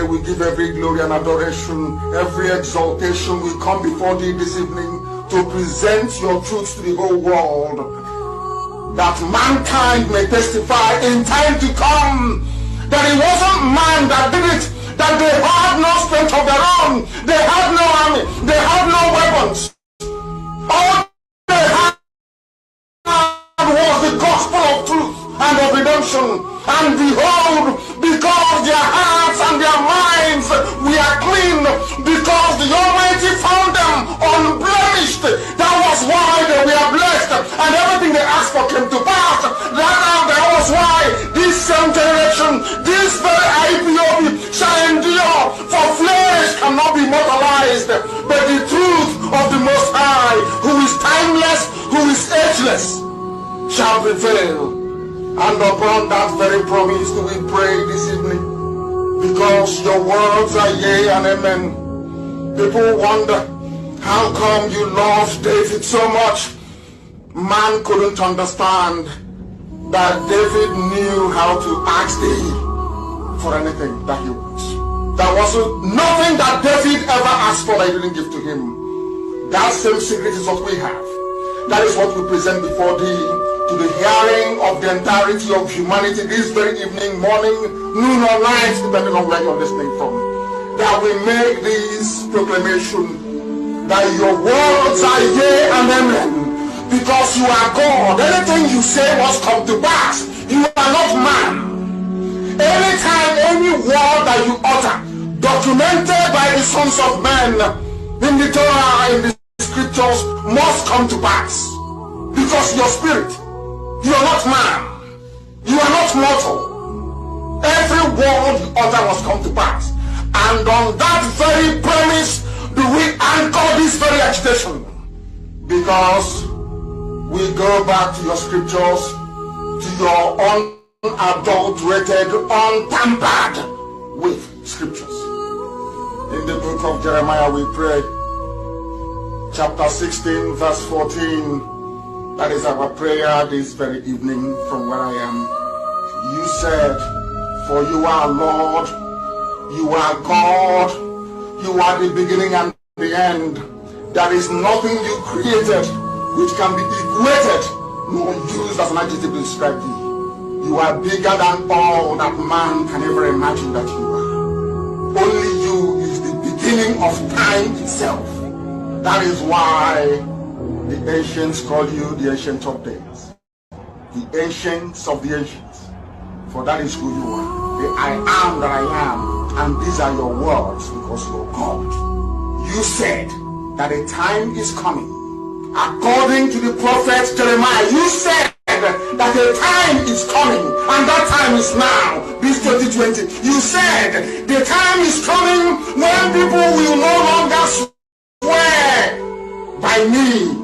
we give every glory and adoration, every exaltation. We come before thee this evening to present your truth to the whole world, that mankind may testify in time to come that it wasn't man that did it, that they had no strength of their own, they had no army, they had no weapons. All they had was the gospel of truth and of redemption. And behold, because their hearts and their minds were clean, because the Almighty found them unblemished, that was why they were blessed, and everything they asked for came to pass. That was why this same generation, this very IPOB shall endure, for flesh cannot be mortalized, but the truth of the Most High, who is timeless, who is ageless, shall prevail. And upon that very promise do we pray this evening, because your words are yea and amen. People wonder, how come you loved David so much? Man couldn't understand that David knew how to ask thee for anything that he wants. There was nothing that David ever asked for that he didn't give to him. That same secret is what we have. That is what we present before thee, to the hearing of the entirety of humanity this very evening, morning, noon or night, depending on where you're listening from. That we make this proclamation that your words are yea and amen, because you are God. Anything you say must come to pass. You are not man. Anytime, any word that you utter, documented by the sons of men in the Torah, in the scriptures, must come to pass. Because your spirit, you are not man. You are not mortal. Every word you utter must come to pass. And on that very premise do we anchor this very agitation. Because we go back to your scriptures, to your unadulterated, untampered with scriptures. In the book of Jeremiah we pray, chapter 16, verse 14. That is our prayer this very evening from where I am. You said, for you are Lord, you are God, you are the beginning and the end. There is nothing you created which can be equated nor used as an adjective to describe thee. You are bigger than all that man can ever imagine that you are. Only you is the beginning of time itself. That is why the ancients call you the Ancient of Days, the Ancients of the Ancients, for that is who you are, the I am that I am, and these are your words because you are God. You said that a time is coming, according to the prophet Jeremiah. You said that a time is coming, and that time is now, this 2020. You said the time is coming when people will no longer swear by me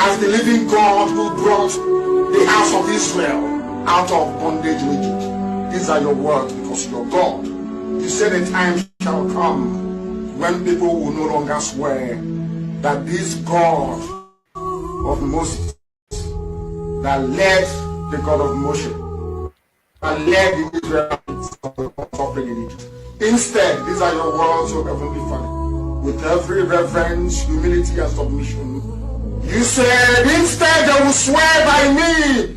as the living God who brought the house of Israel out of bondage in Egypt. These are your words because you're God. You said a time shall come when people will no longer swear that this God of Moses, that led the God of Moshe, that led the Israelites suffering in Egypt. Instead, these are your words, your heavenly Father, with every reverence, humility, and submission. You said, instead they will swear by me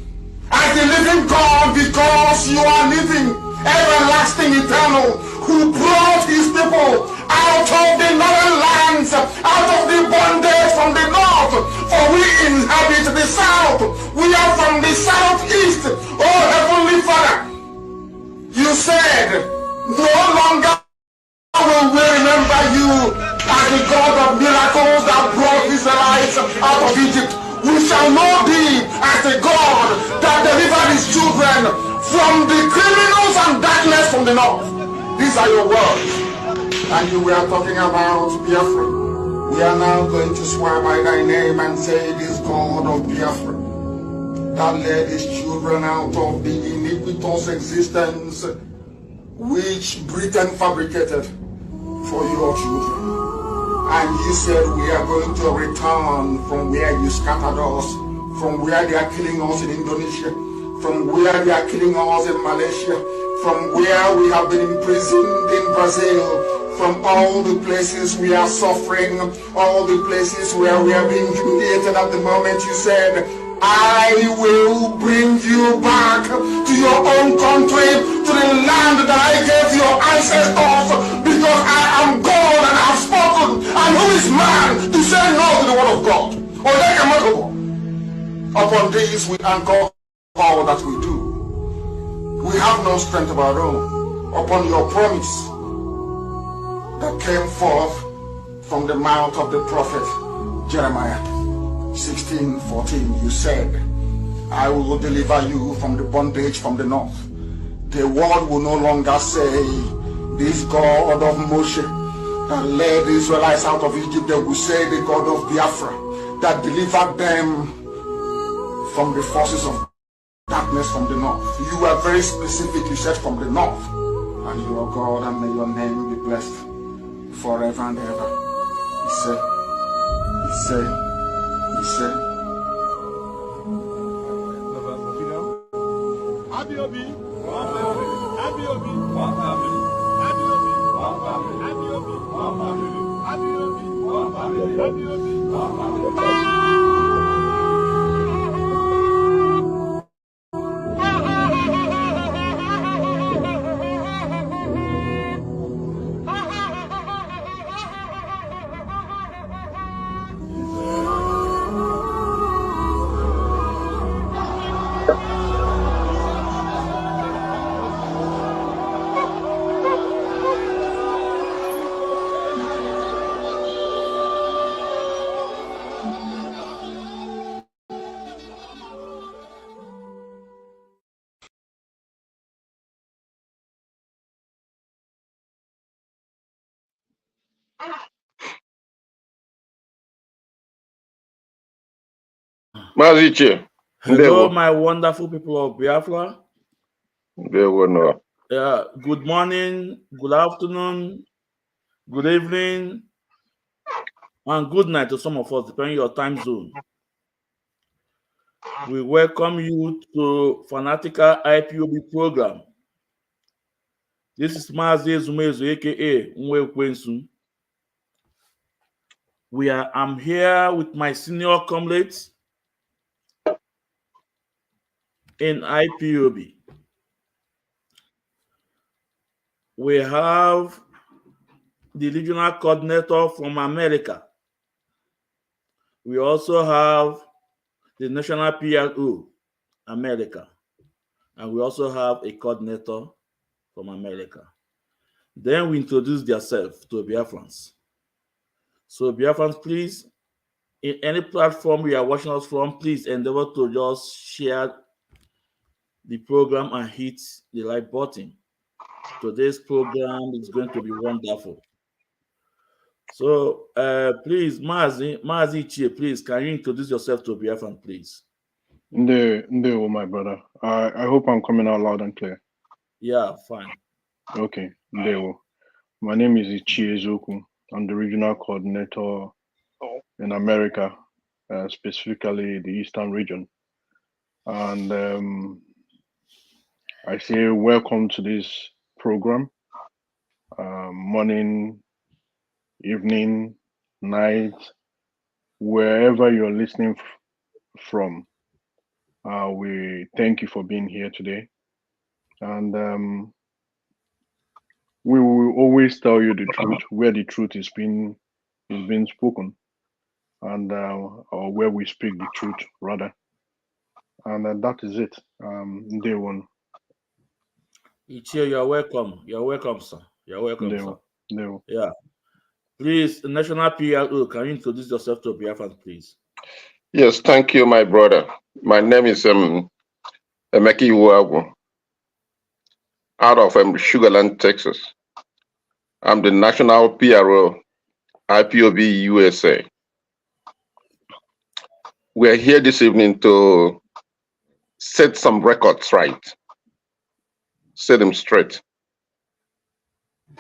as the living God, because you are living, everlasting, eternal, who brought his people out of the northern lands, out of the bondage from the north, for we inhabit the south. We are from the southeast. Oh heavenly Father, you said, no longer will we remember you as the God of miracles that brought Israelites out of Egypt. We shall know thee as the God that delivered his children from the criminals and darkness from the north. These are your words. And you were talking about Biafra. We are now going to swear by thy name and say, this God of Biafra that led his children out of the iniquitous existence which Britain fabricated for your children. And you said we are going to return from where you scattered us, from where they are killing us in Indonesia, from where they are killing us in Malaysia, from where we have been imprisoned in Brazil, from all the places we are suffering, all the places where we are being humiliated at the moment. You said, I will bring you back to your own country, to the land that I gave your ancestors, because I am God and I have spoken. And who is man to say no to the word of God? Or like a miracle. Upon this we anchor all that we do. We have no strength of our own. Upon your promise that came forth from the mouth of the prophet Jeremiah 16:14, you said, I will deliver you from the bondage from the north. The world will no longer say, this God of Moshe that led the Israelites out of Egypt. They will say, the God of Biafra that delivered them from the forces of darkness from the north. You were very specific. You said from the north. And you are God, and may your name be blessed forever and ever. He said, Mazi, hello, my wonderful people of Biafra. Good morning, good afternoon, good evening, and good night to some of us, depending on your time zone. We welcome you to Fanatical IPOB program. This is Mazi Zumezu, aka Nwakita. I'm here with my senior comrades in IPOB. We have the regional coordinator from America. We also have the national PRO, America. And we also have a coordinator from America. Then we introduce themselves to Biafrans. So Biafrans, please, in any platform you are watching us from, please endeavor to just share the program and hit the like button. Today's program is going to be wonderful. So please, Mazi Chie, please, can you introduce yourself to Biafran, please? No, my brother. I hope I'm coming out loud and clear. Yeah, fine. Okay, Ndewo. My name is Ichie Ezoku. I'm the regional coordinator in America, specifically the Eastern region. And I say welcome to this program. Morning, evening, night, wherever you're listening from. We thank you for being here today. And we will always tell you the truth, where the truth is being spoken, and or where we speak the truth rather. And that is it. Day one. Ichie, you're welcome. You're welcome, sir. You're welcome, sir. Yeah. Please, National PRO, can you introduce yourself to Biafran, please? Yes, thank you, my brother. My name is Emeki Uwagu, out of Sugarland, Texas. I'm the National PRO, IPOB USA. We're here this evening to set some records right, set them straight,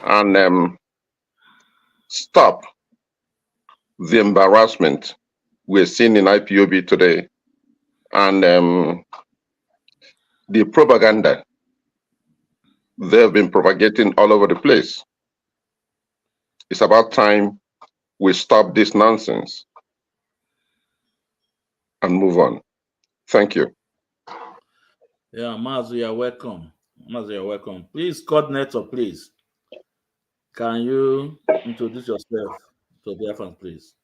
and stop the embarrassment we're seeing in IPOB today, and the propaganda they have been propagating all over the place. It's about time we stop this nonsense and move on. Thank you. Yeah, Mazi, you're welcome. Mazi, you're welcome. Please, coordinator, please. Can you introduce yourself to the Biafrans, please?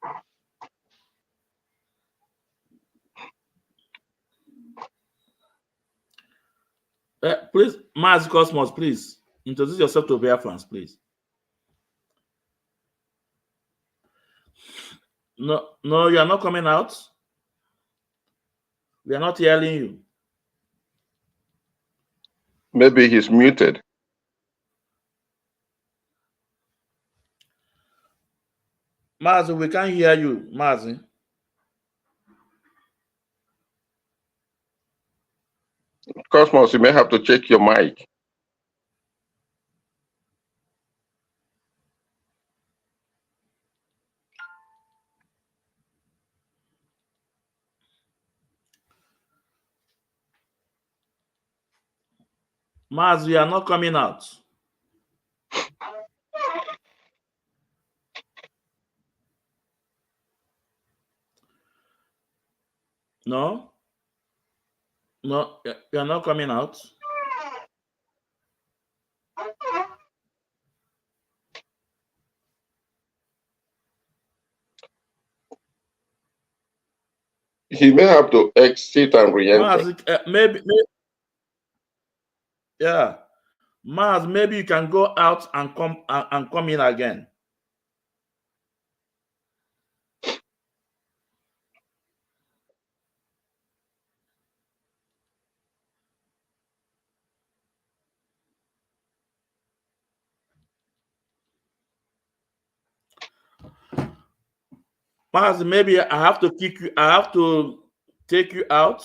Please, Mazi Cosmos, please introduce yourself to Biafrans, please. No, you are not coming out. We are not hearing you. Maybe he's muted. Mazi, we can't hear you, Mazi. Cosmos, you may have to check your mic. Mazi, you are not coming out. No, you are not coming out. He may have to exit and re-enter. Mazi, maybe, yeah. Maz, maybe you can go out and come in again. Maz, maybe I have to kick you. I have to take you out.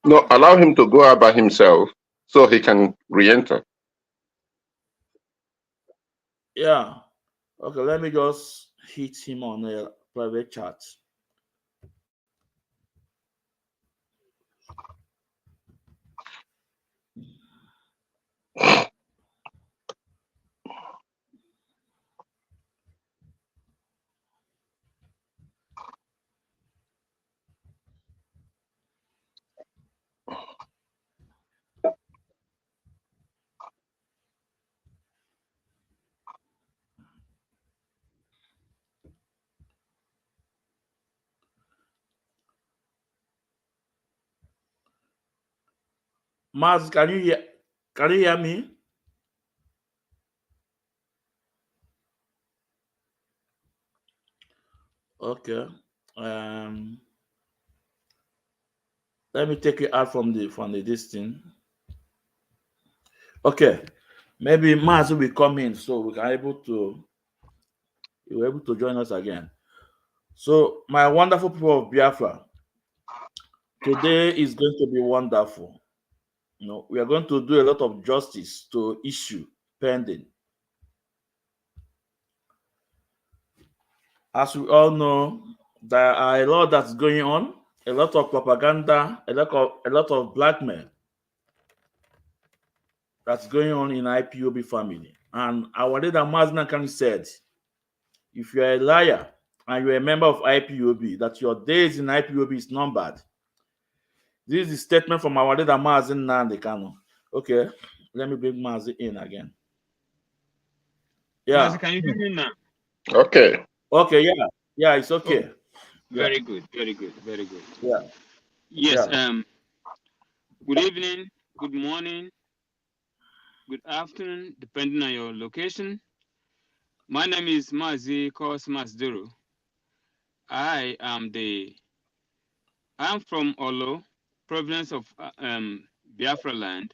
No, allow him to go out by himself so he can re-enter. Yeah. Okay, let me just hit him on a private chat. Maz, can you hear me? Okay. Let me take you out from the this thing. Okay. Maybe Maz will come in so we can you're able to join us again. So, my wonderful people of Biafra, today is going to be wonderful. We are going to do a lot of justice to issue pending. As we all know, there are a lot that's going on, a lot of propaganda, a lot of blackmail that's going on in IPOB family. And our leader Mazi Kanu said, if you're a liar and you're a member of IPOB, that your days in IPOB is numbered. This is a statement from our leader Mazi Kanu. Okay, let me bring Mazi in again. Yeah. Mazi, can you hear me now? Okay. Okay, yeah, it's okay. Oh, very good. Yeah. Yes. Yeah. Good evening, good morning, good afternoon, depending on your location. My name is Mazi Cosmas Duru. I am from Olo, province of Biafra land,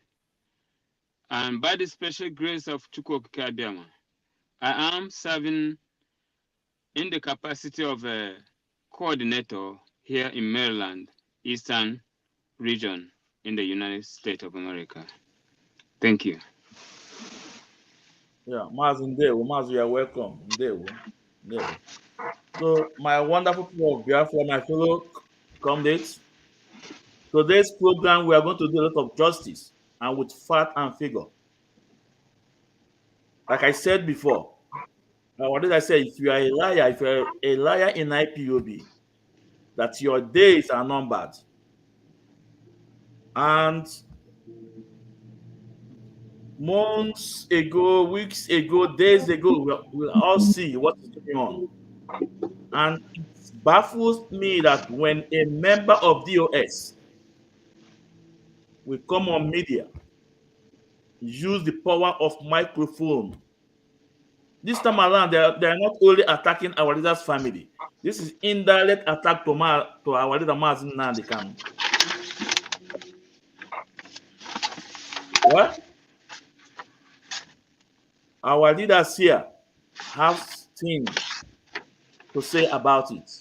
and by the special grace of Chukwuokike Abiama, I am serving in the capacity of a coordinator here in Maryland, Eastern region in the United States of America. Thank you. Yeah, Mazi, you are welcome. So, my wonderful people of Biafra, my fellow comrades, Today's program, we are going to do a lot of justice and with fact and figure. Like I said before, what did I say? If you are a liar, if you're a liar in IPOB, that your days are numbered. And months ago, weeks ago, days ago, we'll all see what is going on. And it baffles me that when a member of DOS will come on media, use the power of microphone. This time around, they are not only attacking our leader's family. This is indirect attack to our leader Mazi Nnamdi Kanu. Well, our leaders here have things to say about it.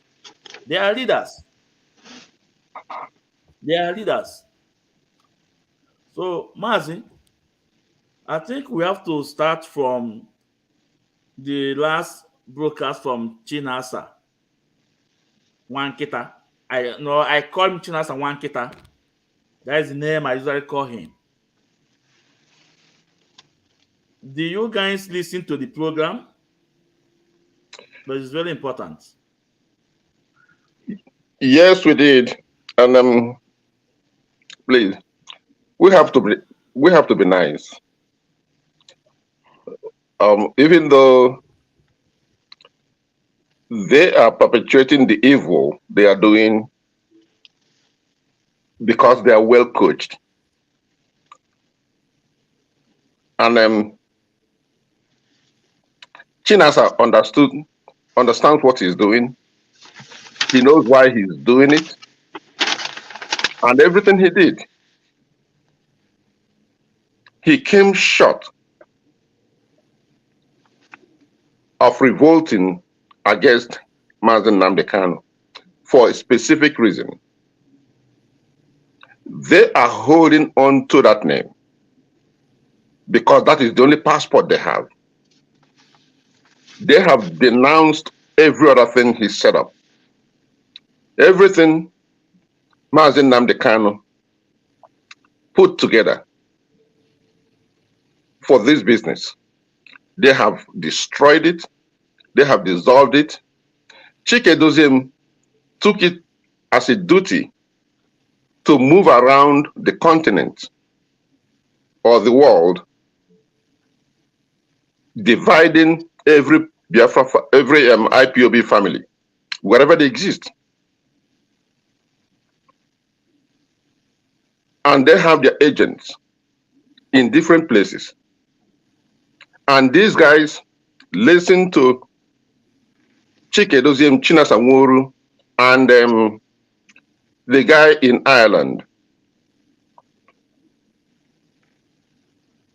They are leaders. They are leaders. So, Mazi, I think we have to start from the last broadcast from Chinasa, Nwakita. I call him Chinasa Nwakita. That is the name I usually call him. Do you guys listen to the program? But it's very important. Yes, we did. And please, we have to be nice. Even though they are perpetuating the evil they are doing because they are well coached. And Chinasa understands what he's doing. He knows why he's doing it. And everything he did, he came short of revolting against Mazi Nnamdi Kanu for a specific reason. They are holding on to that name because that is the only passport they have. They have denounced every other thing he set up. Everything Mazi Nnamdi Kanu put together for this business, they have destroyed it. They have dissolved it. Chike Doziem took it as a duty to move around the continent or the world, dividing every Biafra, every IPOB family, wherever they exist. And they have their agents in different places. And these guys listen to Chike Doziem, Chinasa, and the guy in Ireland.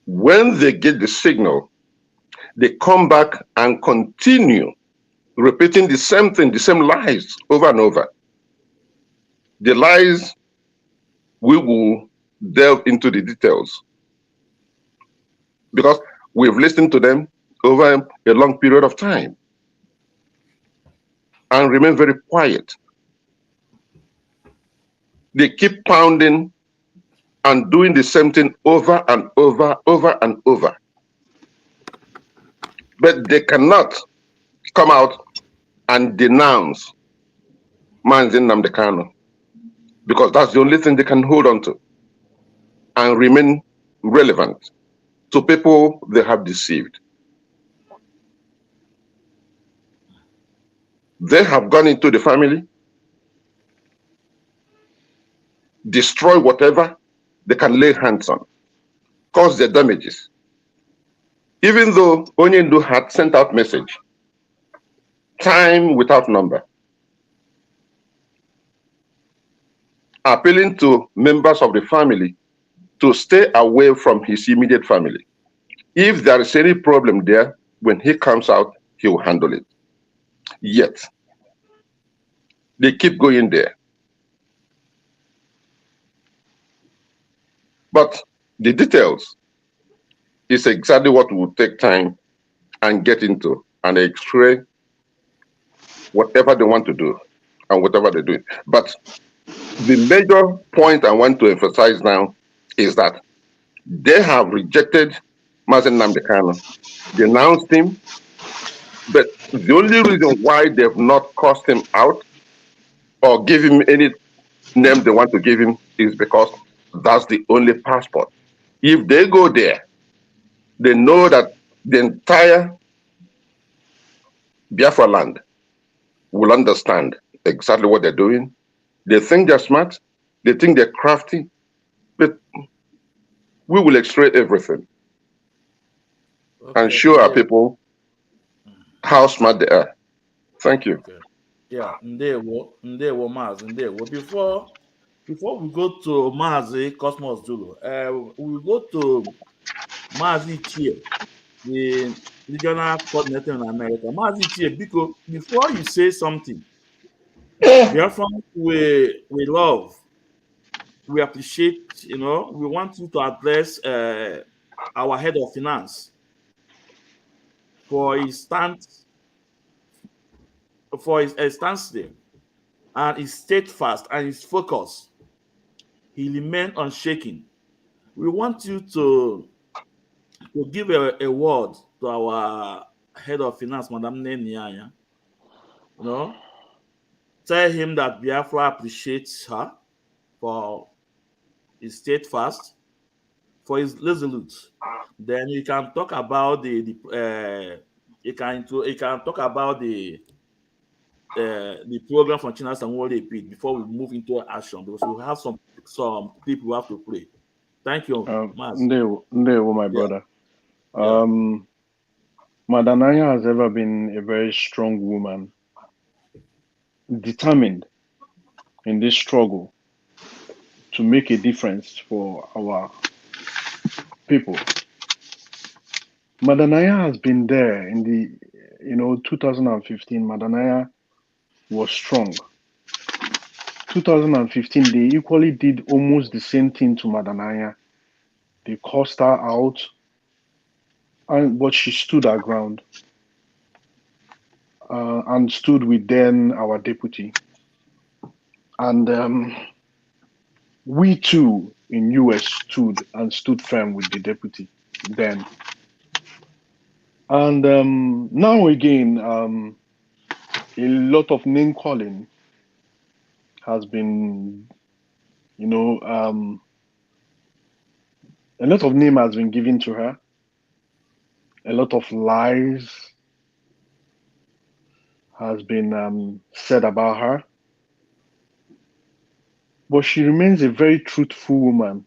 When they get the signal, they come back and continue repeating the same thing, the same lies over and over. The lies, we will delve into the details because we've listened to them over a long period of time and remain very quiet. They keep pounding and doing the same thing over and over and over. But they cannot come out and denounce Mazi Nnamdi Kanu because that's the only thing they can hold on to and remain relevant to people they have deceived. They have gone into the family, destroy whatever they can lay hands on, cause their damages. Even though Onyendu had sent out message, time without number, appealing to members of the family to stay away from his immediate family. If there is any problem there, when he comes out, he will handle it. Yet, they keep going there. But the details is exactly what will take time and get into and explain whatever they want to do and whatever they do. But The major point I want to emphasize now is that they have rejected Mazi Nnamdi Kanu, denounced him, but the only reason why they've not crossed him out or give him any name they want to give him is because that's the only passport. If they go there, they know that the entire Biafra land will understand exactly what they're doing. They think they're smart, they think they're crafty, but we will extract everything and Okay, show our people how smart they are. Thank you. okay. Yeah, ndewo Mazi, ndewo. Before we go to Mazi Cosmos Zulu, we go to Mazi Chie, the regional coordinator in America. Mazi Chie, because before you say something, Biafran we love, we appreciate, we want you to address our head of finance for his stance stance there, and his steadfast and his focus. He remained unshaken. We want you to give a word to our head of finance, Madam Nenianya. Tell him that Biafra appreciates her for his steadfast, for his resolute. Then you can talk about you can talk about the program from Chinasa and what they paid before we move into action, because we have some people who have to play. Thank you, Maz. Ndewo, my Yeah. brother. Madanaya has ever been a very strong woman, determined in this struggle to make a difference for our people. Madanaya has been there in the 2015. Madanaya was strong. 2015, they equally did almost the same thing to Madanaya. They cursed her out, but she stood her ground and stood with then our deputy. And we too in US stood firm with the deputy then. And now again, a lot of name calling has been, a lot of name has been given to her. A lot of lies has been said about her. But she remains a very truthful woman.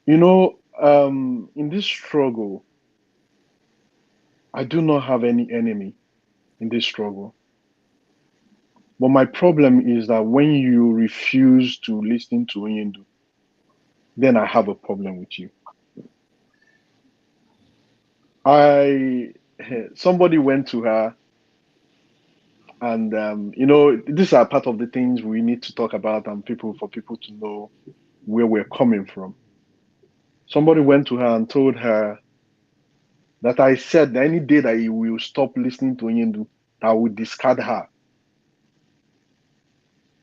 In this struggle, I do not have any enemy in this struggle. But my problem is that when you refuse to listen to Oyindu, then I have a problem with you. Somebody went to her, and these are part of the things we need to talk about, and for people to know where we're coming from. Somebody went to her and told her that I said that any day that you will stop listening to Oyindu, I will discard her.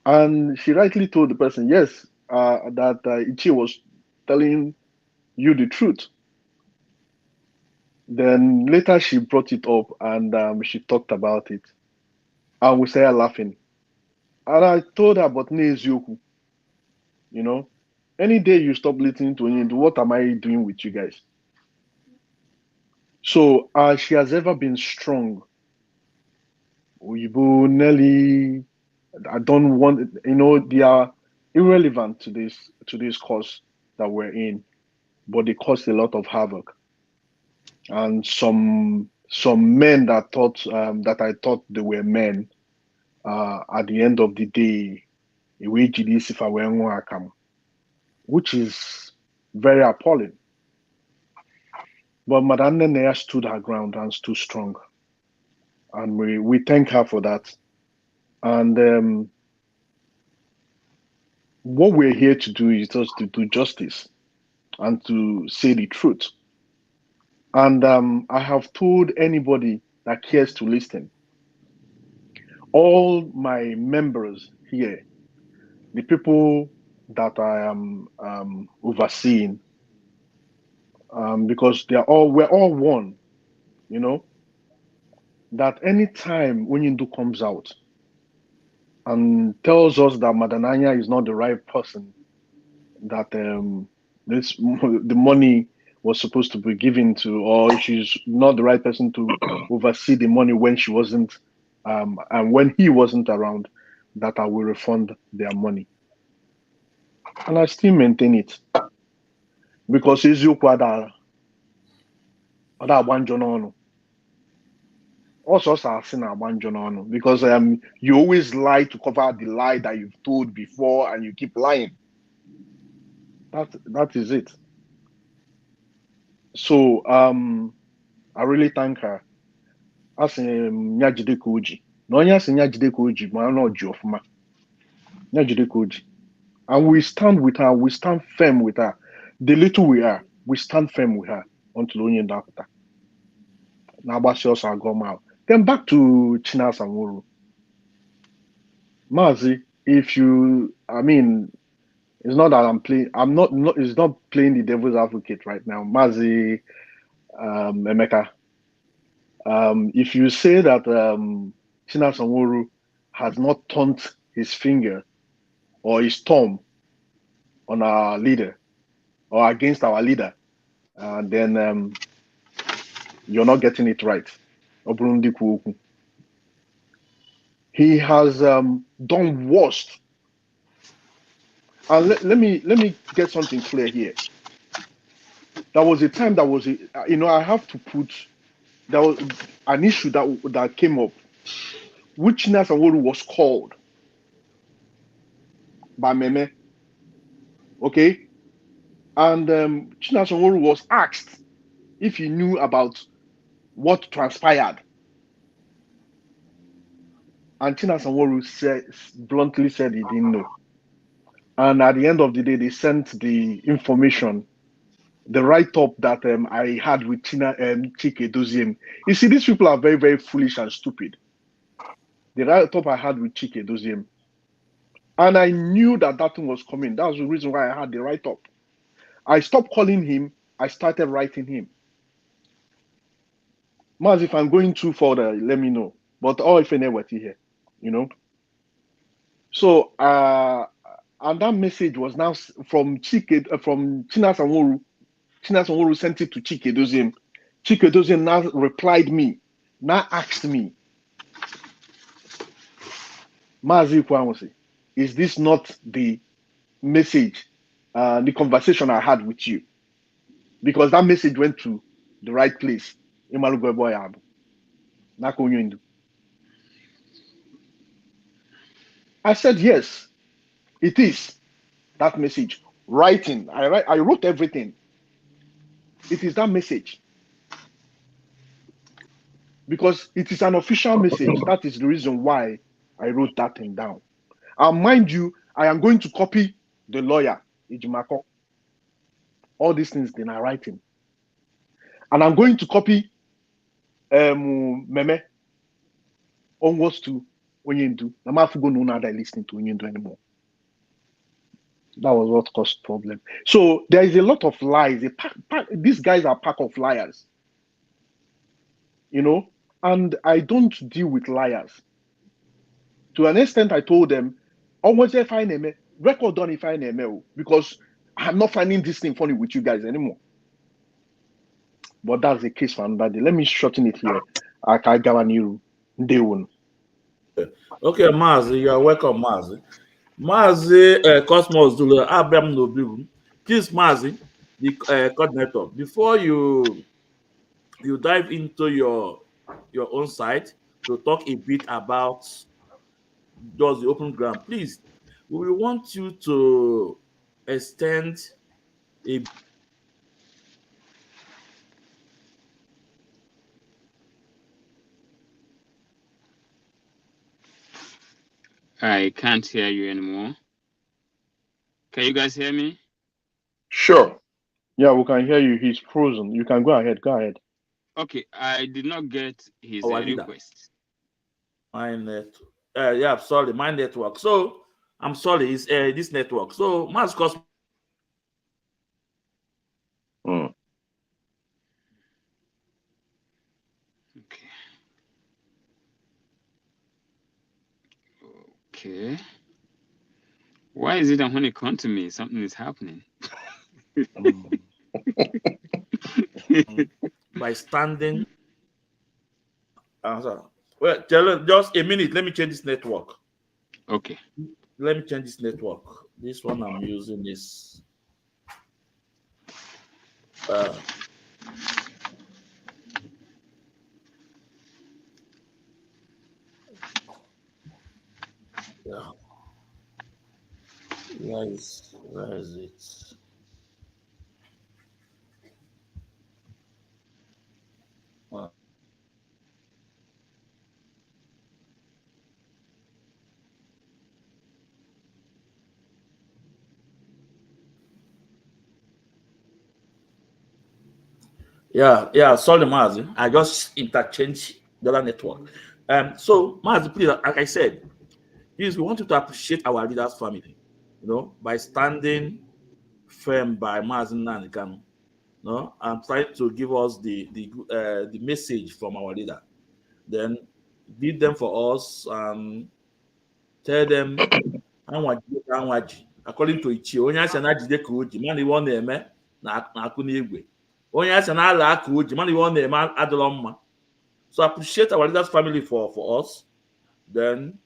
And she rightly told the person, yes, that Ichi was telling you the truth. Then later she brought it up, and she talked about it. And we started laughing. And I told her, but Nezuku, any day you stop listening to Oyindu, what am I doing with you guys? So she has ever been strong. Uyibo, Nelly, I don't want, they are irrelevant to this cause that we're in, but they caused a lot of havoc. And some men that I thought they were men, at the end of the day, which is very appalling. But Madame Nenea stood her ground and stood strong. And we thank her for that. And what we're here to do is just to do justice and to say the truth. And I have told anybody that cares to listen, all my members here, the people that I am overseeing, because we're all one, you know, that anytime Onyindu comes out and tells us that Madananya is not the right person, that the money was supposed to be given to, or she's not the right person to oversee the money when she wasn't, and when he wasn't around, that I will refund their money. And I still maintain it. Because it's you ada agbanjo n'ọnụ. Also, because you always lie to cover the lie that you've told before, and you keep lying. That is it. So I really thank her. As nyajide ka oji. Na onye asị nyajide ka oji, ma na oji ofuma. Nyajide ka oji. And we stand with her, we stand firm with her. The little we are, we stand firm with her until onye ndapụta. Na agbasi ọsọ agọm out. Then back to Chinasa Nwuru. Mazi, if you, I mean, it's not that I'm playing, it's not playing the devil's advocate right now. Mazi, Emeka, if you say that Chinasa Nwuru has not turned his finger or his thumb on our leader or against our leader, then you're not getting it right. He has done worst. And let me get something clear here. There was a time that was, I have to put, there was an issue that came up, which Chinasa Nwuru was called by Meme, okay? And Chinasa Nwuru was asked if he knew about what transpired. And Chinasa Nwuru bluntly said he didn't know. And at the end of the day, they sent the information, the write-up that I had with Chike Doziem. You see, these people are very, very foolish and stupid. The write-up I had with Chike Doziem. And I knew that thing was coming. That was the reason why I had the write-up. I stopped calling him. I started writing him. Maz, if I'm going too further, let me know. But all if I never here, So, and that message was now from from Chinasa Nwuru. Chinasa Nwuru sent it to Chike Doziem. Chike Doziem now replied me, now asked me, Mazi Kwamosi, is this not the message, the conversation I had with you? Because that message went to the right place. I said, yes, it is that message. Writing, I wrote everything. It is that message. Because it is an official message. That is the reason why I wrote that thing down. And mind you, I am going to copy the lawyer, Ijimako. All these things they are writing. And I'm going to copy Meme onwards to Onyendu. I'm not going to listening to Onyendu anymore. That was what caused problem. So there is a lot of lies. These guys are a pack of liars. And I don't deal with liars. To an extent, I told them, almost if I name record done if I name because I'm not finding this thing funny with you guys anymore. But that's the case for another day. Let me shorten it here. Okay, Mazi, you are welcome, Mazi. Mazi Cosmos Dula Abraham Nobu. Please, Mazi, the coordinator, before you dive into your own site to talk a bit about just the open ground, please, we want you to extend a I can't hear you anymore. Can you guys hear me? Sure. Yeah, we can hear you. He's frozen. You can go ahead. Go ahead. Okay, I did not get his request. My network. My network. So I'm sorry, it's this network. So Mazi Cosmo. Okay. Okay. Why is it that when it comes to me, something is happening? By standing. Well, just a minute. Let me change this network. Okay. Let me change this network. This one I'm using is. Yeah. Where is it? Yeah. Sorry, Mazi. I just interchanged the other network. So Mazi, please, like I said, please, we want you to appreciate our leaders' family, by standing firm by Mazi Nnamdi Kanu, and trying to give us the message from our leader. Then lead them for us and tell them anwaji according to Ichie. Onye asị na jide ka o ji mana iwe ọ na-eme na-akụ n'igwe. Onye asị na ala aka o ji mana iwe ọ na-eme adịrọ mma. So appreciate our leaders' family for us. Then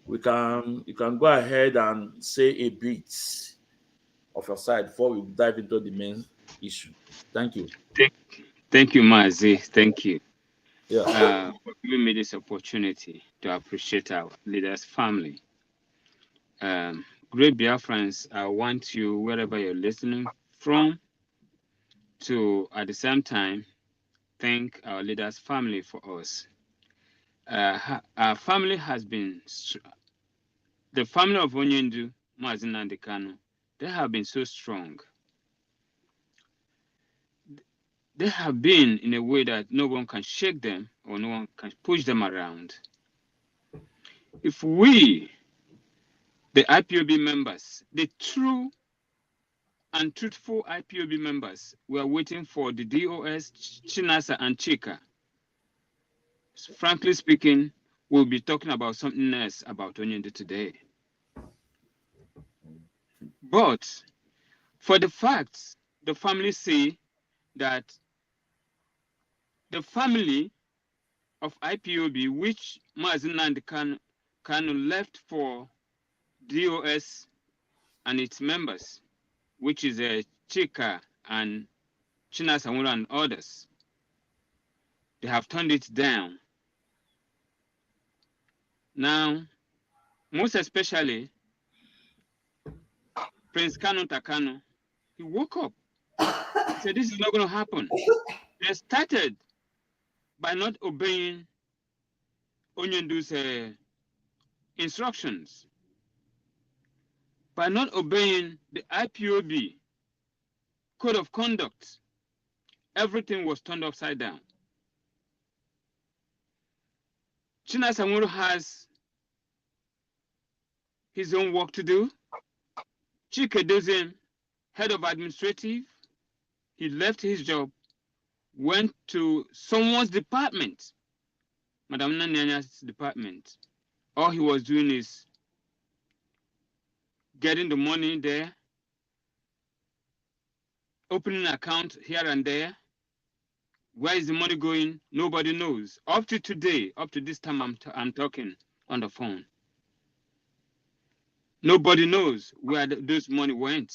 you can go ahead and say a bit of your side before we dive into the main issue. Thank you. Thank you, Mazi. Thank you. Yeah. For giving me this opportunity to appreciate our leaders' family. Great Biafrans, I want you, wherever you're listening from, to at the same time thank our leaders' family for us. Our family has been, the family of Onyendu, Mazi Nnamdi Kanu, they have been so strong. They have been in a way that no one can shake them or no one can push them around. If we, the IPOB members, the true and truthful IPOB members, were waiting for the DOS, Chinasa, and Chika, frankly speaking, we'll be talking about something else about Onyendu today. But for the facts, the family say that the family of IPOB, which Mazi Nnamdi Kanu left for DOS and its members, which is Chika and Chinasa and others, they have turned it down. Now, most especially, Prince Kanu Takano, he woke up. He said, this is not going to happen. They started by not obeying Onyendu's instructions, by not obeying the IPOB code of conduct. Everything was turned upside down. Chinasa has his own work to do. Chike Doziem, head of administrative, he left his job, went to someone's department, Madam Nanyanya's department. All he was doing is getting the money there, opening an account here and there. Where is the money going? Nobody knows. Up to today, up to this time I'm talking on the phone, nobody knows where those money went.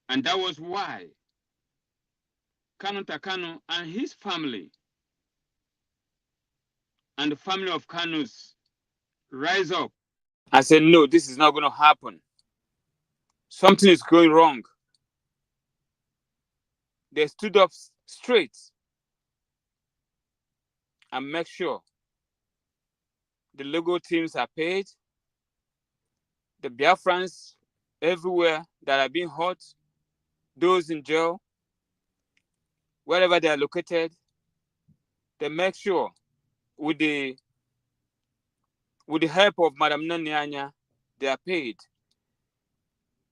And that was why Kanu Takano and his family and the family of Kanus rise up and say, no, this is not going to happen. Something is going wrong. They stood up straight and make sure the legal teams are paid, the Biafrans everywhere that are being hurt, those in jail, wherever they are located, they make sure with the with the help of Madam Nanyanya, they are paid.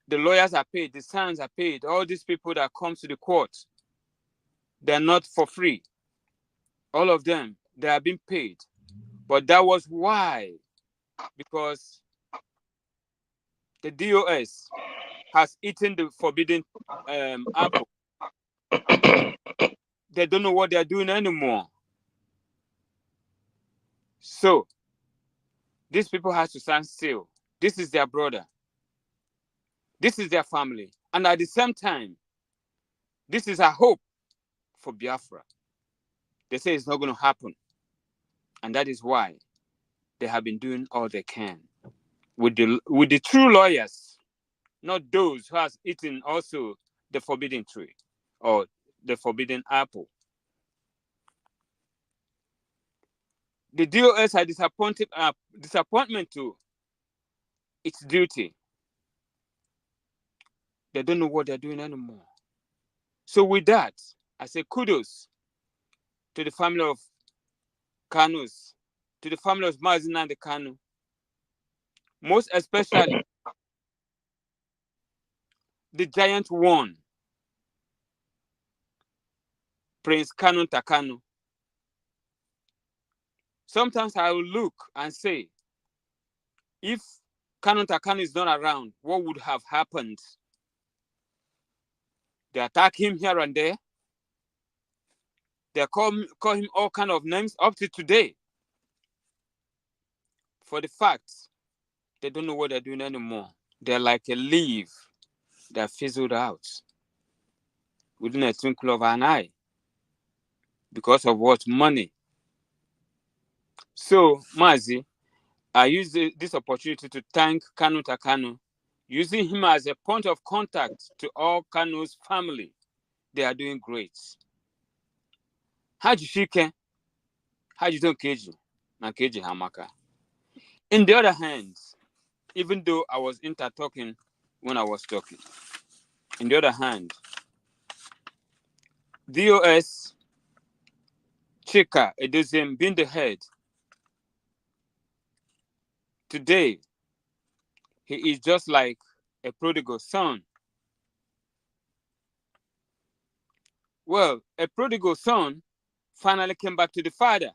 The lawyers are paid, the sons are paid. All these people that come to the court, they're not for free. All of them, they are being paid. But that was why, because the DOS has eaten the forbidden apple. They don't know what they're doing anymore. So, these people have to stand still. This is their brother. This is their family. And at the same time, this is a hope for Biafra. They say it's not going to happen. And that is why they have been doing all they can with the true lawyers, not those who has eaten also the forbidden tree or the forbidden apple. The DOS are disappointment to its duty. They don't know what they're doing anymore. So with that, I say kudos to the family of Kanus, to the family of Mazi and the Kanu, most especially the giant one, Prince Kanu Takanu. Sometimes I will look and say, if Kanu Takanu is not around, what would have happened? They attack him here and there. They call him all kind of names up to today. For the fact they don't know what they're doing anymore. They're like a leaf that fizzled out within a twinkle of an eye because of what? Money. So, Mazi, I use this opportunity to thank Kanu Takanu, using him as a point of contact to all Kanu's family. They are doing great. Haji Shike, Haji Don Keji, and Keji Hamaka. In the other hand, even though I was talking when I was talking, in the other hand, DOS Chika Edoziem being the head, today, he is just like a prodigal son. Well, a prodigal son finally came back to the father.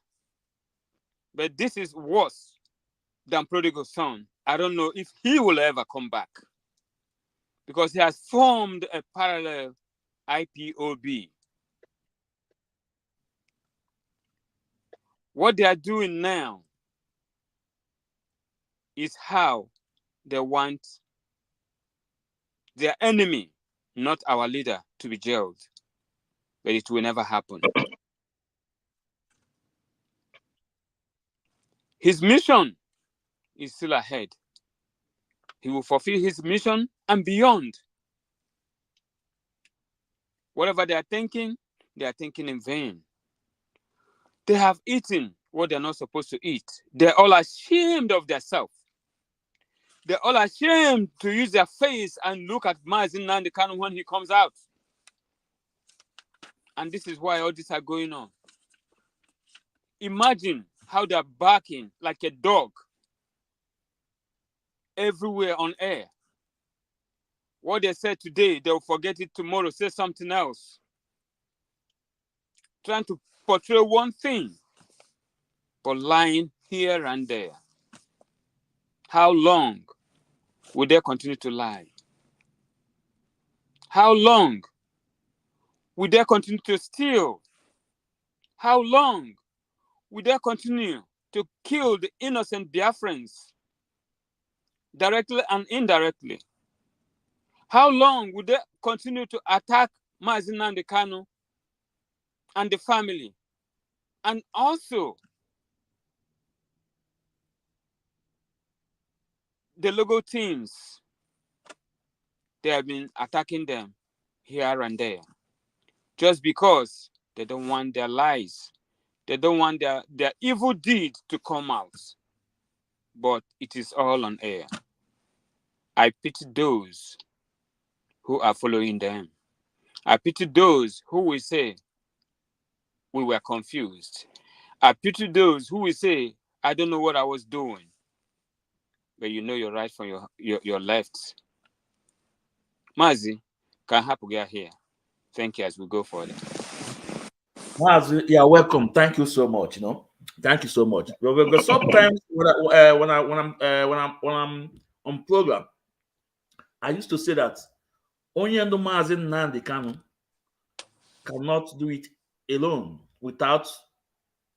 But this is worse than prodigal son. I don't know if he will ever come back, because he has formed a parallel IPOB. What they are doing now is how they want their enemy, not our leader, to be jailed. But it will never happen. His mission is still ahead. He will fulfill his mission and beyond. Whatever they are thinking in vain. They have eaten what they're not supposed to eat. They're all ashamed of themselves. They're all ashamed to use their face and look at Mazi Nnamdi Kanu when he comes out. And this is why all these are going on. Imagine how they're barking like a dog everywhere on air. What they said today, they'll forget it tomorrow, say something else. Trying to portray one thing, but lying here and there. How long will they continue to lie? How long will they continue to steal? How long will they continue to kill the innocent Biafrans, directly and indirectly? How long will they continue to attack Mazi Nnamdi Kanu and the family? And also the local teams, they have been attacking them here and there just because they don't want their lies. They don't want their evil deed to come out. But it is all on air. I pity those who are following them. I pity those who will say, we were confused. I pity those who will say, I don't know what I was doing. but you know your right from your left. Mazi, can help get here. Thank you as we go forward. Mazi, yeah, welcome. Thank you so much. Thank you so much. Because sometimes when I'm on program, I used to say that Onyendo Mazi Nnamdi Kanu cannot do it alone without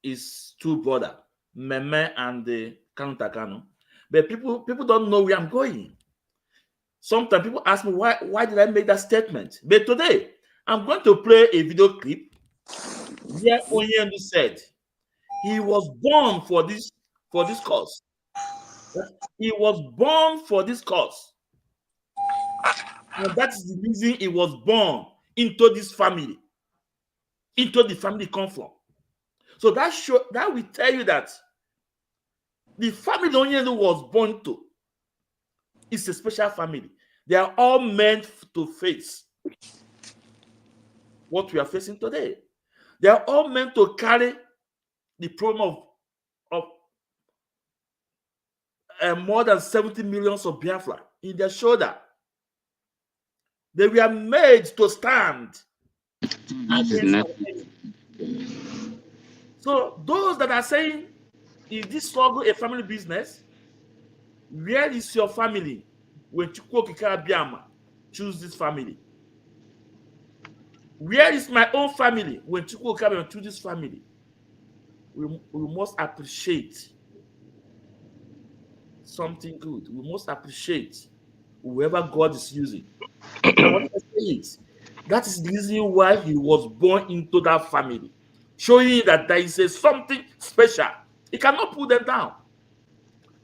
his two brothers, Meme and the Kanu. But people don't know where I'm going. Sometimes people ask me why did I make that statement? But today I'm going to play a video clip where Onyendo said he was born for this cause. He was born for this cause. And that is the reason he was born into this family, into the family come from. So that will tell you that the family Onyendo was born to is a special family. They are all meant to face what we are facing today. They are all meant to carry the problem of more than 70 millions of Biafra in their shoulder. They were made to stand against our enemy. So those that are saying, is this struggle a family business? Where is your family when Chukwokika Biama choose this family? Where is my own family when Chukwokika Biama choose this family? We must appreciate something good. We must appreciate whoever God is using. And what I say is, that is the reason why he was born into that family, showing that there is something special. He cannot put them down.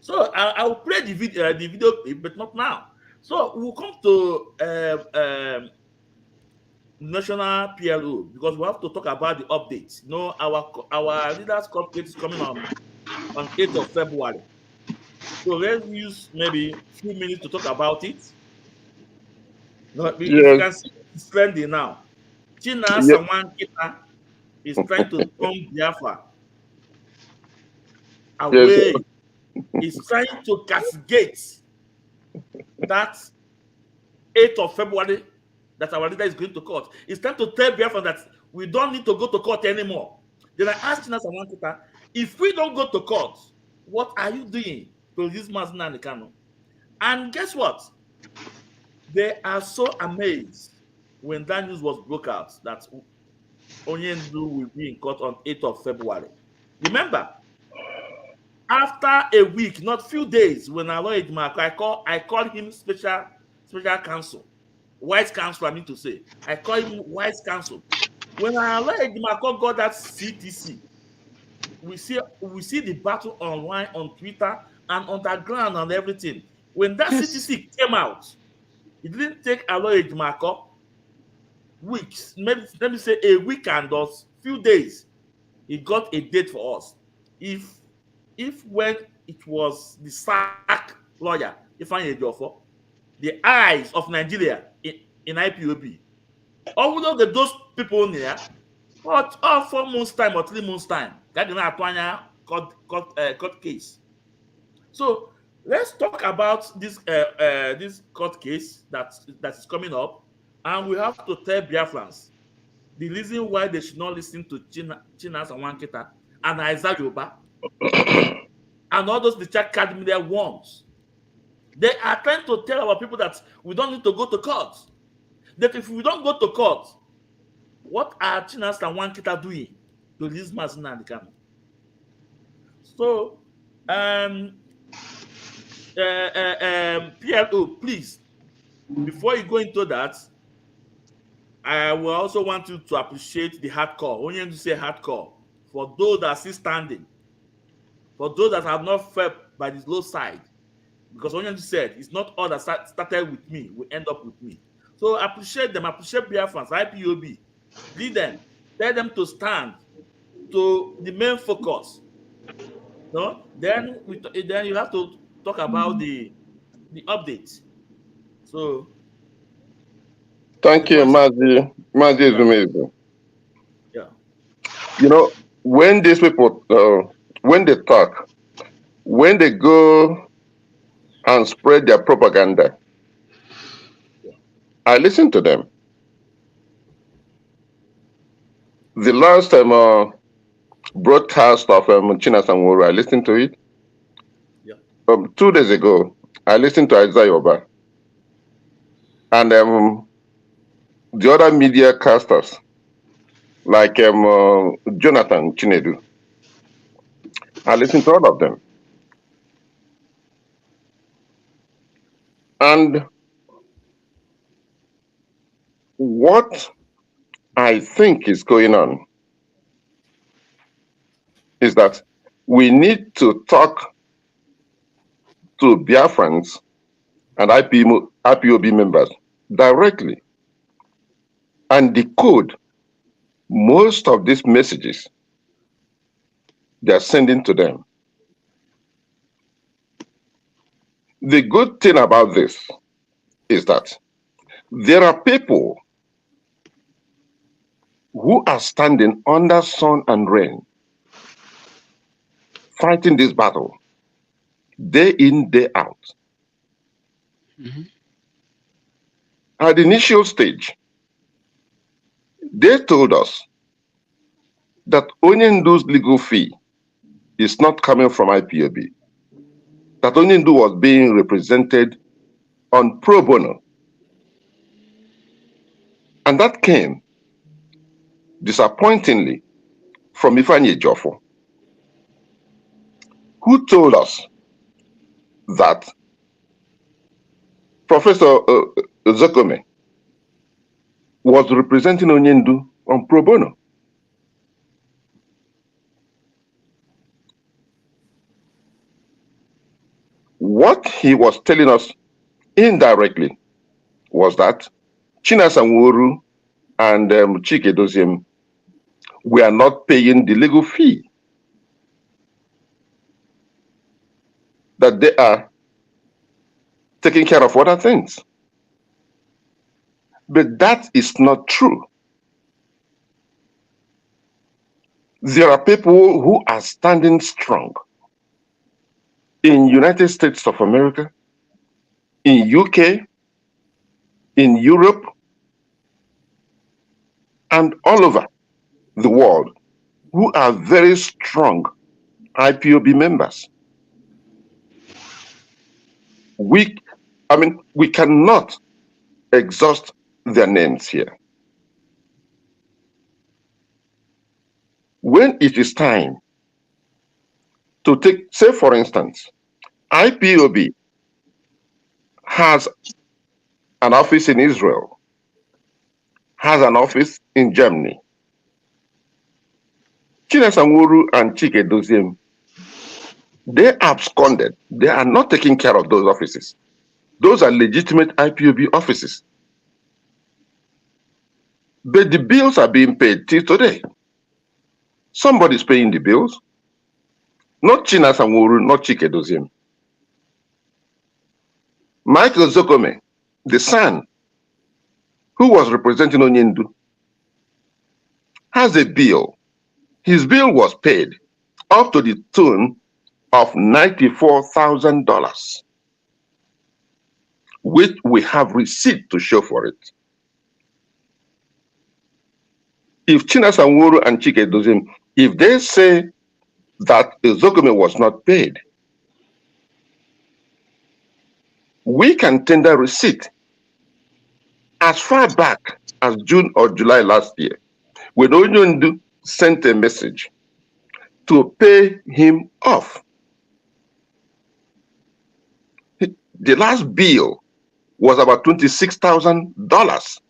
So I will play the video clip, but not now. So we'll come to national PLO because we have to talk about the updates. Our leaders' conference is coming on 8th of February. So let's use maybe a few minutes to talk about it. You can see it's trending now. Chinasa Nwakita is trying to turn Biafra away. He's trying to castigate that 8th of February that our leader is going to court. It's time to tell Biafra that we don't need to go to court anymore. Then I asked Chinasa Nwakita, if we don't go to court, what are you doing to release Mazi Nnamdi Kanu? And guess what? They are so amazed when that news was broke out that Onyendo will be in court on 8th of February. Remember, after a week, not few days, when I lawyer Marco, I called him special counsel, white counsel. I mean to say, I call him white counsel. When our lawyer Marco got that CTC, we see the battle online on Twitter and underground and everything. When that CTC came out, it didn't take Aloy Marco weeks, maybe let me say a week and a few days. He got a date for us. If when it was the SAC lawyer, the eyes of Nigeria in IPOB, although those people in there, but 4 months time or 3 months time, court case. So let's talk about this court case that is coming up, and we have to tell Biafrans the reason why they should not listen to Chinasa Nwakita and Isaiah Yoruba and all those the chat card media wants. They are trying to tell our people that we don't need to go to court. That if we don't go to court, what are Chinasa Nwakita doing to release Mazi Nnamdi Kanu? So, PLO, please, before you go into that, I will also want you to appreciate the hardcore. Only to say hardcore for those that are still standing, for those that have not fell by the low side, because Only said it's not all that started with me will end up with me. So appreciate them, appreciate Biafrans, IPOB, lead them, tell them to stand to the main focus. No, then you have to talk about the updates. So thank you, Mazi. Mazi is amazing. Yeah. You know, when these people when they talk, when they go and spread their propaganda. I listened to them. The last broadcast of Chinasa, I listened to it. Yeah. 2 days ago, I listened to Isaiah Oba and the other media casters like Jonathan Chinedu. I listened to all of them. And what I think is going on is that we need to talk to Biafrans and IPOB members directly and decode most of these messages they're sending to them. The good thing about this is that there are people who are standing under sun and rain, fighting this battle day in, day out. Mm-hmm. At the initial stage, they told us that Onyendu's legal fee is not coming from IPOB, that Onyendu was being represented on pro bono. And that came, disappointingly, from Ifeanyi Ejiofor, who told us that Professor Zokome was representing Onyendu on pro bono. What he was telling us indirectly was that Chinasa and Chike Doziem were not paying the legal fee, that they are taking care of other things. But that is not true. There are people who are standing strong in United States of America, in UK, in Europe, and all over the world who are very strong IPOB members. We cannot exhaust their names here. When it is time to take, say for instance, IPOB has an office in Israel, has an office in Germany. Chinasa and Chike Doziem, they absconded. They are not taking care of those offices. Those are legitimate IPOB offices. But the bills are being paid till today. Somebody's paying the bills. Not Chinasa, not Chike Doziem. Michael Zokome, the son, who was representing Onyendu, has a bill. His bill was paid up to the tune of $94,000, which we have receipt to show for it. If Chinasa and Chike Doziem, if they say that Zokome was not paid, we can tender receipt as far back as June or July last year, when Onyendu sent a message to pay him off. The last bill was about $26,000.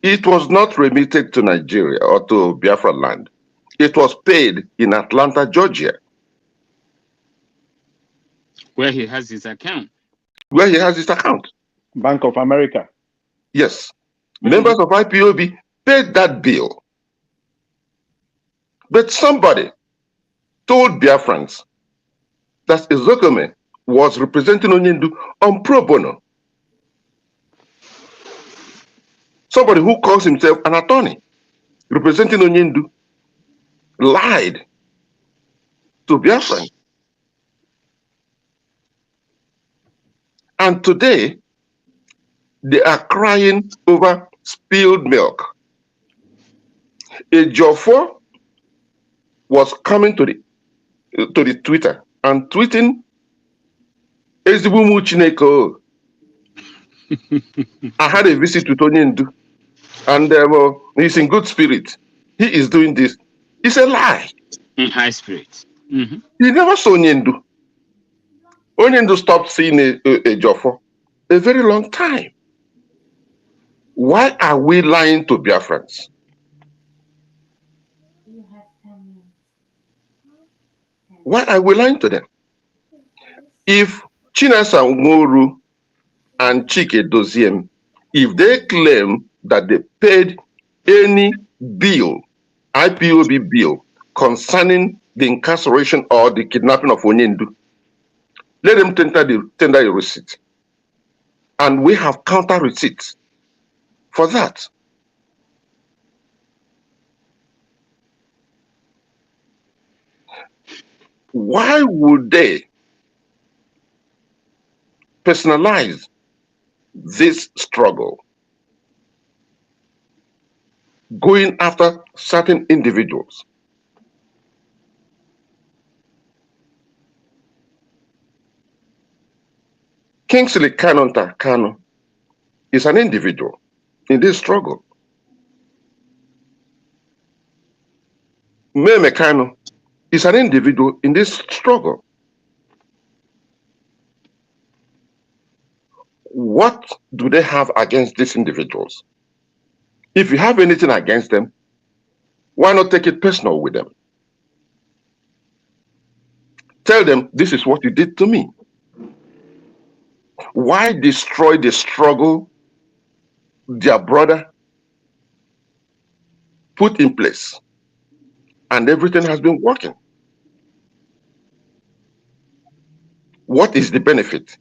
It was not remitted to Nigeria or to Biafra land. It was paid in Atlanta, Georgia, Where he has his account. where he has his account. Bank of America. Yes. Members of IPOB paid that bill. But somebody told Biafrans that Zokome was representing Onyendu on pro bono. Somebody who calls himself an attorney representing Onyendu lied to Biafrans. And today, they are crying over spilled milk. A Jofo was coming to the Twitter and tweeting, "Ezigbo ụmụ Chineke o." I had a visit with Onyendu, and he's in good spirit. He is doing this. It's a lie. In high spirits. Mm-hmm. He never saw Onyendu. Onyendu stopped seeing a Jofo a very long time. Why are we lying to Biafrans? Why are we lying to them? If Chinasa Nworu and Chike Doziem, if they claim that they paid any bill, IPOB bill, concerning the incarceration or the kidnapping of Onyendu, let them tender a receipt. And we have counter receipts for that. Why would they personalize this struggle, going after certain individuals? Kingsley Kanu is an individual in this struggle. Meme Kanu is an individual in this struggle. What do they have against these individuals? If you have anything against them, why not take it personal with them? Tell them, this is what you did to me. Why destroy the struggle their brother put in place? And everything has been working. What is the benefit?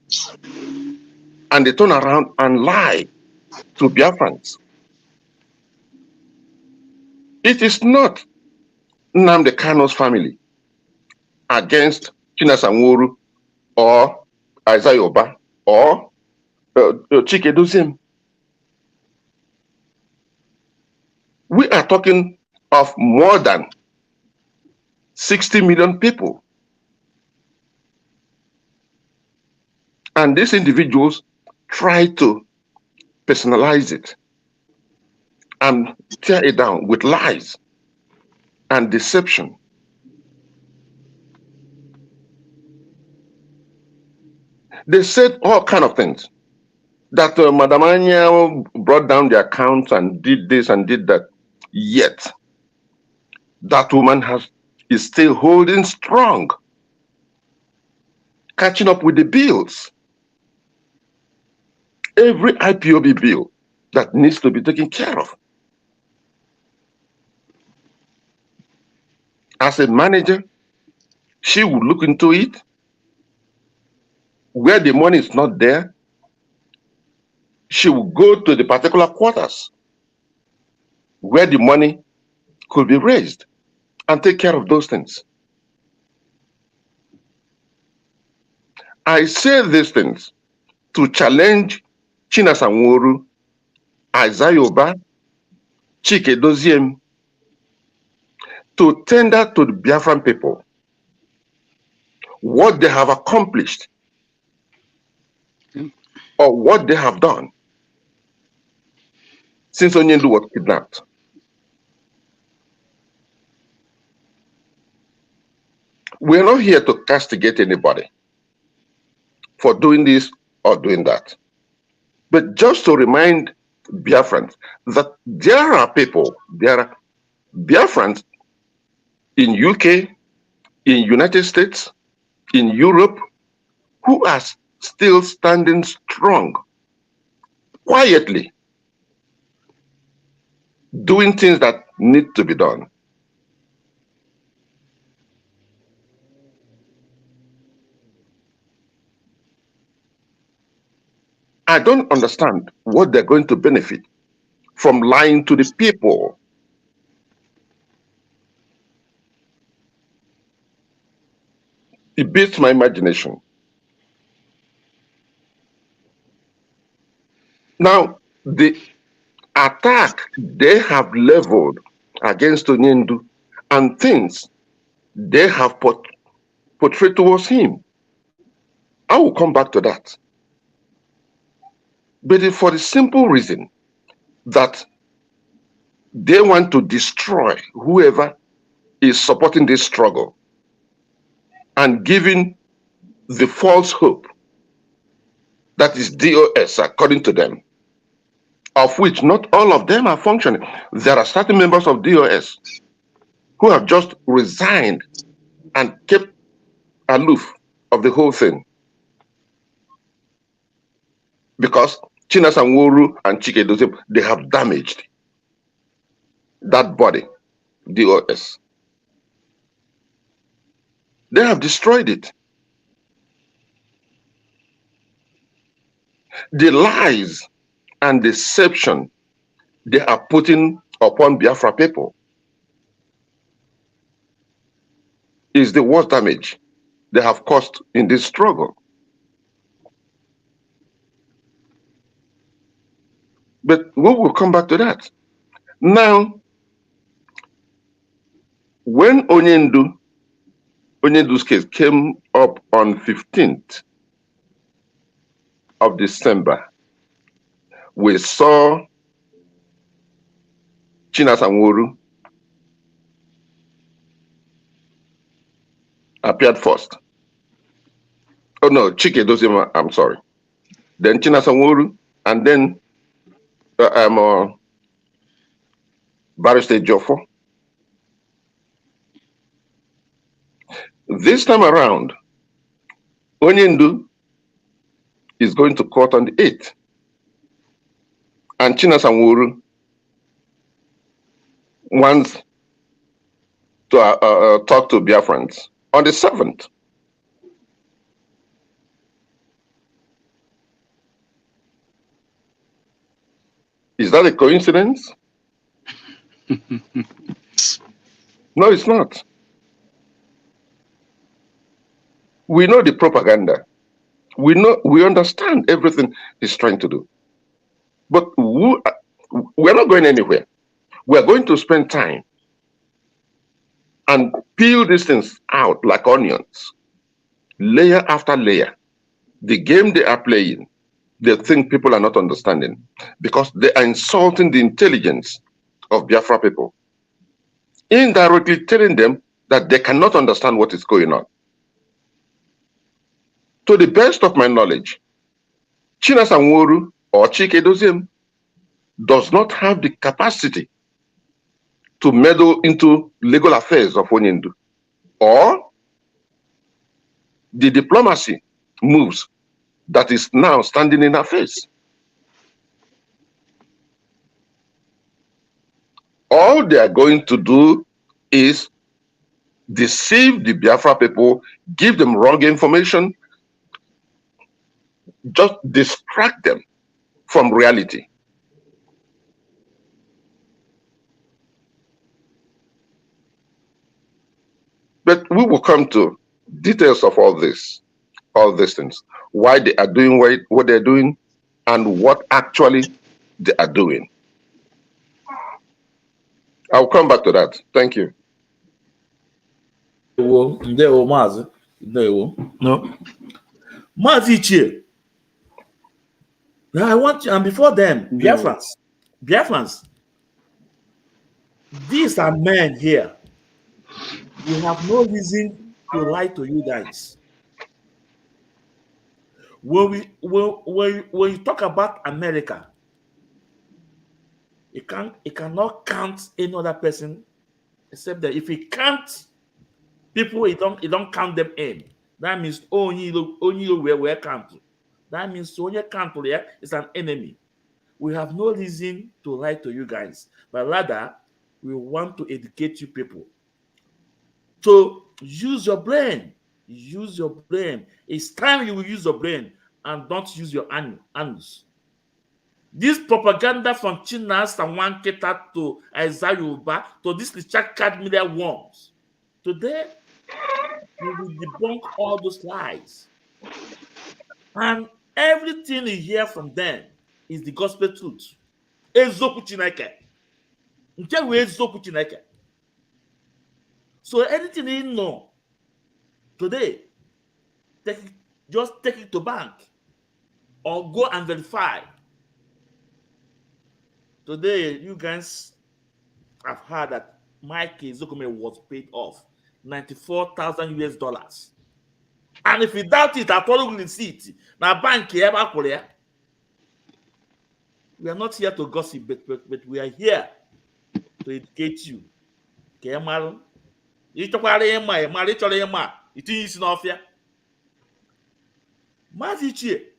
And they turn around and lie to Biafrans. It is not Nnamdi Kanu's family against Chinasa Nworu or Isaiah Oba or Chike Doziem. We are talking of more than 60 million people. And these individuals try to personalize it and tear it down with lies and deception. They said all kinds of things. That Madam Anya brought down the accounts and did this and did that. Yet, that woman is still holding strong, catching up with the bills. Every IPOB bill that needs to be taken care of. As a manager, she will look into it. Where the money is not there, she will go to the particular quarters where the money could be raised and take care of those things. I say these things to challenge Chinasa Nworu, Isaiah Oba, Chike Doziem to tender to the Biafran people what they have accomplished or what they have done since Onyendu was kidnapped. We are not here to castigate anybody for doing this or doing that, but just to remind Biafrans that there are people, there are Biafrans in UK, in United States, in Europe, who are still standing strong, quietly, doing things that need to be done. I don't understand what they're going to benefit from lying to the people. It beats my imagination. Now, the attack they have leveled against Onyendu and things they have portrayed towards him, I will come back to that. But for the simple reason that they want to destroy whoever is supporting this struggle and giving the false hope that is DOS, according to them, of which not all of them are functioning. There are certain members of DOS who have just resigned and kept aloof of the whole thing because Chinasa and Chike Dozim, they have damaged that body, DOS. They have destroyed it. The lies and deception they are putting upon Biafra people is the worst damage they have caused in this struggle. But we will come back to that. Now, when Onyendu's case came up on 15th of December, we saw Chinasa appeared first. Oh no, Chike Dozima, I'm sorry. Then Chinasa and then Barrister Joffo. This time around, Onyendu is going to court on the 8th. And Chinasa wants to talk to Biafrans on the 7th. Is that a coincidence? No, it's not. We know the propaganda. We understand everything he's trying to do. But we're not going anywhere. We're going to spend time and peel these things out like onions, layer after layer. The game they are playing, they think people are not understanding because they are insulting the intelligence of Biafra people, indirectly telling them that they cannot understand what is going on. To the best of my knowledge, Chinasa or Chike Doziem does not have the capacity to meddle into legal affairs of Onyendu or the diplomacy moves that is now standing in her face. All they are going to do is deceive the Biafra people, give them wrong information, just distract them from reality. But we will come to details of all these things, why they are doing what they're doing, and what actually they are doing. I'll come back to that. Thank you. Mazi. No. Mazi. Now I want you, and before them, Biafrans, these are men here. We have no reason to lie to you guys. When you talk about America, it cannot count any other person except that if it counts people, it don't count them in. That means only where count. That means only count there is an enemy. We have no reason to lie to you guys, but rather we want to educate you people. So use your brain. Use your brain. It's time you will use your brain and don't use your anus. This propaganda from Chinasa and Nwakita to Isaiah Yoruba to this Richard Media worms. Today, we will debunk all those lies. And everything you hear from them is the gospel truth. Eziokwu Chineke. Nke wụ eziokwu Chineke. So anything you know today, just take it to bank or go and verify. Today, you guys have heard that Mike Ezeokume was paid off $94,000 US. And if you doubt it, I probably see it. Now, bank here, we are not here to gossip, but we are here to educate you. Mazi Chie.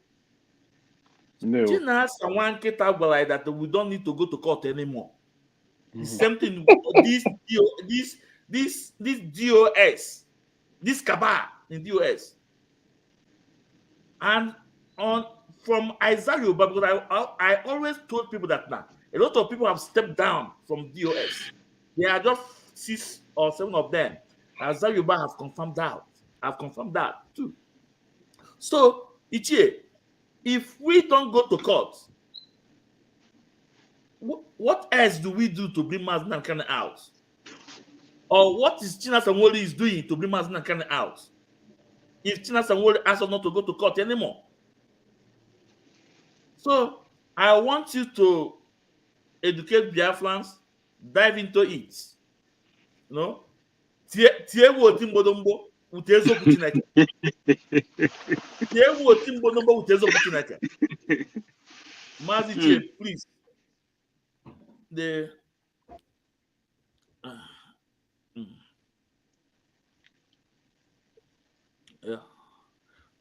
No. Chinasa Nwakita like that we don't need to go to court anymore. The same thing. This DOS, this cabal in DOS, and from Isaiah Yoruba, because I always told people that now a lot of people have stepped down from DOS. There are just 6 or 7 of them. Isaiah Yoruba have confirmed that. I've confirmed that too. So Ichie, if we don't go to court, what else do we do to bring Mazi Nnamdi out? Or what is Chinasa Nwori is doing to bring Mazi Nnamdi out? If Chinasa Nwori asks us not to go to court anymore. So I want you to educate Biafrans, dive into it. You know? Tie wo timbodombo utezo kuchineke. Tie wo timbodombo utezo kuchineke. Mazi Chie, please. Yeah.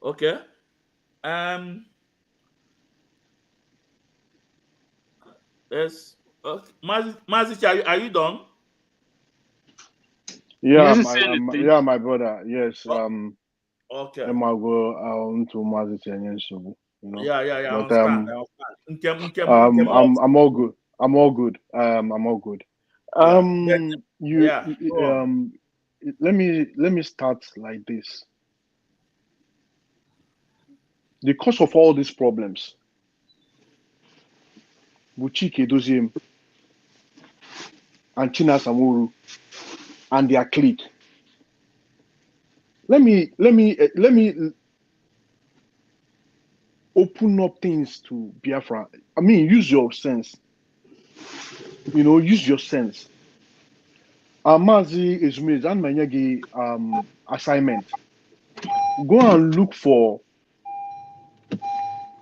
Okay. Yes. Okay. Mazi, are you done? Yeah, Yes, my brother. Yes. Okay. I'm gonna go on to Mazi Chenyen Subu. You know. Yeah. I But understand. I'm all good. I'm all good. I'm all good. Let me start like this. The cause of all these problems, Chike Doziem and Chinasa Nwori and their clique. Let me open up things to Biafra. I mean, use your sense. You know, use your sense. Mazi Ezume and Manyagi assignment. Go and look for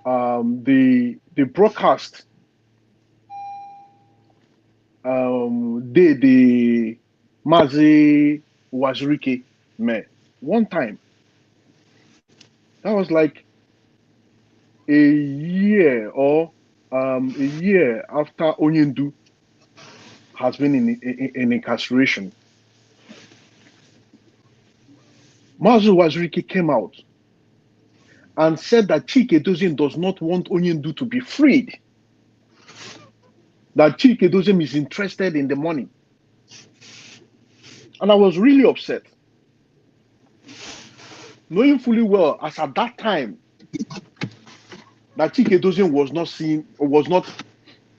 the broadcast. The Mazi Wazirike met one time. That was like a year after Onyendu has been in incarceration. Mazi Wazirike came out and said that Chike Doziem does not want Onyendu to be freed. That Chike Doziem is interested in the money. And I was really upset. Knowing fully well, as at that time, that Chike Doziem was not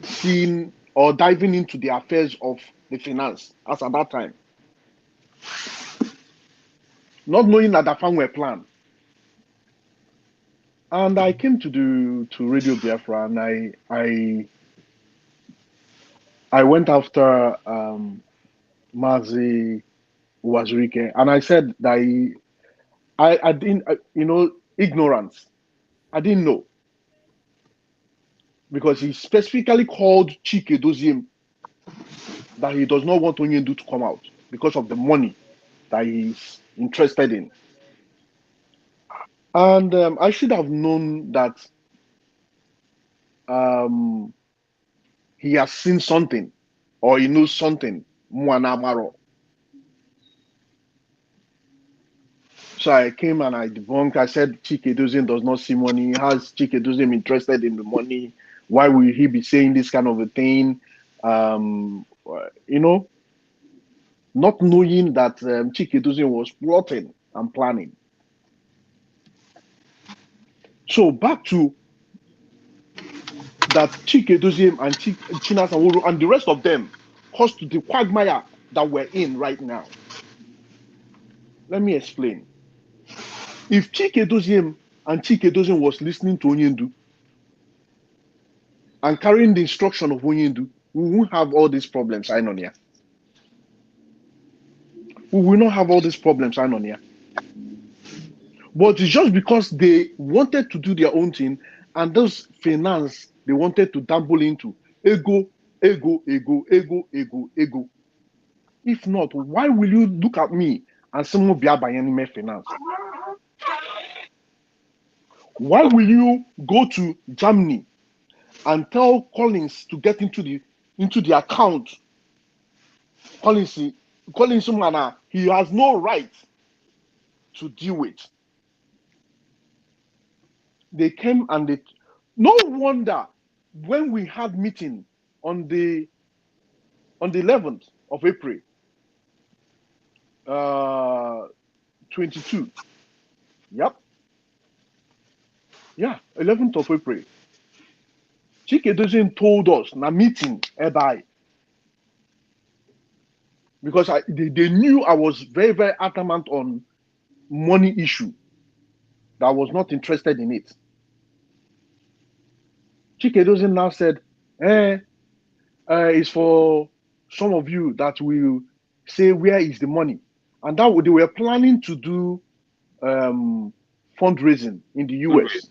seeing or diving into the affairs of the finance, as at that time. Not knowing that the fund were planned. And I came to Radio Biafra and I went after Mazi Wazirike, and I said that I didn't, ignorance. I didn't know. Because he specifically called Chike Doziem that he does not want Onyendu to come out because of the money that he's interested in. And I should have known that he has seen something or he knows something. Mwana. So I came and I debunked. I said Chike Doziem does not see money. Has Chike Doziem interested in the money? Why will he be saying this kind of a thing? Not knowing that Chike Doziem was plotting and planning. So back to that Chike Doziem and Chinasa and the rest of them caused the quagmire that we're in right now. Let me explain. If Chike Doziem and Chike Doziem was listening to Onyendu and carrying the instruction of Onyendu, we won't have all these problems, I know here. We will not have all these problems, I know here. But it's just because they wanted to do their own thing, and those finance they wanted to dabble into ego. If not, why will you look at me and someone be buying me finance? Why will you go to Germany and tell Collins to get into the account? Collins someone he has no right to deal with. They came and they. No wonder when we had meeting on the 11th of April, 22. Yep. Yeah, 11th of April. Chike Doziem told us na meeting by because they knew I was very, very adamant on money issue. That I was not interested in it. Chike Doziem now said, it's for some of you that will say where is the money, and that they were planning to do fundraising in the US.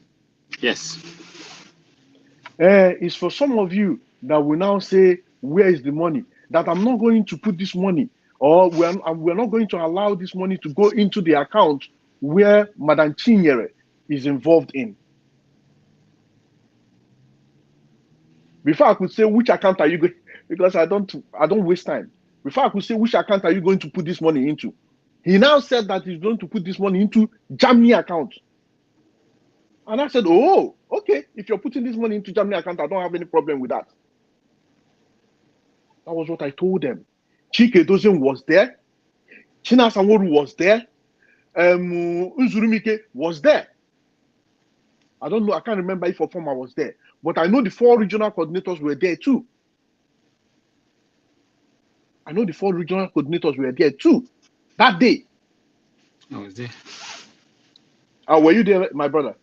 Yes. It's for some of you that will now say where is the money, that I'm not going to put this money, or we're not going to allow this money to go into the account where Madam Chinyere is involved in. Before I could say which account are you going, because I don't waste time. Before I could say which account are you going to put this money into, he now said that he's going to put this money into Germany account. And I said, oh, okay, if you're putting this money into Germany account, I don't have any problem with that. That was what I told them. Chike Doziem was there. Chinasa was there. Nzurumike was there. I don't know, I can't remember if Ofoma was there. But I know the 4 regional coordinators were there too. That day. I was there. Were you there, my brother?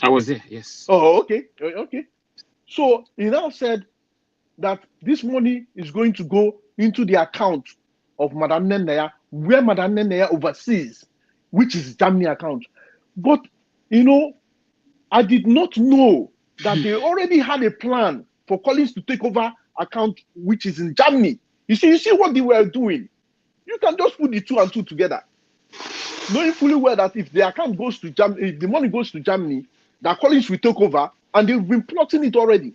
I was there, yes. Oh, okay. So he now said that this money is going to go into the account of Madam Nenaya, where Madam Nenaya oversees, which is Germany account. But, I did not know that they already had a plan for Collins to take over account, which is in Germany. You see what they were doing. You can just put the 2 and 2 together. Knowing fully well that if the account goes to Germany, if the money goes to Germany, that Collins will take over, and they've been plotting it already.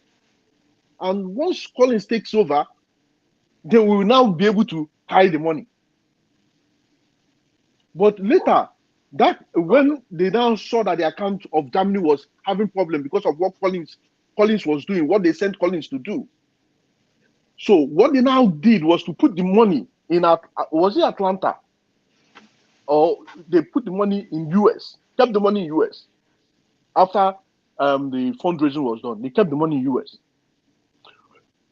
And once Collins takes over, they will now be able to hide the money. But later, that when they now saw that the account of Germany was having problem because of what Collins was doing, what they sent Collins to do. So what they now did was to put the money in was it Atlanta? Or they put the money in US, kept the money in US. After the fundraising was done, they kept the money in US.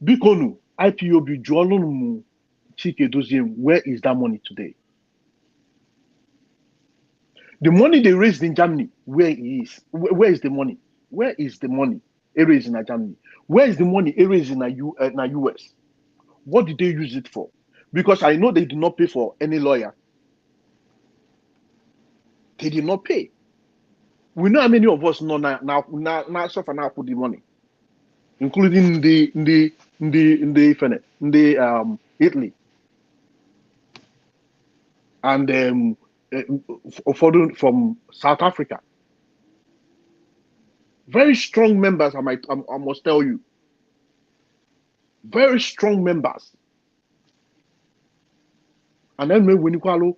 Bikonu, IPOB, Juolunu, Chike Doziem, where is that money today? The money they raised in Germany, where is the money? Where is the money raised in Germany? Where is the money raised in US? What did they use it for? Because I know they did not pay for any lawyer. They did not pay. We know how many of us know now suffer now put the money, including the Italy and from South Africa. Very strong members, I must tell you. Very strong members. And then when you call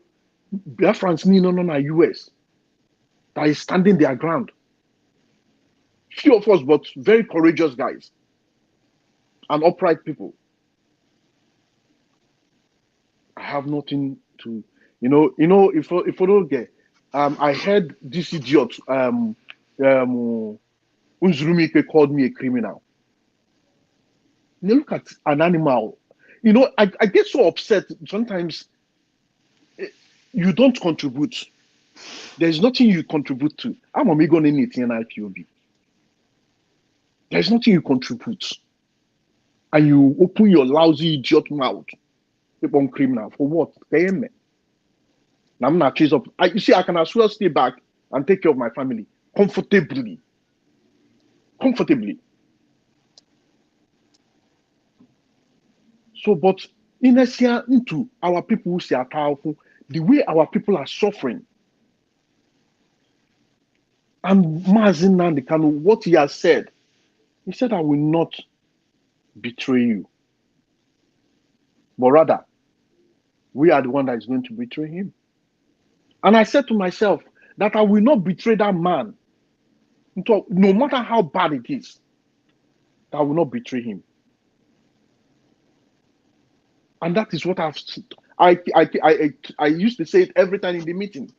Biafrans no US that is standing their ground. Few of us, but very courageous guys and upright people. I have nothing to, if I don't get, I heard this idiot, Unzurumike called me a criminal. They look at an animal. You know, I get so upset sometimes. You don't contribute. There's nothing you contribute to. I'm a going anything in IPOB. There's nothing you contribute. And you open your lousy idiot mouth. Upon criminal. For what? Now I'm not chase up. You see, I can as well stay back and take care of my family comfortably. Comfortably. So, but in a sense, into our people who say powerful, the way our people are suffering. And Mazi Nnamdi Kanu, what he has said, he said, I will not betray you. But rather, we are the one that is going to betray him. And I said to myself that I will not betray that man. No matter how bad it is, I will not betray him. And that is what I used to say it every time in the meeting.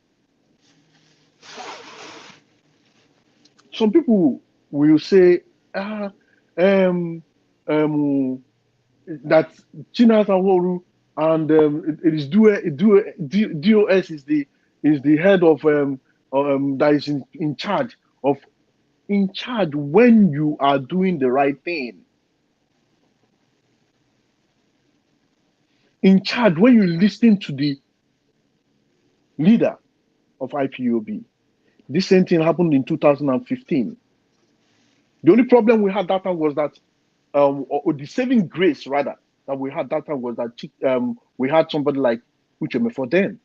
Some people will say, that Chinasa and it is DOS is the head of that is in charge when you are doing the right thing. In charge when you listen to the leader of IPOB. This same thing happened in 2015. The only problem we had that time was that, or the saving grace rather, that we had that time was that we had somebody like Ucheme for them.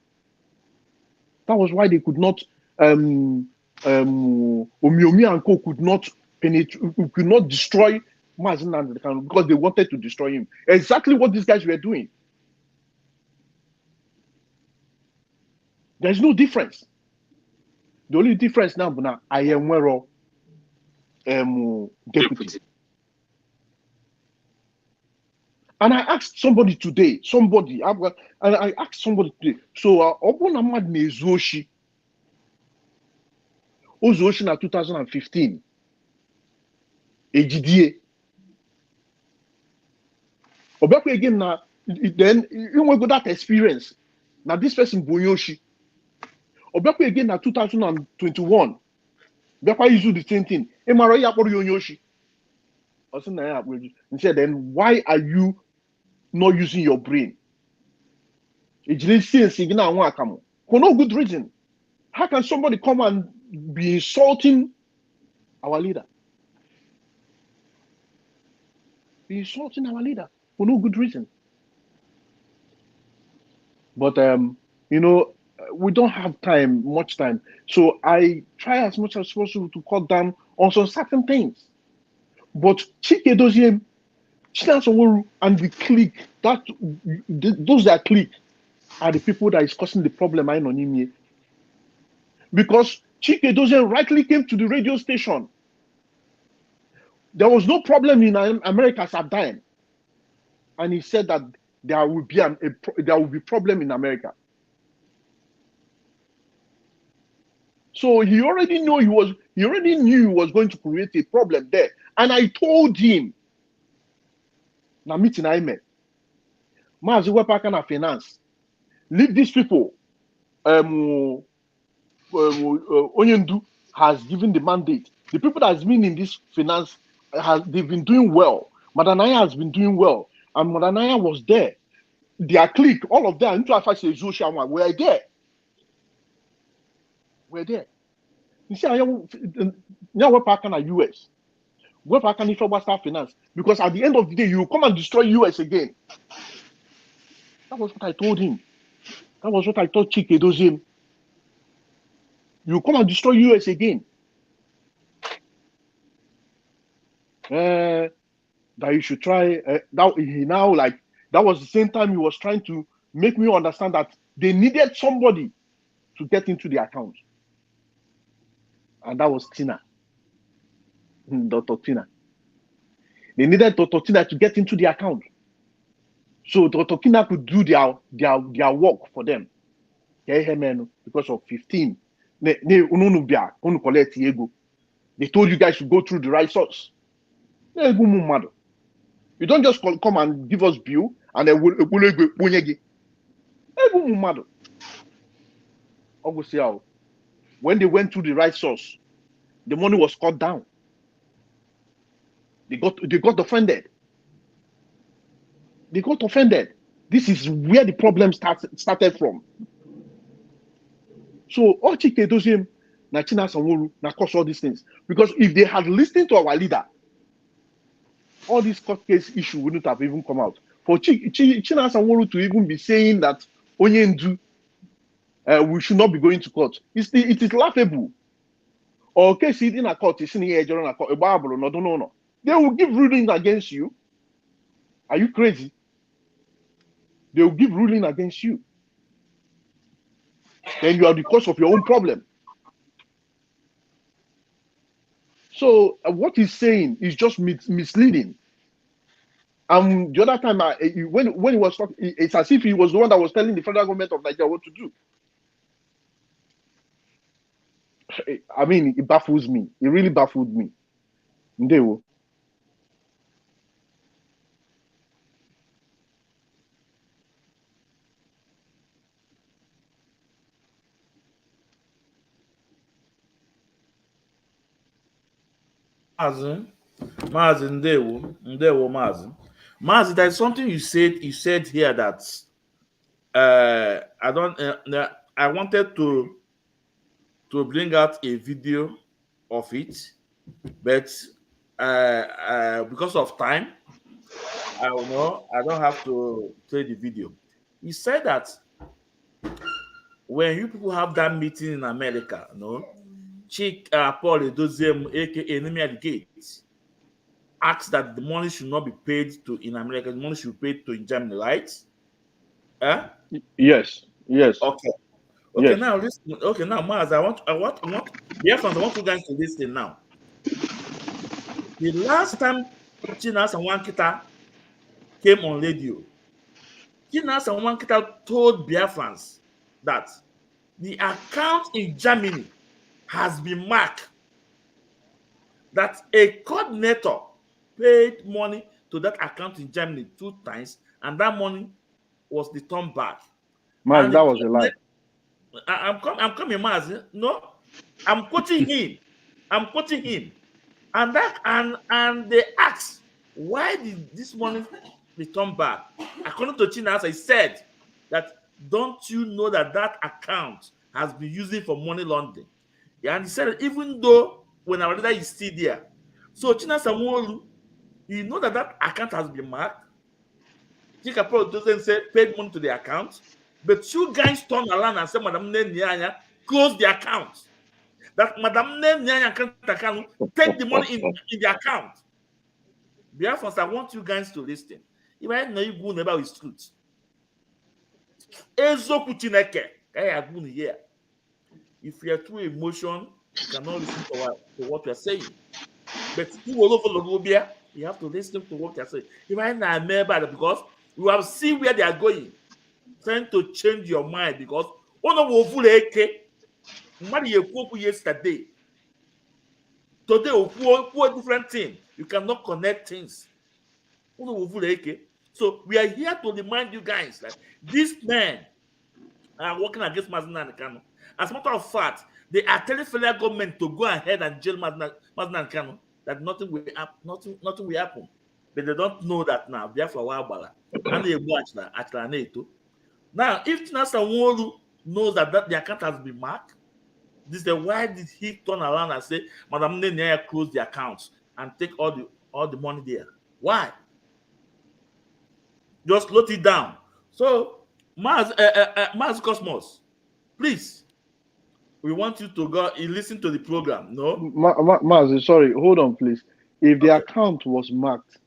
That was why they could not, Omiomi and Co could not penetrate, could not destroy Mazi Nnamdi Kanu because they wanted to destroy him. Exactly what these guys were doing. There's no difference. The only difference now, I am Wero deputy. And I asked somebody today, I asked somebody today, so Obonamad Nezoshi, Ozoshi na 2015, AGDA. Obekwe again now, then you will go that experience. Now this person Bonyoshi. Obekwe again na 2021. Obekwe use the same thing. Emaro Yaporo Yonyoshi. And said, then why are you not using your brain? For no good reason. How can somebody come and be insulting our leader? Be insulting our leader for no good reason. But you know, we don't have much time. So I try as much as possible to cut down on some certain things. But Chike Doziem, Chinasa and the clique, those that clique are the people that is causing the problem I know. Because Chike Doziem rightly came to the radio station. There was no problem in America at that time. And he said that there will be problem in America. So he already knew he was going to create a problem there. And I told him, na meeting I met, Mazi Wepakana Finance, leave these people. Onyendu has given the mandate. The people that has been in this finance they've been doing well. Madanaya has been doing well, and Madanaya was there. Their clique, all of them, were there. We're there. You see, now we're parking at US. We're parking for Western Finance because at the end of the day, you come and destroy US again. That was what I told him. That was what I told Chike Doziem. You come and destroy US again. That you should try. That was the same time he was trying to make me understand that they needed somebody to get into the account. And that was Tina. Dr. Tina. They needed Dr. Tina to get into the account. So Dr. Tina could do their work for them. Because of 15. They told you guys to go through the right source. You don't just come and give us bill and then we'll when they went to the right source, the money was cut down. They got offended. They got offended. This is where the problem started from. So all Chike does him, na Chinasa Nworu, na cause all these things. Because if they had listened to our leader, all this court case issue wouldn't have even come out. For Chinasa Nworu to even be saying that Onyendu, we should not be going to court, it is laughable. Or case in a court, is in here, no. They will give ruling against you. Are you crazy? They will give ruling against you. Then you are the cause of your own problem. So what he's saying is just misleading. The other time, when he was talking, it's as if he was the one that was telling the federal government of Nigeria what to do. I mean, it baffles me. It really baffled me. Ndewo. Mazi, Ndewo, Mazi. Mazi, there's something you said here that I wanted to bring out a video of it, but because of time, I don't have to play the video. He said that when you people have that meeting in America, Paul Edoziem, aka Enemy at the Gate, asks that the money should not be paid in America, the money should be paid in Germany, right? Yes. Okay. Yes. Now listen. Okay, now Maz, I want you guys to listen now. The last time Chinasa and Nwakita came on radio, Chinasa and Nwakita told Biafrans that the account in Germany has been marked, that a coordinator paid money to that account in Germany 2 times, and that money was returned back. Man, that was a lie. I'm coming, Mazi. No, I'm quoting him. And they asked, why did this money return back? According to Chinasa, he said that, don't you know that account has been used for money laundering? Yeah, and he said that even though when our leader is still there, so Chinasa Nworu, you know that account has been marked. Chikapro doesn't say paid money to the account, but you guys turn around and say Madam Nyanya close the account. That Madam Nyanya can take the money in the account. Therefore, I want you guys to listen. If I know you go never with truth. If you are too emotional, you cannot listen to what you are saying. But you have to listen to what you are saying. If I know remember, because you have seen where they are going, trying to change your mind, because yesterday, today a different thing. You cannot connect things. So we are here to remind you guys that these men are working against Mazi and Kanu. As a matter of fact, they are telling federal government to go ahead and jail Mazi and Kanu, that nothing will happen. But they don't know that now. Therefore, now, if Chinasa Nworu knows that the account has been marked, this is why did he turn around and say, Madam Nyanya close the accounts and take all the money there? Why? Just load it down. So, Maz Cosmos, please, we want you to go and listen to the program. No? Mazi, sorry, hold on, please. If the account was marked,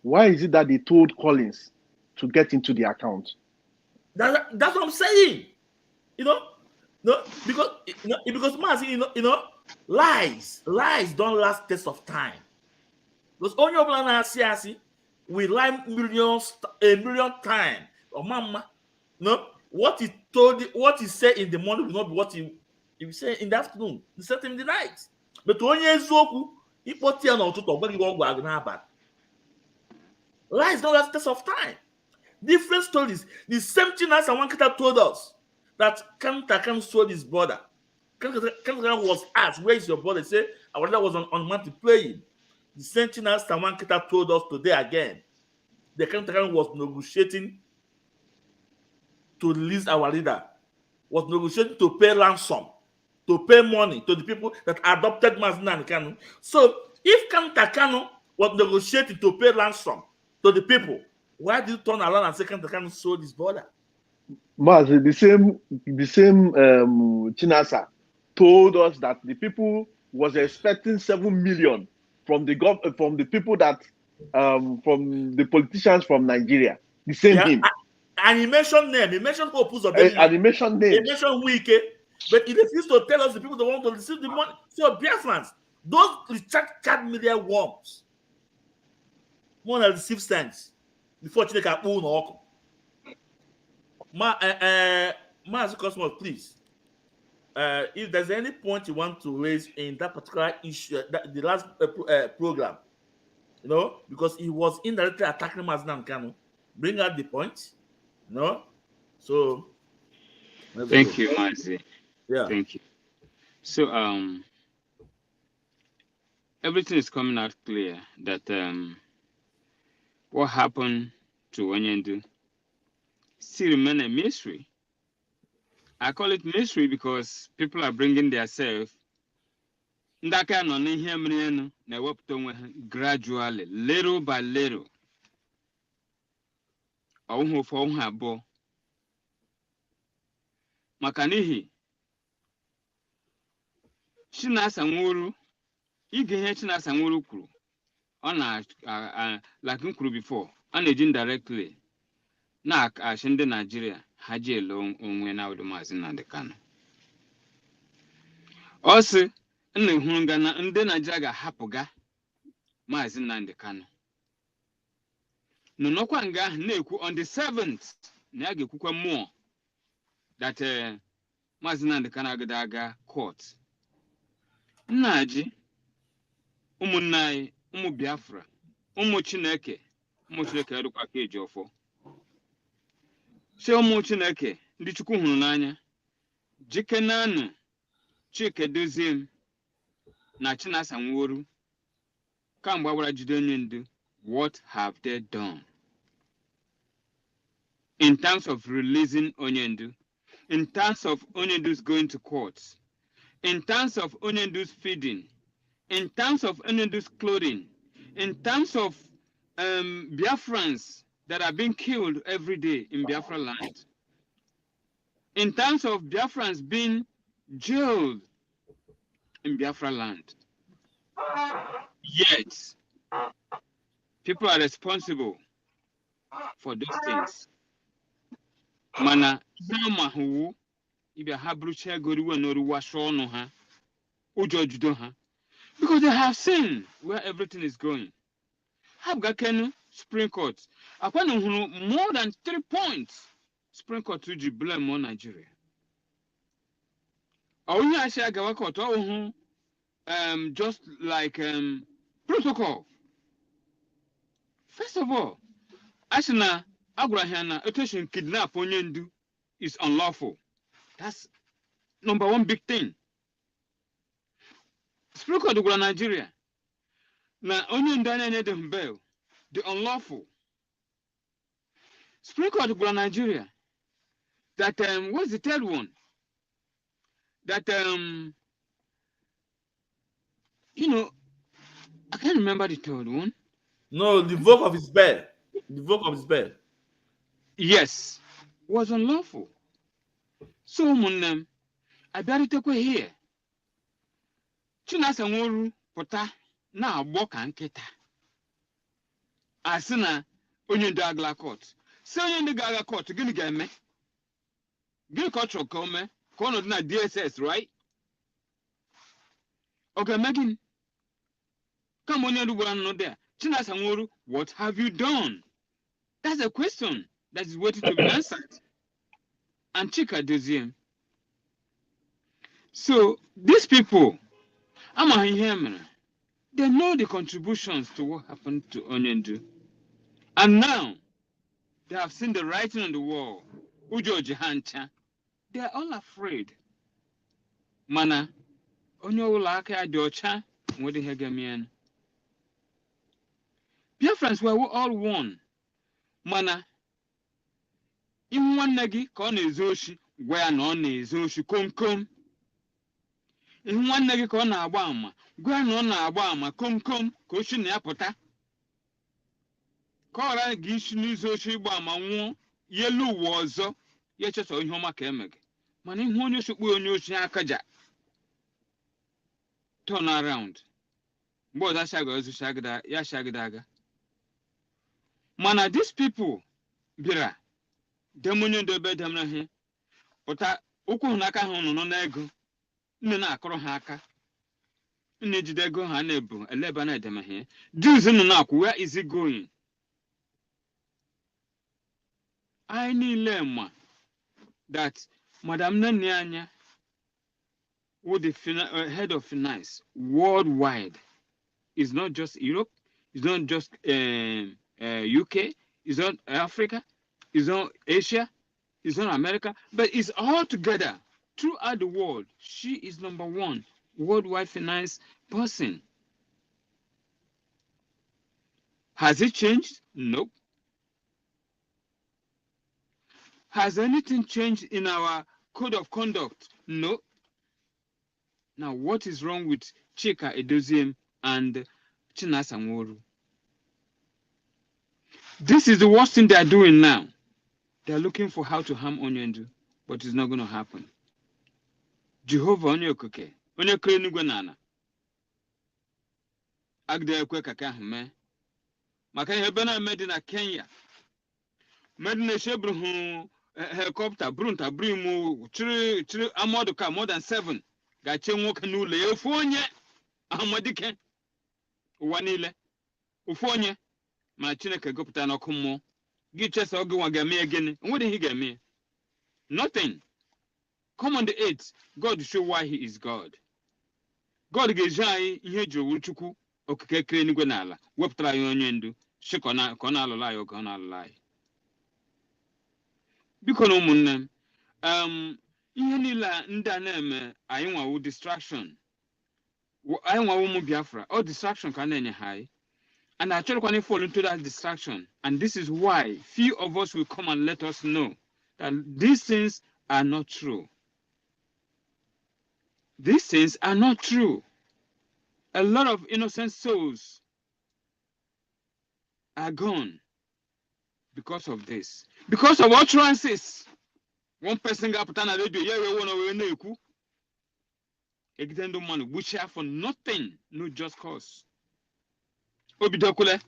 why is it that they told Collins to get into the account? That's what I'm saying. Because Mazi, lies don't last test of time. Because on your plan, we lie a million times. Or mama, what he said in the morning will not be what he say in the afternoon. He said in the night. But when you zoku, he put here on to Lies don't last test of time. Different stories. The same thing as Nwakita told us that Kanu sold his brother. Kanu was asked, "Where is your brother?" He said, "Our brother was on month playing." The same thing as Nwakita told us today again. The Kanu was negotiating to release our leader, was negotiating to pay ransom, to pay money to the people that adopted Mazi and Kanu. So if Kanu was negotiating to pay ransom to the people, why did you turn around and say Kanu sold his brother? Mazi, the same Chinasa told us that the people was expecting 7 million from the people that from the politicians from Nigeria. The same him. And he mentioned name. He mentioned Opus of And he mentioned names. He mentioned Wike, but he refused to tell us the people that want to receive the money. So Biafrans, those recharge media worms, more than receive cents before Chineke own or Mazi Cosmos, please. If there's any point you want to raise in that particular issue, the last program, you know, because he was indirectly attacking Mazi and Kanu, bring out the point, you know. So thank you, Mazi. Yeah. Thank you. So everything is coming out clear that what happened to Onyendu still remain a mystery. I call it mystery because people are bringing themselves gradually, little by little. Makanihi Chinasa nwuru ige ihe Chinasa nwuru kwuru ọ na like m kwuru before ọ na-eji indirectly na-achị ndị Nigeria ha ji ele onwe na ọdụ Mazi Nnamdi Kanu. Ọ sị nna hụrụ ga na ndị Nigeria ga-ahapụga Mazi Nnamdi Kanu. Nọnọkwa nga ahụ na-ekwu on the 7th na ya ga-ekwukwa mmụọ that Mazi Nnamdi Kanu agada aga court. Nnaji ụmụnne anyị ụmụ Biafra ụmụ Chineke erukwa ka eji ọfọ. Se ụmụ Chineke ndị Chukwu hụrụ n'anya jikenanụ Chike Doziem na Chinasa Nworu kamgbe agbara jide Onyendu. What have they done in terms of releasing Onyendu, in terms of Onyendu's going to courts, in terms of Onyendu's feeding, in terms of Onyendu's clothing, in terms of Biafrans that are being killed every day in Biafra land, in terms of Biafrans being jailed in Biafra land. Yet, people are responsible for those things. Mana sama hu ibe habruche goriwe noruwa shono ha ujojudo ha because they have seen where everything is going. Habga Kanu Supreme Court akwana hunu more than 3 points Supreme Court to blame on Nigeria. Awunya asha gawa court ohu just like protocol. First of all, Ashina Abrahana attention kidnap Onyendu is unlawful. That's number one big thing. Supreme Court of Nigeria. Now Onyendu and them bail. The unlawful. Supreme Court of Nigeria. That what's the third one? That you know, I can't remember the third one. No, the vote of his bail. The vote of his bail. Yes, was unlawful. So, Munem, I better take away here. Chinasa Nworu pota na agboka nketa. Asina Onyendu agla court. Se Onyendu agla court, gini ga-eme? Gini culture ka ome? Ka ọnọdụ na DSS, right? Okay, Megan. Come Onyendu gwara no there. Chinasa Nworu, what have you done? That's a question that is waiting to be answered. And Chika Doziem. So these people, they know the contributions to what happened to Onyendu. And now they have seen the writing on the wall. Ujoji Hancha. They are all afraid. Mana, onyo ulaka adiocha, what the hegemien. Biafrans were all one. Mana, in one negi, kon ezoshi, where non ezoshi, kom. In one negi kon abama, where non abama, kom, koshin yapota. Kora gishnu zoshi bama won, yelu wazo, yecha so homa kemeg. Mani honyo shukwe onyo shakaja. Turn around. Boy, that shago is shagda, ya shagdaga. Mana, these people, Bira, demonyo do be demna he. Ota, uku hunaka hono no nego. Nina akoro haka. Nejidego hanebu, eleba na dema he. Jews in the where is it going? I need lemma that Madame Nanyanya, who the head of finance worldwide, is not just Europe, it's not just UK, it's not Africa, it's not Asia, it's not America, but it's all together throughout the world. She is #1 worldwide finance person. Has it changed? Nope. Has anything changed in our code of conduct? No. Now, what is wrong with Chika Edoziem and Chinasa? This is the worst thing they are doing now. They are looking for how to harm Onyendu, but it's not going to happen. Jehovah Onyokoke, Onyokre Nugwanana. Agde Kweka me. Makanya Hebena Medina Kenya. Medina Shebruhu helicopter, Brunta, Brimu, Chiri Amodoka, more than 7. Gachen Kanu Leofonye, Amadike, Wanile, Ufonye, Machinaka Gopta no Kumo, Giches Ogwagame again. And what did he get me? Nothing. Come on the 8th, God show why he is God. God gave Jai, Yejo Wuchuku, Okeke Niguanala, Weptra Yonyendu, Shikona, Konala Lai, or Konala Lai. Bikonomun, Yenila Ndanem, Iwa distraction. I want Biafra. All distraction can any high. And I try to fall into that distraction. And this is why few of us will come and let us know that these things are not true. These things are not true. A lot of innocent souls are gone because of this. Because of utterances. One person got put on a radio, yeah, we want to know. Extend money, which are for nothing, no just cause. Obidokule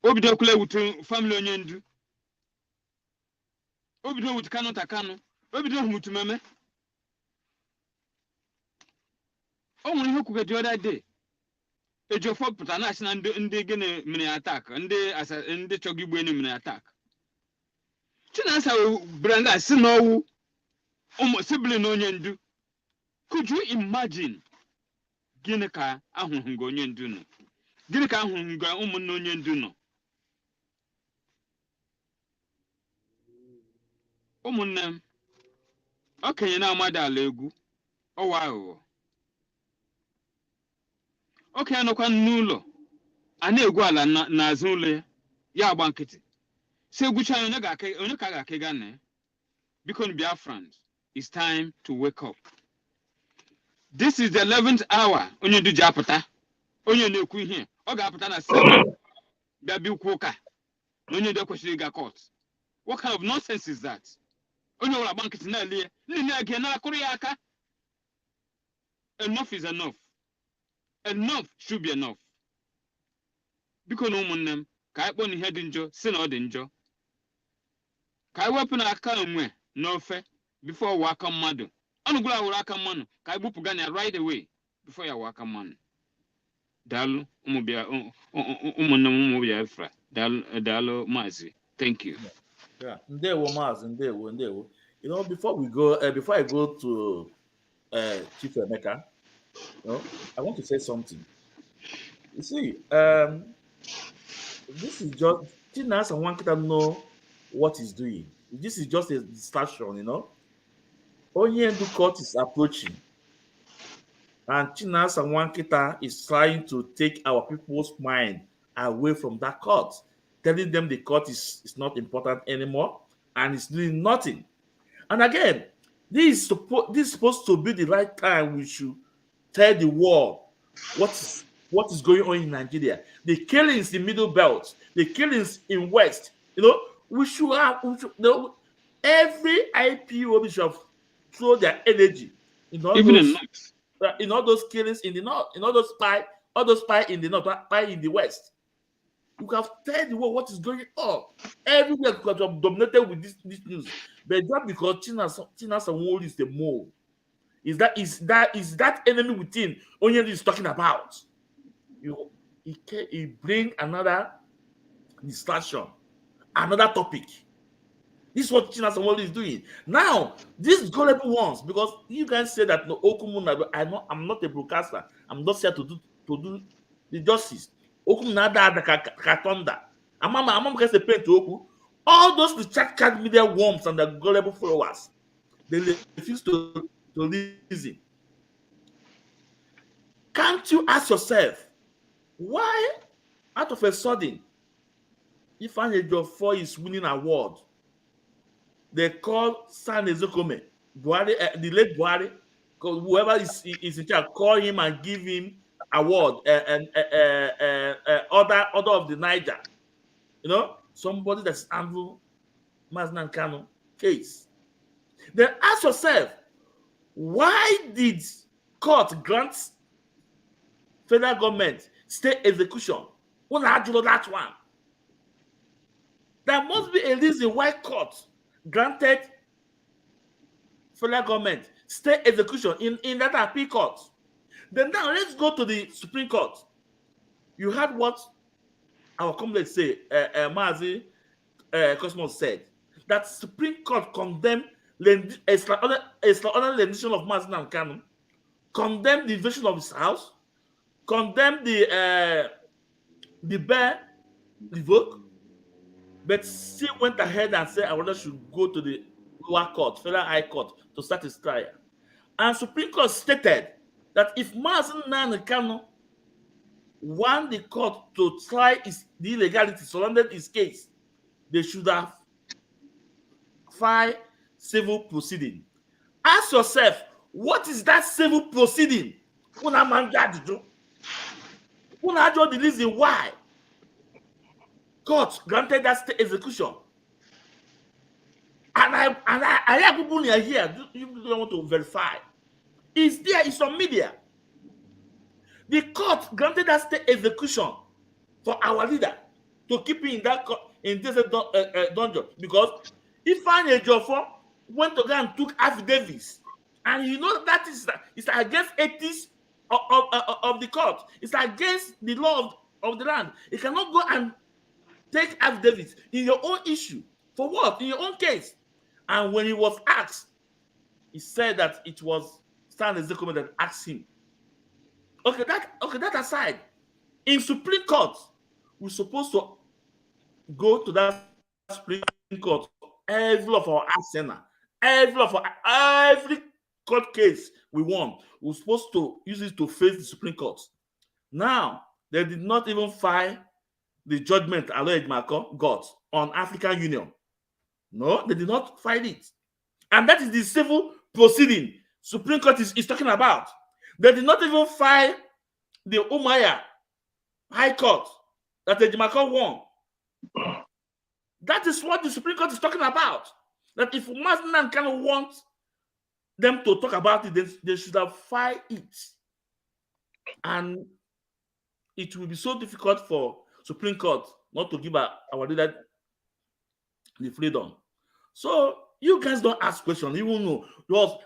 with family onyendu. Obido with Kanu Takano. Obido mutumeme. Oh, when you cook the other day. A job for Putanash and they get a mini attack, and they as a chogi when mini attack. Chinasa Branda Sino almost sibling onyendu. Could you imagine Gineka Ahungo Yenduno? Gineka Ahunga Umuno Yenduno. Umunem. Okay, now my legu. Oh wow. Okay, I no can nulo. Ane gwala na zule ya bankiti. Se gucha oneka kegane. Because Biafrans, it's time to wake up. This is the 11th hour. Onye du japata. Onye neku here. Oga apata na 7. Baby kwoka. Onye de kweshiri ga court. What kind of nonsense is that? Onye wala bankiti na liye. Nini again na akuri aka. Enough is enough. Enough should be enough. Because no one ka I boni head injo, sin or danger. Ka I weapon aka mwe, no fe, before waka madu. Anugula waka manu, ka I bupu ganya right away, before ya waka manu. Dalu, umubia efra. Dalu Mazi. Thank you. Yeah, Ndewo Mazi, Ndewo. You know, before I go to Chief Emeka, you know, I want to say something. You see, this is just Chinasa and Nwakita know what he's doing. This is just a distraction, you know. Onyendu court is approaching, and Chinasa and Nwakita is trying to take our people's mind away from that court, telling them the court is not important anymore and it's doing nothing. And again, this is supposed to be the right time we should tell the world what is going on in Nigeria. The killings in Middle Belt, the killings in West. You know, every IPOB should have thrown their energy in all Even those killings in the north, in all those spy in the north, spy in the west. You have told the world what is going on. Everywhere could have dominated with this news, but just because Chinasa is the mole. Is that enemy within Onyendu is talking about? He bring another distraction, another topic. This is what Chinasa is doing. Now, these gullible ones, because you guys say that no Okumuna, I'm not a broadcaster. I'm not here to do the justice. Okumuna da katonda. I'm going to paint to Oku. All those the chat media worms and the gullible followers, they refuse to listen. Can't you ask yourself, why out of a sudden, if Ejiofor is winning award, they call San Ezekome, Buhari, the late Buhari, whoever is in charge, call him and give him award and order of the Niger. You know, somebody that's handled Mazi Kanu case. Then ask yourself, why did court grant federal government state execution? When I do that one, there must be a reason why court granted federal government state execution in that appeal court. Then now let's go to the Supreme Court. You heard what our complex say, Mazi Cosmos said, that Supreme Court condemned extraordinary rendition of Mazi Kanu, condemned the invasion of his house, condemned the bear revoke, but still went ahead and said, I wonder should go to the lower court, federal high court, to start his trial. And Supreme Court stated that if Mazi Kanu want the court to try the illegality surrounding his case, they should have filed civil proceeding. Ask yourself, what is that civil proceeding? The reason why court granted that state execution. And I have people here, you don't want to verify. It's there, it's on media. The court granted that state execution for our leader to keep him in this dungeon, because if Ejiofor went to go and took affidavits, and you know that it's against ethics of the court, it's against the law of the land. You cannot go and take affidavits in your own issue. For what? In your own case. And when he was asked, he said that it was San Ezekome that asked him. Okay, that aside, in Supreme Court, we're supposed to go to that Supreme Court every of our arsenal, every court case we won, we're supposed to use it to face the Supreme Court. Now, they did not even file the judgment Aloy Ejimako got on African Union. No, they did not file it. And that is the civil proceeding Supreme Court is talking about. They did not even file the Umaya High Court that Ejimako won. That is what the Supreme Court is talking about. That if Mazi Kanu wants them to talk about it, they should have filed it. And it will be so difficult for Supreme Court not to give our leader the freedom. So you guys don't ask questions, even though because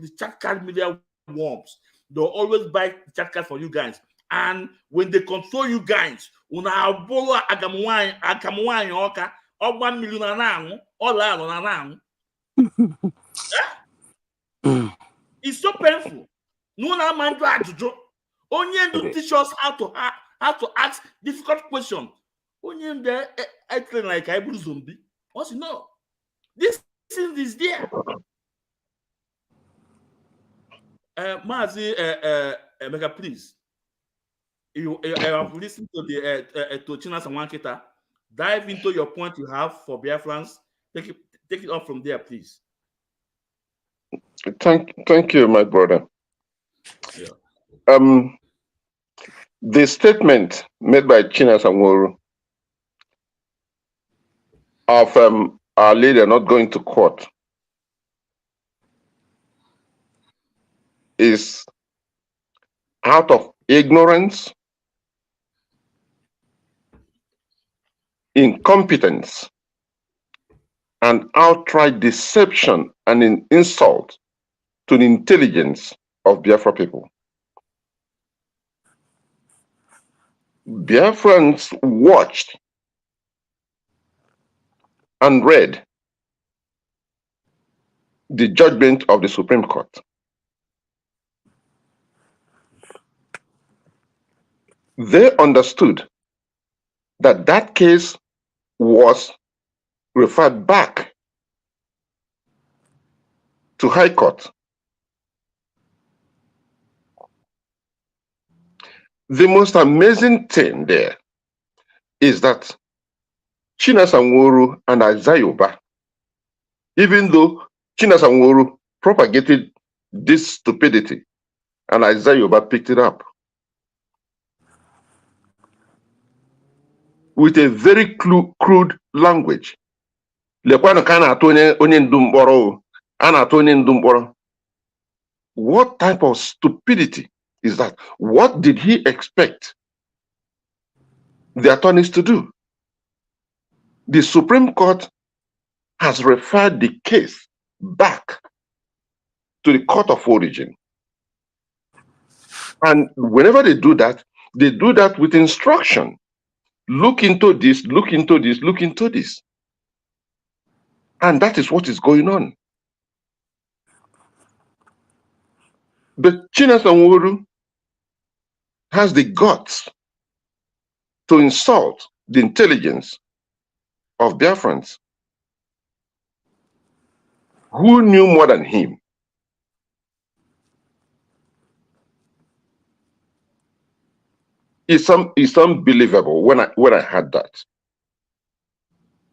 the chat card media worms, they'll always buy the chat card for you guys. And when they control you guys, it's so painful. Nuna manju ajuju. Onye to teach us how to ask difficult questions. Onye there acting like I will zombie. Also, no, this thing is there. Mazi, Emeka, please. You have listened to the to Chinasa and Nwakita. Dive into your point you have for Biafrans. Take it off from there, please. Thank you, my brother. Yeah. The statement made by Chinasa of our leader not going to court is out of ignorance, incompetence, and outright deception and an insult to the intelligence of Biafra people. Biafrans watched and read the judgment of the Supreme Court. They understood that that case was referred back to High Court. The most amazing thing there is that Chinasa and Azayoba, even though Chinasa propagated this stupidity and Azayoba picked it up with a very crude language. What type of stupidity is that? What did he expect the attorneys to do? The Supreme Court has referred the case back to the court of origin. And whenever they do that with instruction. Look into this, look into this, look into this. And that is what is going on. But Chinasa has the guts to insult the intelligence of Biafrans who knew more than him. It's unbelievable when I heard that.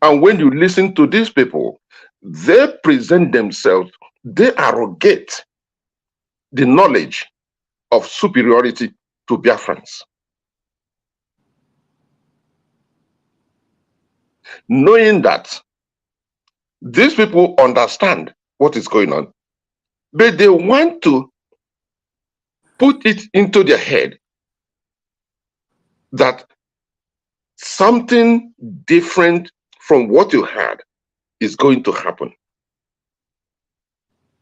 And when you listen to these people, they present themselves, they arrogate the knowledge of superiority to Biafrans. Knowing that these people understand what is going on, but they want to put it into their head that something different from what you had is going to happen.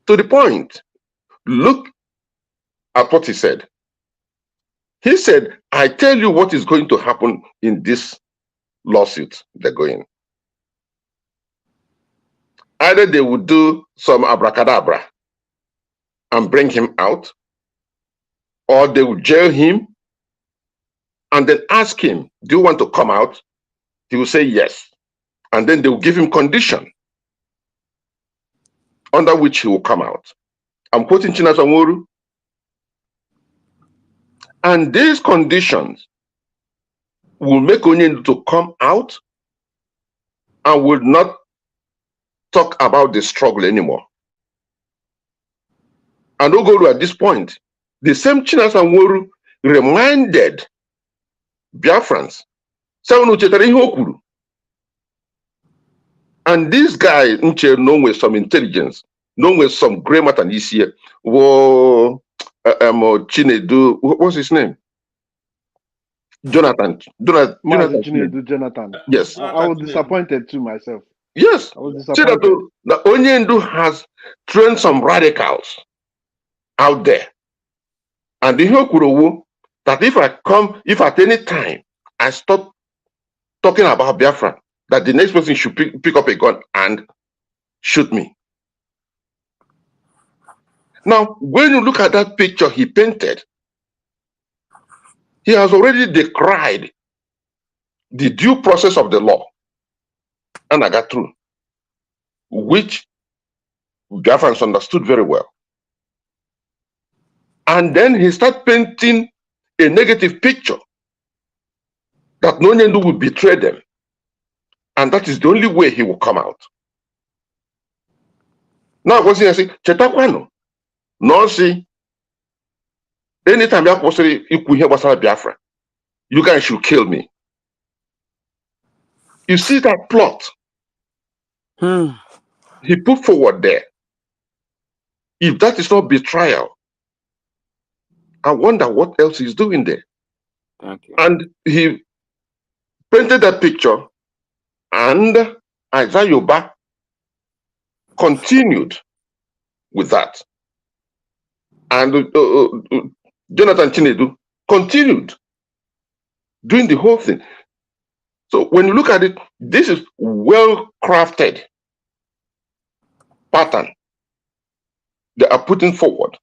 To the point, look at what he said. He said, I tell you what is going to happen in this lawsuit they're going. Either they would do some abracadabra and bring him out, or they would jail him and then ask him, do you want to come out? He will say yes. And then they will give him condition under which he will come out. I'm quoting Chinasa. And these conditions will make Onyendu to come out and will not talk about the struggle anymore. And Ogolu at this point, the same Chinasa reminded Biafrans, and this guy, known with some intelligence, known with some gray matter and easier, Chinedu, what's his name? Jonathan. Jonathan. Yes. I was disappointed too myself. Yes. I was disappointed. The Onyendu has trained some radicals out there. And the Hokurowu, that if at any time I stop talking about Biafra, that the next person should pick up a gun and shoot me. Now, when you look at that picture he painted, he has already decried the due process of the law, and I got through, which Biafrans understood very well. And then he started painting a negative picture that Nonyendu will betray them, and that is the only way he will come out. Now, what's he say? Chetakwano, no see. Anytime you hear Biafra, you guys should kill me. You see that plot he put forward there. If that is not betrayal, I wonder what else he's doing there. Okay. And he painted that picture, and Isaiah Yoba continued with that. And Jonathan Chinedu continued doing the whole thing. So when you look at it, this is well-crafted pattern they are putting forward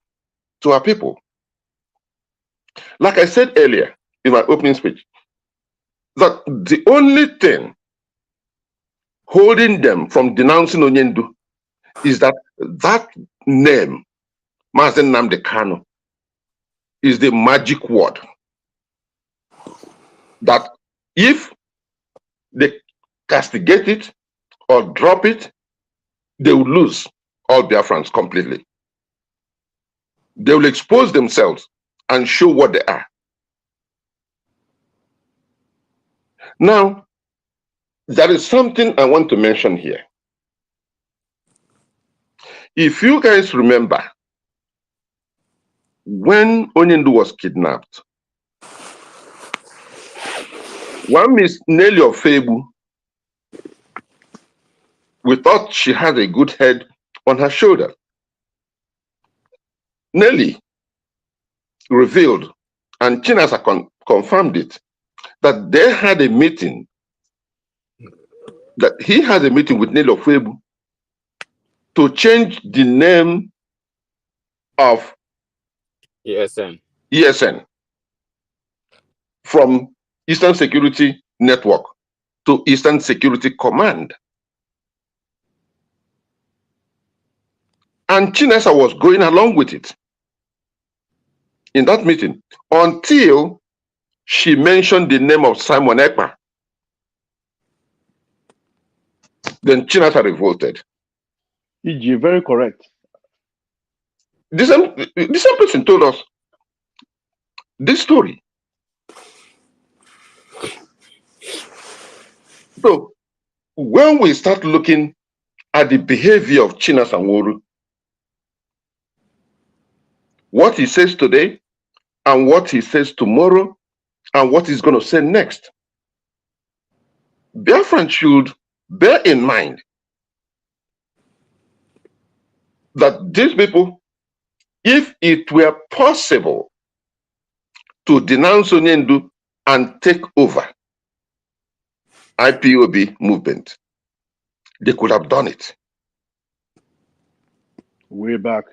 to our people. Like I said earlier in my opening speech, that the only thing holding them from denouncing Onyendu is that name, Mazi Nnamdi Kanu, is the magic word that if they castigate it or drop it, they will lose all Biafrans completely. They will expose themselves and show what they are. Now, there is something I want to mention here. If you guys remember, when Onyendu was kidnapped, one Miss Nelly of Febu, we thought she had a good head on her shoulder. Nelly revealed, and Chinasa confirmed it, that they had a meeting, that he had a meeting with Nelly of Febu to change the name of ESN from Eastern Security Network to Eastern Security Command. And Chinasa was going along with it in that meeting until she mentioned the name of Simon Ekpa. Then Chinasa revolted. E.g., very correct. The same person told us this story. So when we start looking at the behavior of Chinasa Nworu, what he says today and what he says tomorrow and what he's going to say next, Biafran should bear in mind that these people, if it were possible to denounce Onyendu and take over IPOB movement, they could have done it. Way back.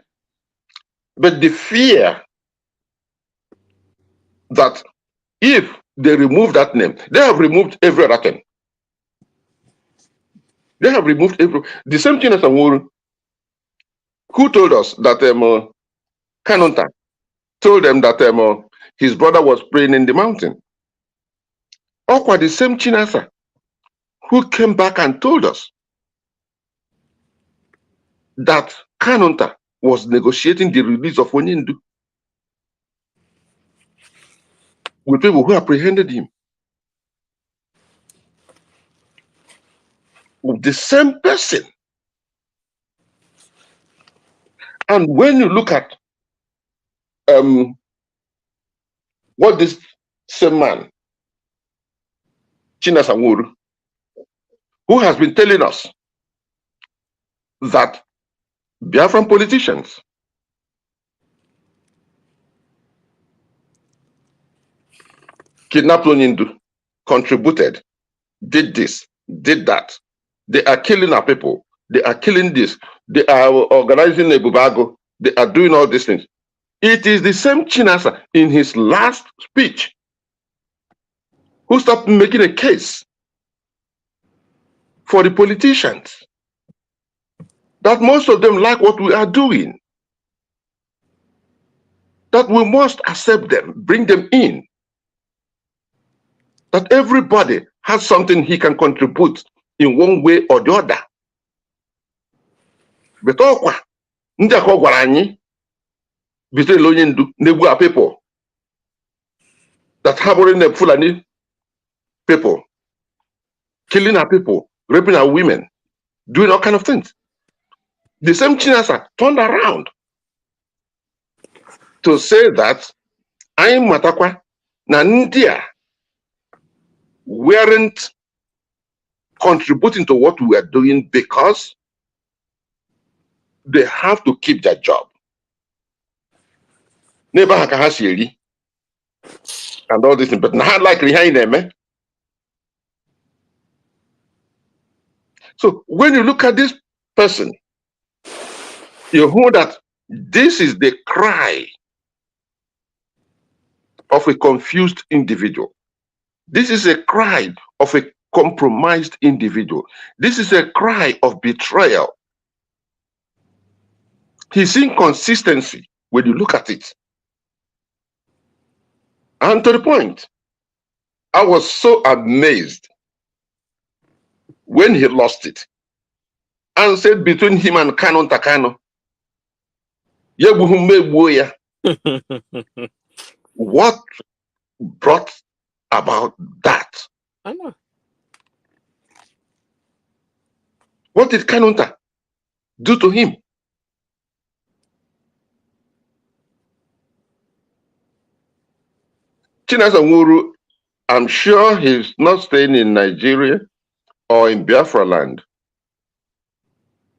But the fear that if they remove that name, they have removed every other thing. They have removed the same Chinasa Nworu who told us that Kanunta told them that his brother was praying in the mountain. Okwa, the same Chinasa who came back and told us that Kanunta was negotiating the release of Onyendu with people who apprehended him. The same person. And when you look at what this same man, Chinasa Nworu, who has been telling us that Biafran politicians kidnapped Onyendu, contributed, did this, did that. They are killing our people. They are killing this. They are organizing a bubago. they are doing all these things. It is the same Chinasa in his last speech who started making a case for the politicians that most of them like what we are doing, that we must accept them, bring them in, that everybody has something he can contribute in one way or the other. But ọkwa ndị akọ gwara anyị between onye ndu na-egbu our people that harboring the Fulani people, killing our people, raping our women, doing all kind of things. The same Chinasa turned around to say that anyị matakwa na ndị a weren't contributing to what we are doing because they have to keep their job. Never ha ka ha si eri and all this, but not like behind them. Eh? So when you look at this person, you know that this is the cry of a confused individual. This is a cry of a compromised individual. This is a cry of betrayal. His inconsistency, when you look at it. And to the point, I was so amazed when he lost it and said between him and Kanu Takano, what brought about that? I know. What did Kanunta do to him? Chinasa Nwuru, I'm sure he's not staying in Nigeria or in Biafra land,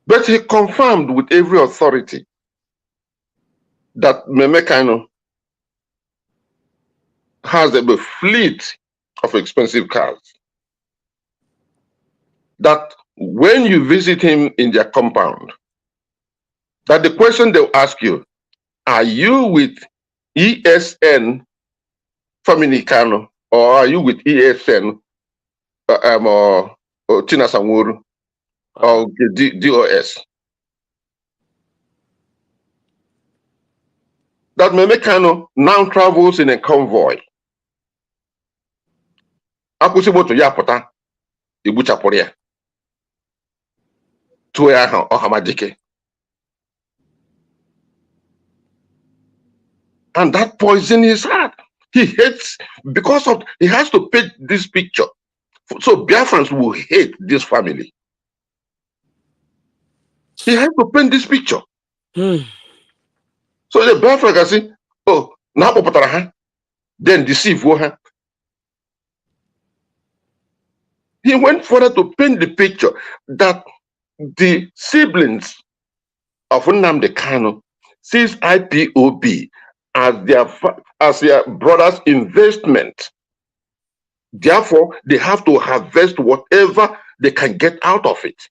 but he confirmed with every authority that Meme Kanu has a fleet of expensive cars. That when you visit him in their compound, that the question they'll ask you, are you with ESN Family Kanu, or are you with ESN or Chinasa Nwuru or DOS? That Meme Kanu now travels in a convoy. Akwụsịgbo ya pụta igbuchapụrụ ya tụọ ya aha ọhamadike. And that poisoned his heart. He hates because of he has to paint this picture. So Biafrans will hate this family. He has to paint this picture. So the Biafran can say, oh, now then deceive her. He went further to paint the picture that the siblings of Nnamdi Kanu sees IPOB as their brother's investment. Therefore, they have to harvest whatever they can get out of it.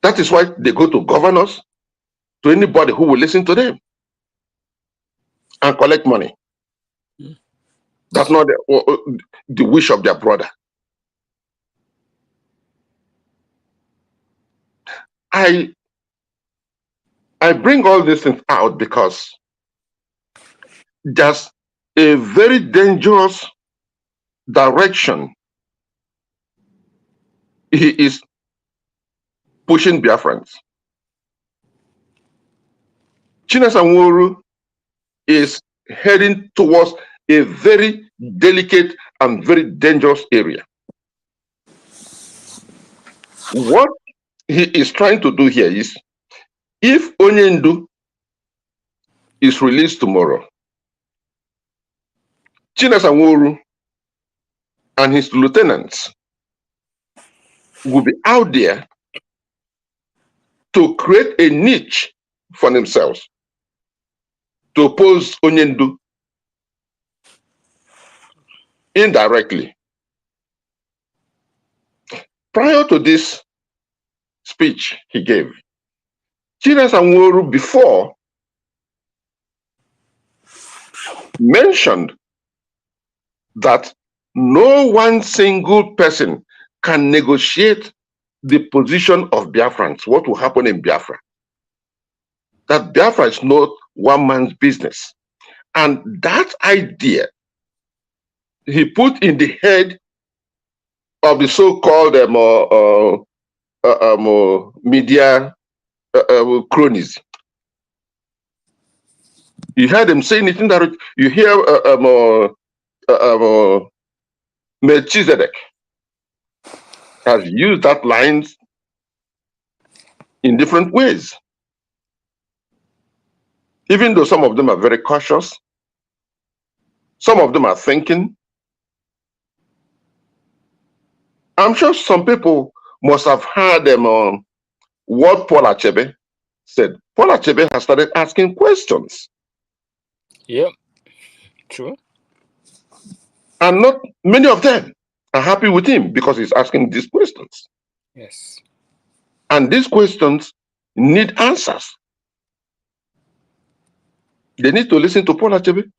That is why they go to governors, to anybody who will listen to them and collect money. That's not the wish of their brother. I bring all these things out because there's a very dangerous direction he is pushing Biafrans. Chinasa Nwuru is heading towards a very delicate and very dangerous area. What he is trying to do here is, if Onyendu is released tomorrow, Chinasa Nwuru and his lieutenants will be out there to create a niche for themselves to oppose Onyendu indirectly. Prior to this speech he gave, Chinasa Nworu before mentioned that no one single person can negotiate the position of Biafrans, what will happen in Biafra. That Biafra is not one man's business. And that idea he put in the head of the so-called media cronies. You heard them saying it in that you hear Melchizedek has used that line in different ways. Even though some of them are very cautious, some of them are thinking. I'm sure some people must have heard them on what Paul Achebe said. Paul Achebe has started asking questions. Yep, true. And not many of them are happy with him because he's asking these questions. Yes. And these questions need answers. They need to listen to Paul Achebe.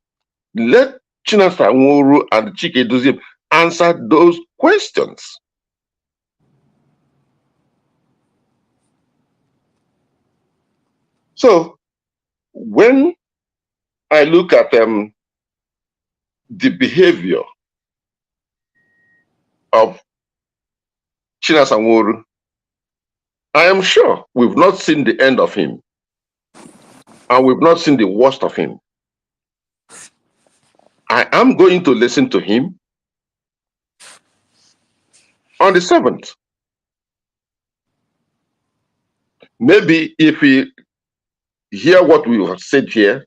Let Chinasa Nworu and Chike Doziem answer those questions. So when I look at the behavior of Chinasa Nworu, I am sure we've not seen the end of him, and we've not seen the worst of him. I am going to listen to him on the 7th. Maybe if he hear what we have said here,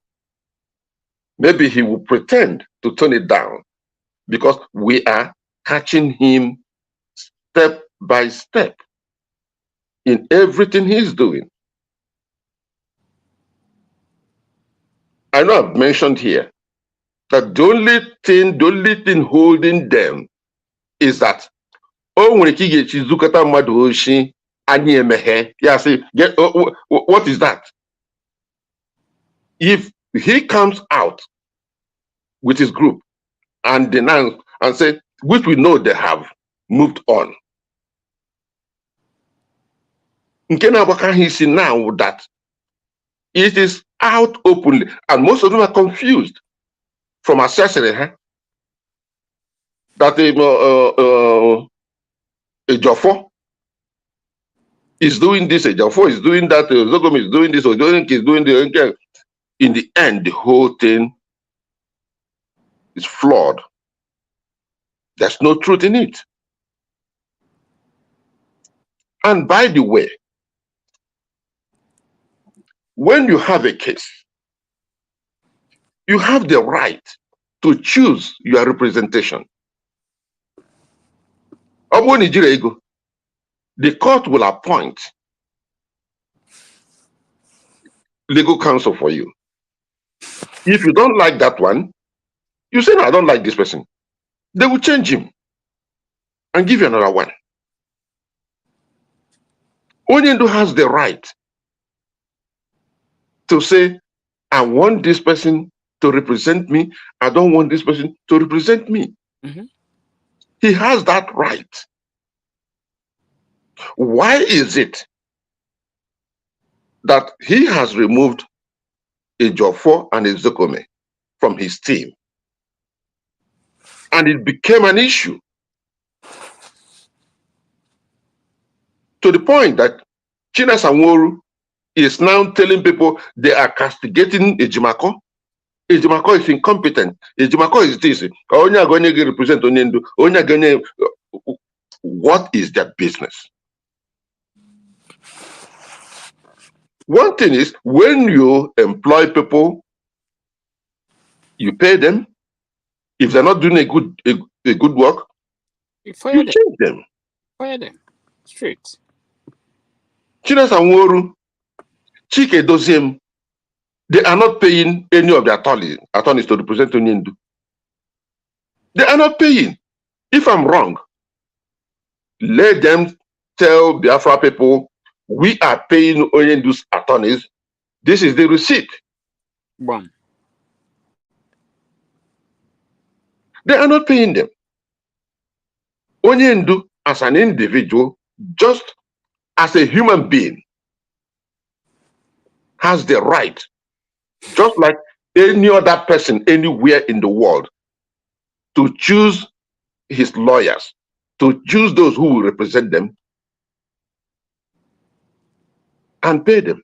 maybe he will pretend to turn it down, because we are catching him step by step in everything he's doing. I know I've mentioned here that the only thing holding them is that what is that? If he comes out with his group and denounce and say, which we know they have moved on. He see now that it is out openly, and most of them are confused from assessing that a Jofo is doing this, a Jofo is doing that, Zogom is doing this, or Joink is doing the. In the end, the whole thing is flawed. There's no truth in it. And by the way, when you have a case, you have the right to choose your representation. The court will appoint legal counsel for you. If you don't like that one, you say, no, I don't like this person. They will change him and give you another one. Onyendo has the right to say, I want this person to represent me. I don't want this person to represent me. Mm-hmm. He has that right. Why is it that he has removed a Jofo and a Zokome from his team? And it became an issue to the point that Chinasa Nworu is now telling people they are castigating Ejimako. Ejimako is incompetent. Ejimako is this. Represent Onyendo. What is their business? One thing is, when you employ people, you pay them. If they're not doing a good work, you change them. Fire them. Straight. Chinasa Nworu, Chike Doziem, they are not paying any of the attorneys to represent Onyendo. They are not paying. If I'm wrong, let them tell Biafra people We are paying Onyendu's attorneys. This is the receipt. Bam. They are not paying them. Onyendu, as an individual, just as a human being, has the right, just like any other person anywhere in the world, to choose his lawyers, to choose those who will represent them and pay them.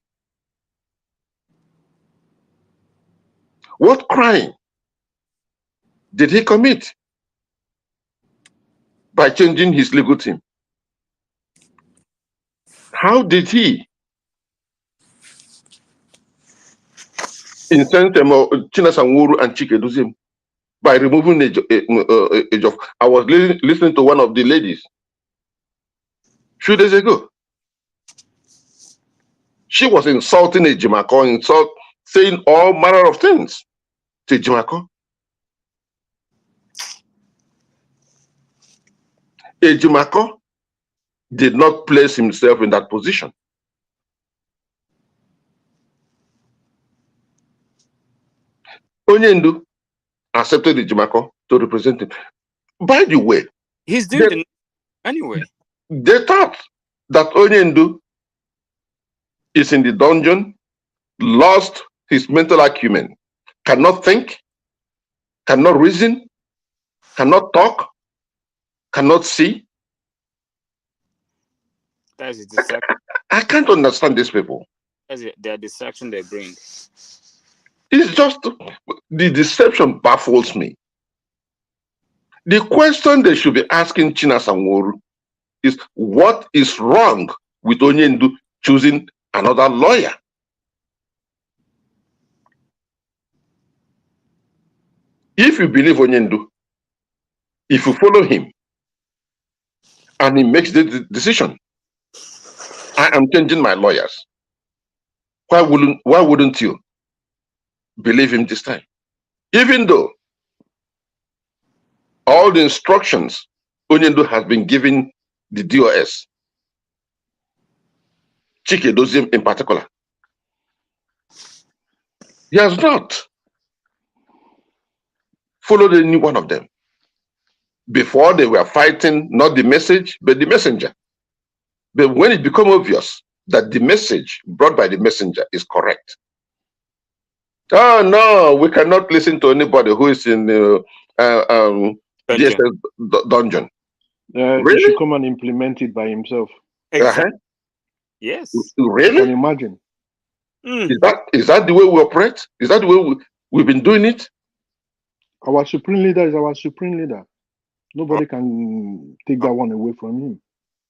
What crime did he commit by changing his legal team? How did he incense Chinasa and Chike by removing age of? I was listening to one of the ladies a few days ago. She was insulting Ejimako, saying all manner of things to Ejimako. Ejimako did not place himself in that position. Onyendu accepted Ejimako to represent him. By the way, he's doing it anyway. They thought that Onyendu is in the dungeon, lost his mental acumen, cannot think, cannot reason, cannot talk, cannot see. That's a distraction. I can't understand these people. That's their distraction they bring. It's just the deception baffles me. The question they should be asking Chinasa is, what is wrong with Onyendu choosing another lawyer? If you believe Onyendu, if you follow him, and he makes the decision, I am changing my lawyers. Why wouldn't you believe him this time? Even though all the instructions Onyendu has been giving the DOS, Chike Doziem in particular, he has not followed any one of them. Before, they were fighting not the message, but the messenger. But when it becomes obvious that the message brought by the messenger is correct, oh no, we cannot listen to anybody who is in DSS dungeon. Really? He should come and implement it by himself. Exactly. Yes. Really? I can imagine. Is that the way we operate? Is that the way we've been doing it? Our supreme leader is our supreme leader. Nobody can take that one away from him.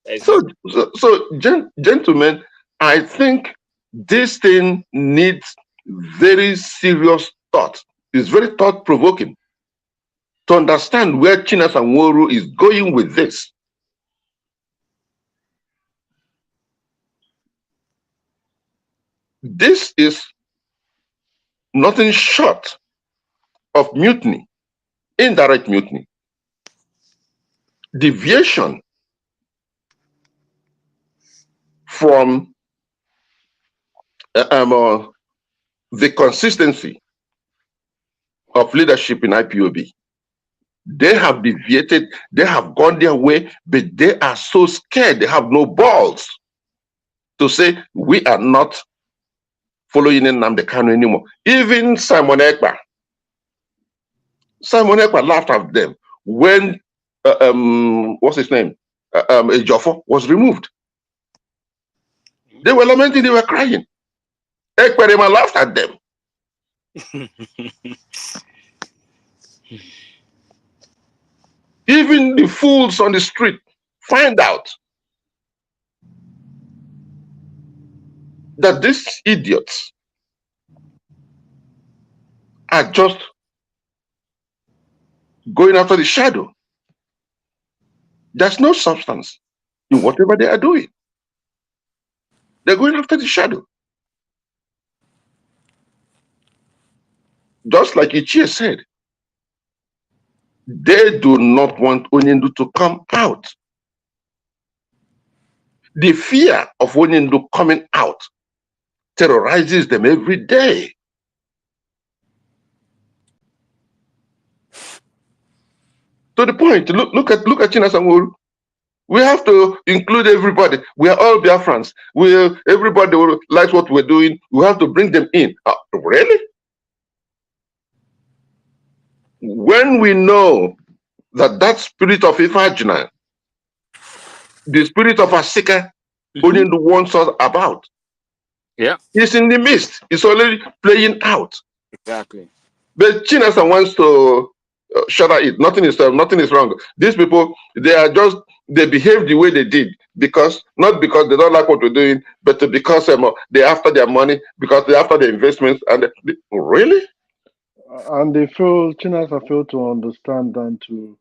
Exactly. So gentlemen, I think this thing needs very serious thought. It's very thought-provoking to understand where Chinasa is going with this. This is nothing short of mutiny, indirect mutiny, deviation from the consistency of leadership in IPOB. They have deviated, they have gone their way, but they are so scared, they have no balls to say, we are not following Nnamdi Kanu anymore. Even Simon Ekpa laughed at them when what's his name? Ejiofor was removed. They were lamenting, they were crying. Ekperima laughed at them. Even the fools on the street find out that these idiots are just going after the shadow. There's no substance in whatever they are doing. They're going after the shadow. Just like Ichie said, they do not want Onyendu to come out. The fear of Onyendu coming out terrorizes them every day. To the point, look at Chinasa. We have to include everybody. We are all Biafrans. Everybody likes what we're doing. We have to bring them in. Really? When we know that spirit of Ifajna, the spirit of Asika, Onyendu wants us about. Yeah. He's in the midst. It's already playing out. Exactly. But Chinasa wants to shatter it. Nothing is wrong. These people, they behave the way they did not because they don't like what we're doing, but because they're after their money, because they're after their investments. And really? And Chinasa failed to understand and to,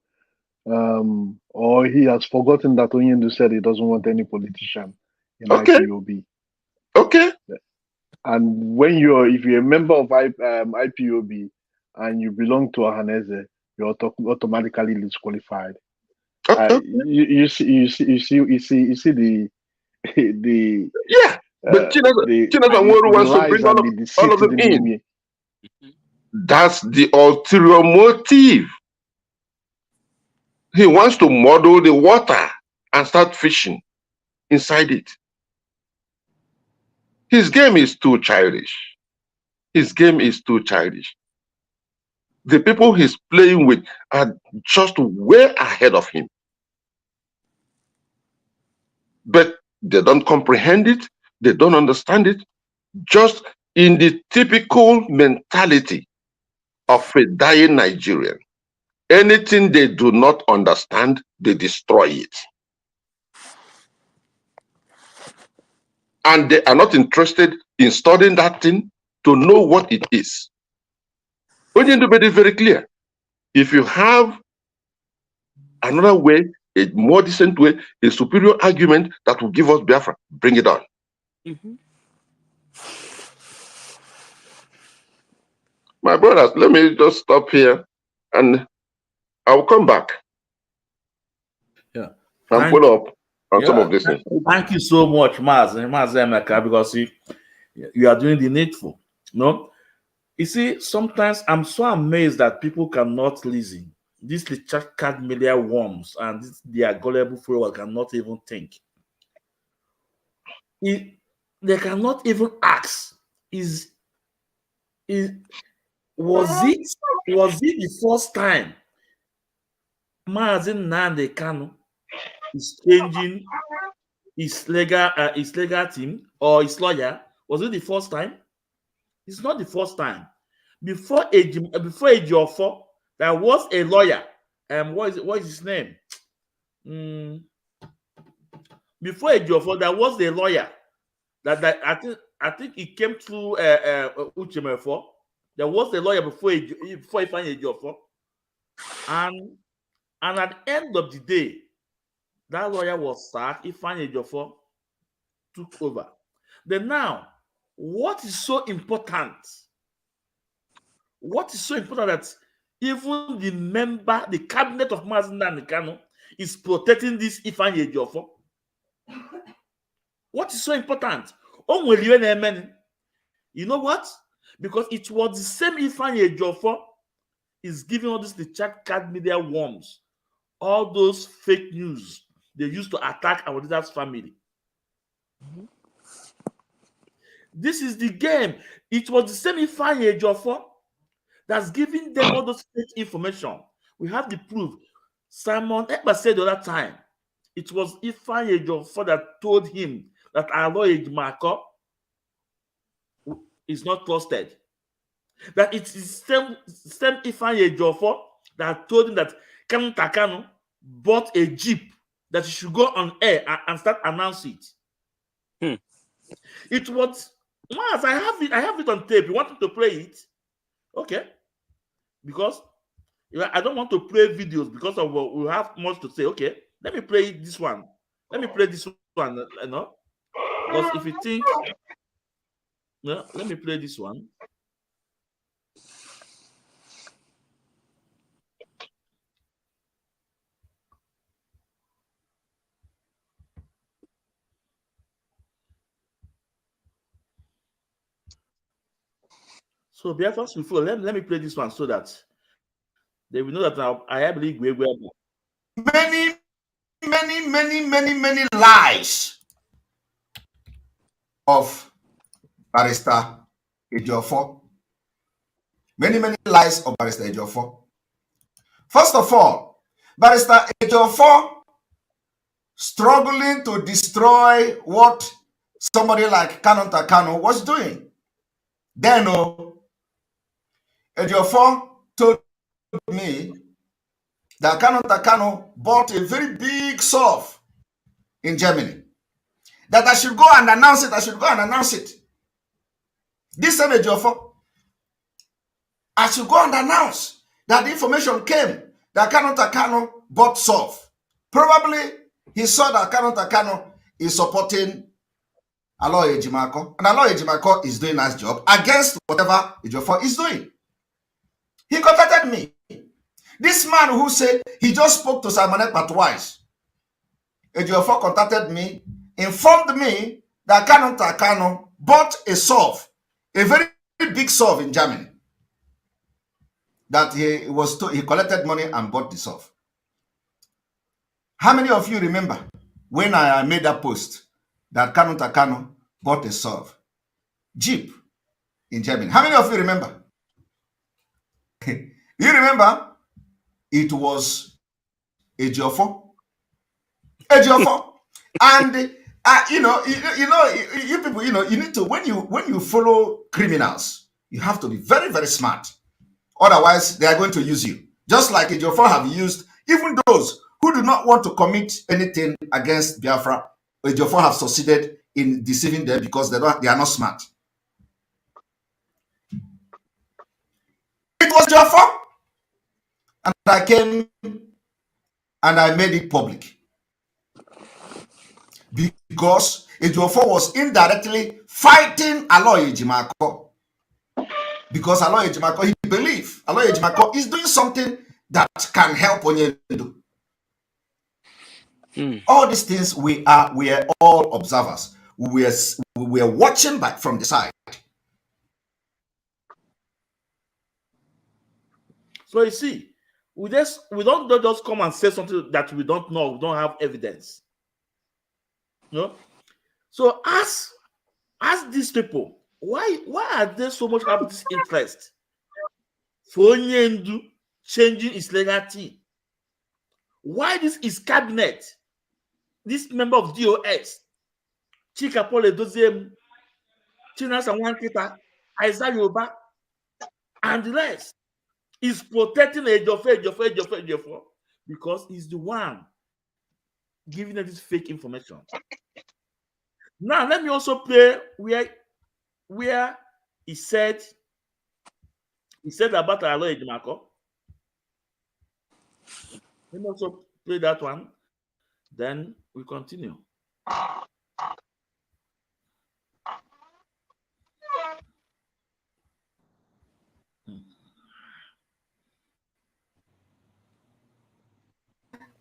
or he has forgotten that Onyendu said he doesn't want any politician in Okay. IPOB. Okay. And if you're a member of IPOB and you belong to Ohaneze, you're automatically disqualified. Okay. You see the Yeah. But Chinasa wants to bring all of them in. That's the ulterior motive. He wants to muddle the water and start fishing inside it. His game is too childish. His game is too childish. The people he's playing with are just way ahead of him. But they don't comprehend it. They don't understand it. Just in the typical mentality of a dying Nigerian. Anything they do not understand, they destroy it. And they are not interested in studying that thing to know what it is. We need to make it very clear. If you have another way, a more decent way, a superior argument that will give us Biafra, bring it on. My brothers, let me just stop here and I'll come back. Yeah. And follow up on some of this. Thank you so much, Mazi Emeka, because you are doing the needful. No? You see, sometimes I'm so amazed that people cannot listen. These chat media worms and their gullible followers cannot even think. They cannot even ask. Was it the first time Mazi Nnamdi Kanu is changing his legal team or his lawyer? Was it the first time? It's not the first time. Before Ejiofor, there was a lawyer. What is his name? Before Ejiofor, there was a lawyer that I think it came through Uchemefo. There was a lawyer before Ifeanyi Ejiofor, and at the end of the day, that lawyer was sacked. Ifeanyi Ejiofor took over. Then now, what is so important? What is so important that even the cabinet of Mazi Nnamdi Kanu is protecting this Ifeanyi Ejiofor? What is so important? You know what? Because it was the same Ifeanyi Ejiofor is giving all this the chat card media worms, all those fake news they used to attack our leader's family. This is the game. It was the same Ifeanyi Ejiofor that's giving them all those fake information. We have the proof. Simon Ekpa said the other time, it was Ifeanyi Ejiofor that told him that our lawyer Ejimako is not trusted. That it is same Ifeanyi Ejiofor that told him that Kanu bought a jeep that he should go on air and start announcing it. It was Maz, I have it on tape. You want me to play it? Okay. Because I don't want to play videos because of what we have much to say. Okay, let me play this one. Let me play this one. You know, because if you think, no, let me play this one. So Biafra will follow. Let me play this one so that they will know that I believe we many lies of Barrister Ejiofor. Many lies of Barrister Ejiofor. First of all, Barrister Ejiofor struggling to destroy what somebody like Kanu was doing. Then Ejiofor told me that Kanu bought a very big surf in Germany. That I should go and announce it. This same Ejiofor, I should go and announce that the information came that Kanu bought surf. Probably he saw that Kanu is supporting Aloy Ejimako, and Aloy Ejimako is doing a nice job against whatever Ejiofor is doing. He contacted me. This man who said he just spoke to Simon Ekpa twice. Ejiofor contacted me, informed me that Kanu bought a surf, a very big surf in Germany. That he collected money and bought the surf. How many of you remember when I made that post that Kanu bought a surf, Jeep in Germany? How many of you remember? You remember? It was Ejiofor. And you people, you need to, when you follow criminals, you have to be very, very smart. Otherwise, they are going to use you. Just like Ejiofor have used even those who do not want to commit anything against Biafra. Ejiofor have succeeded in deceiving them because they are not smart. It was Ejiofor, and I came and I made it public because Ejiofor was indirectly fighting Aloy Ejimako. Because Aloy Ejimako, he believes Aloy Ejimako is doing something that can help Onyendu. All these things, we are all observers. We are watching back from the side. So you see, we don't just come and say something that we don't know, we don't have evidence. No. So ask these people, why are they so much have this interest for Onyendu changing his legacy? Why this is cabinet, this member of DOS, Chika Paul Edoziem, Chinasa Nwakita, Isaiah Yoba, and the rest is protecting Ejiofor because he's the one giving them this fake information. Now let me also play where he said about Aloy Ejimako. Let me also play that one. Then we continue.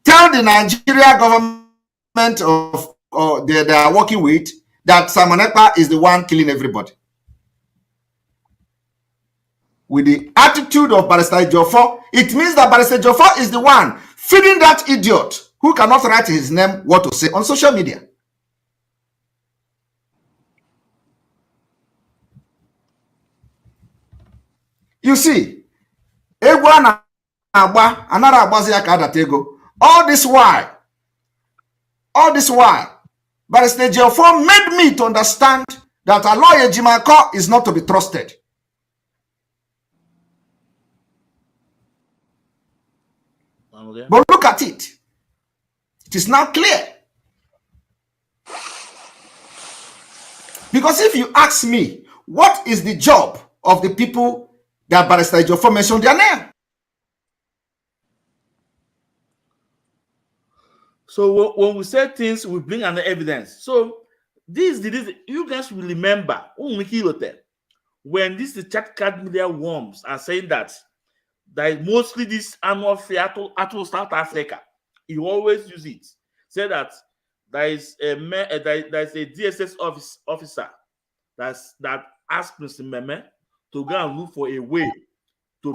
Tell the Nigeria government they are working with that Simon Ekpa is the one killing everybody. With the attitude of Barrister Ejiofor, it means that Barrister Ejiofor is the one feeding that idiot who cannot write his name what to say on social media. You see, all this while, Barrister Ejiofor made me to understand that Aloy Ejimako is not to be trusted. Okay. But look at it. It is now clear. Because if you ask me, what is the job of the people that Barrister Ejiofor mentioned their name? So when we say things, we bring an evidence. So this you guys will remember when this chat card media worms are saying that is mostly this annual fair to South Africa. He always use it. Say that there is a DSS officer that asked Mr. Meme to go and look for a way to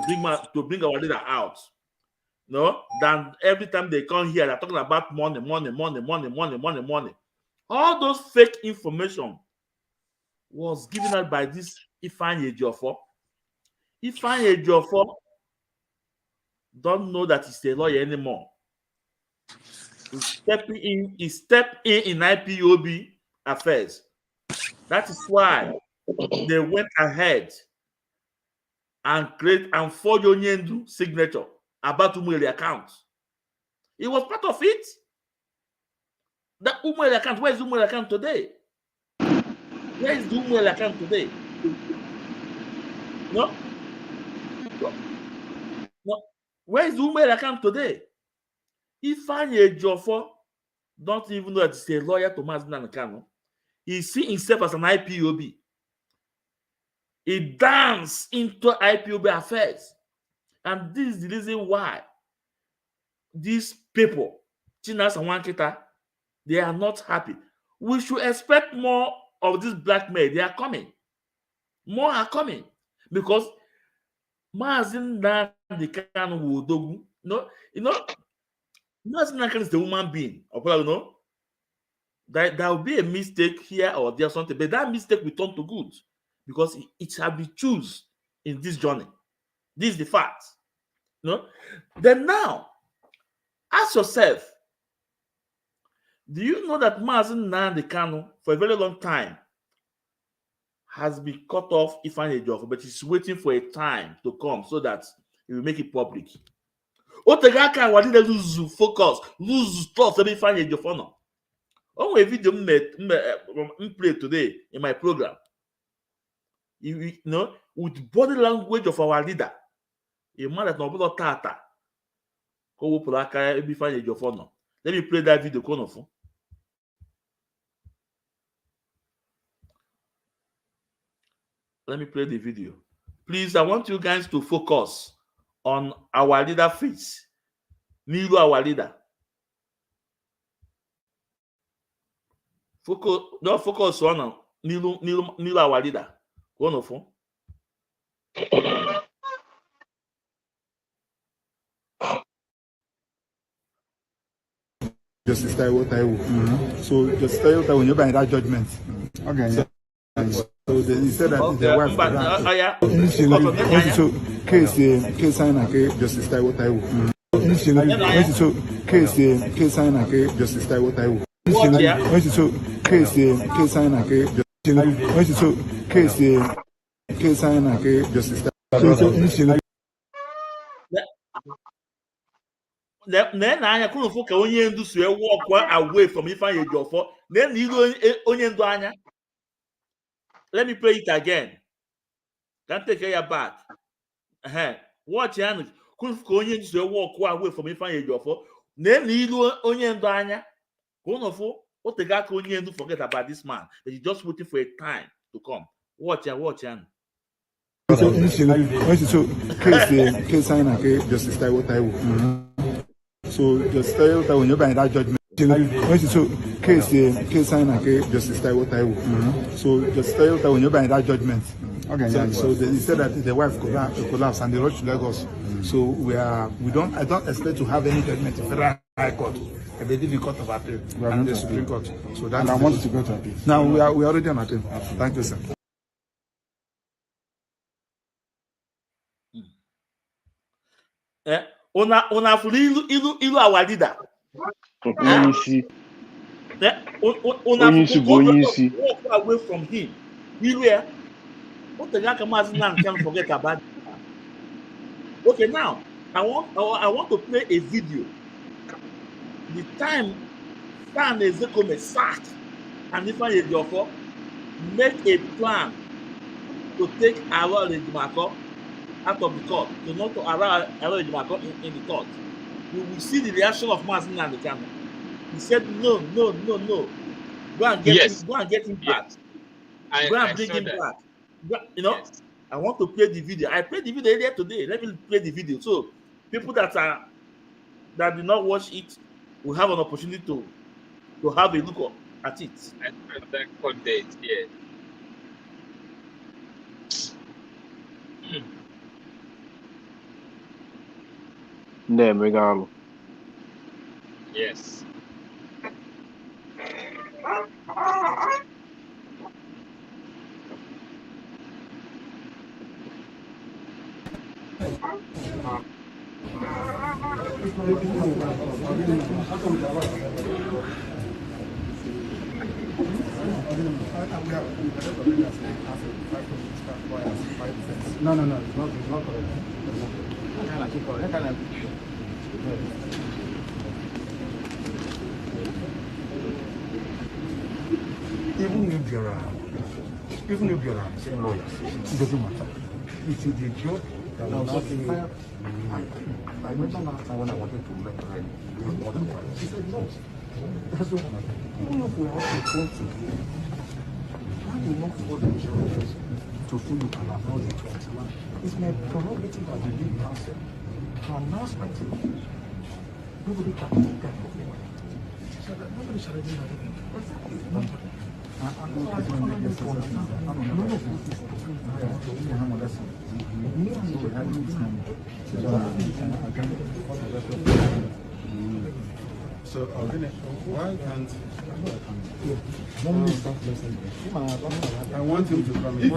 bring our leader out. No, than every time they come here, they're talking about money. All those fake information was given out by this Ifeanyi Ejiofor. Ifeanyi Ejiofor don't know that he's a lawyer anymore. He stepped in IPOB affairs. That is why they went ahead and forge Onyendu signature about Umueli account. It was part of it. That Umueli account, where is the Umueli account today? Where is the Umueli account today? No. Where is the Umueli account today? Ifeanyi Ejiofor don't even know that he's a lawyer to Mazi Nnamdi Kanu. He sees himself as an IPOB. He danced into IPOB affairs. And this is the reason why these people, Chinasa and Nwakita, they are not happy. We should expect more of this blackmail. They are coming. More are coming. Because Mazi Nnamdi Kanu will do. Mazi Nnamdi Kanu is the human being. There will be a mistake here or there something, but that mistake will turn to good because it shall be choose in this journey. This is the fact. Then now, ask yourself, do you know that Mazi Nnamdi Kanu for a very long time has been cut off Ifeanyi Ejiofor, but he's waiting for a time to come so that he will make it public. Otegaka wadide lose focus, lose thoughts of Ifeanyi Ejiofor now. On a video play today in my program, with body language of our leader, a man that no tata. Let me play that video. Let me play the video. Please, I want you guys to focus on our leader face. Nilu, our leader. Focus on Nilu, our leader. One of them. Justice Taiwo. So Justice Taiwo, when you're buying that judgment. Okay. So he said that the wife. So case sign and Justice Taiwo. So case sign and Justice Taiwo. So case sign and so case sign and Justice Taiwo. Then I couldn't focus on you to walk away from Ifeanyi Ejiofor. Then you anya. Let me play it again. Can't take care back. Watch and couldn't walk away from Ifeanyi Ejiofor. Then you anya. What the guy can forget about this man? That he's just waiting for a time to come. Watch and. So case sign and Justice Taiwo. So Justice Taiwo, when you're buying that judgment. So case sign and Justice Taiwo. So Justice Taiwo, when you're buying that judgment. Okay. So he said that the wife collapsed and they rushed to Lagos. So I don't expect to have any judgment in Federal High Court. I believe in Court of Appeal and the Supreme Court. So that's. And I want to go to appeal. Now we are already on appeal. Thank you, sir. Una ilu our leader. Walk away from him. What the guy can forget about? Okay, now I want to play a video. The time Stan Ezekome sacked and Ifeanyi Ejiofor make a plan to take Aro Ejimako out of the court, to not to allow Aro Ejimako in the court. You will see the reaction of Mazi Nnamdi Kanu. He said, no. Go and get him back. Go and bring him back. Yes. I want to play the video. I played the video earlier today. Let me play the video. So people that did not watch it will have an opportunity to have a look at it. I that court date, yeah. Megalo. Yes. No, it's not correct. Even if there are same lawyers, it doesn't matter. It is the judge that will not say, I mentioned last time when I wanted to make a rent, she said no. That's what happened. Even if we have to phone to you, how you not for the judges to feel you can announce the 21? It's my prerogative as the lead counsel to announce my truth. Nobody can do that for me. So that nobody shall do anything. So, why can't I want him to come in?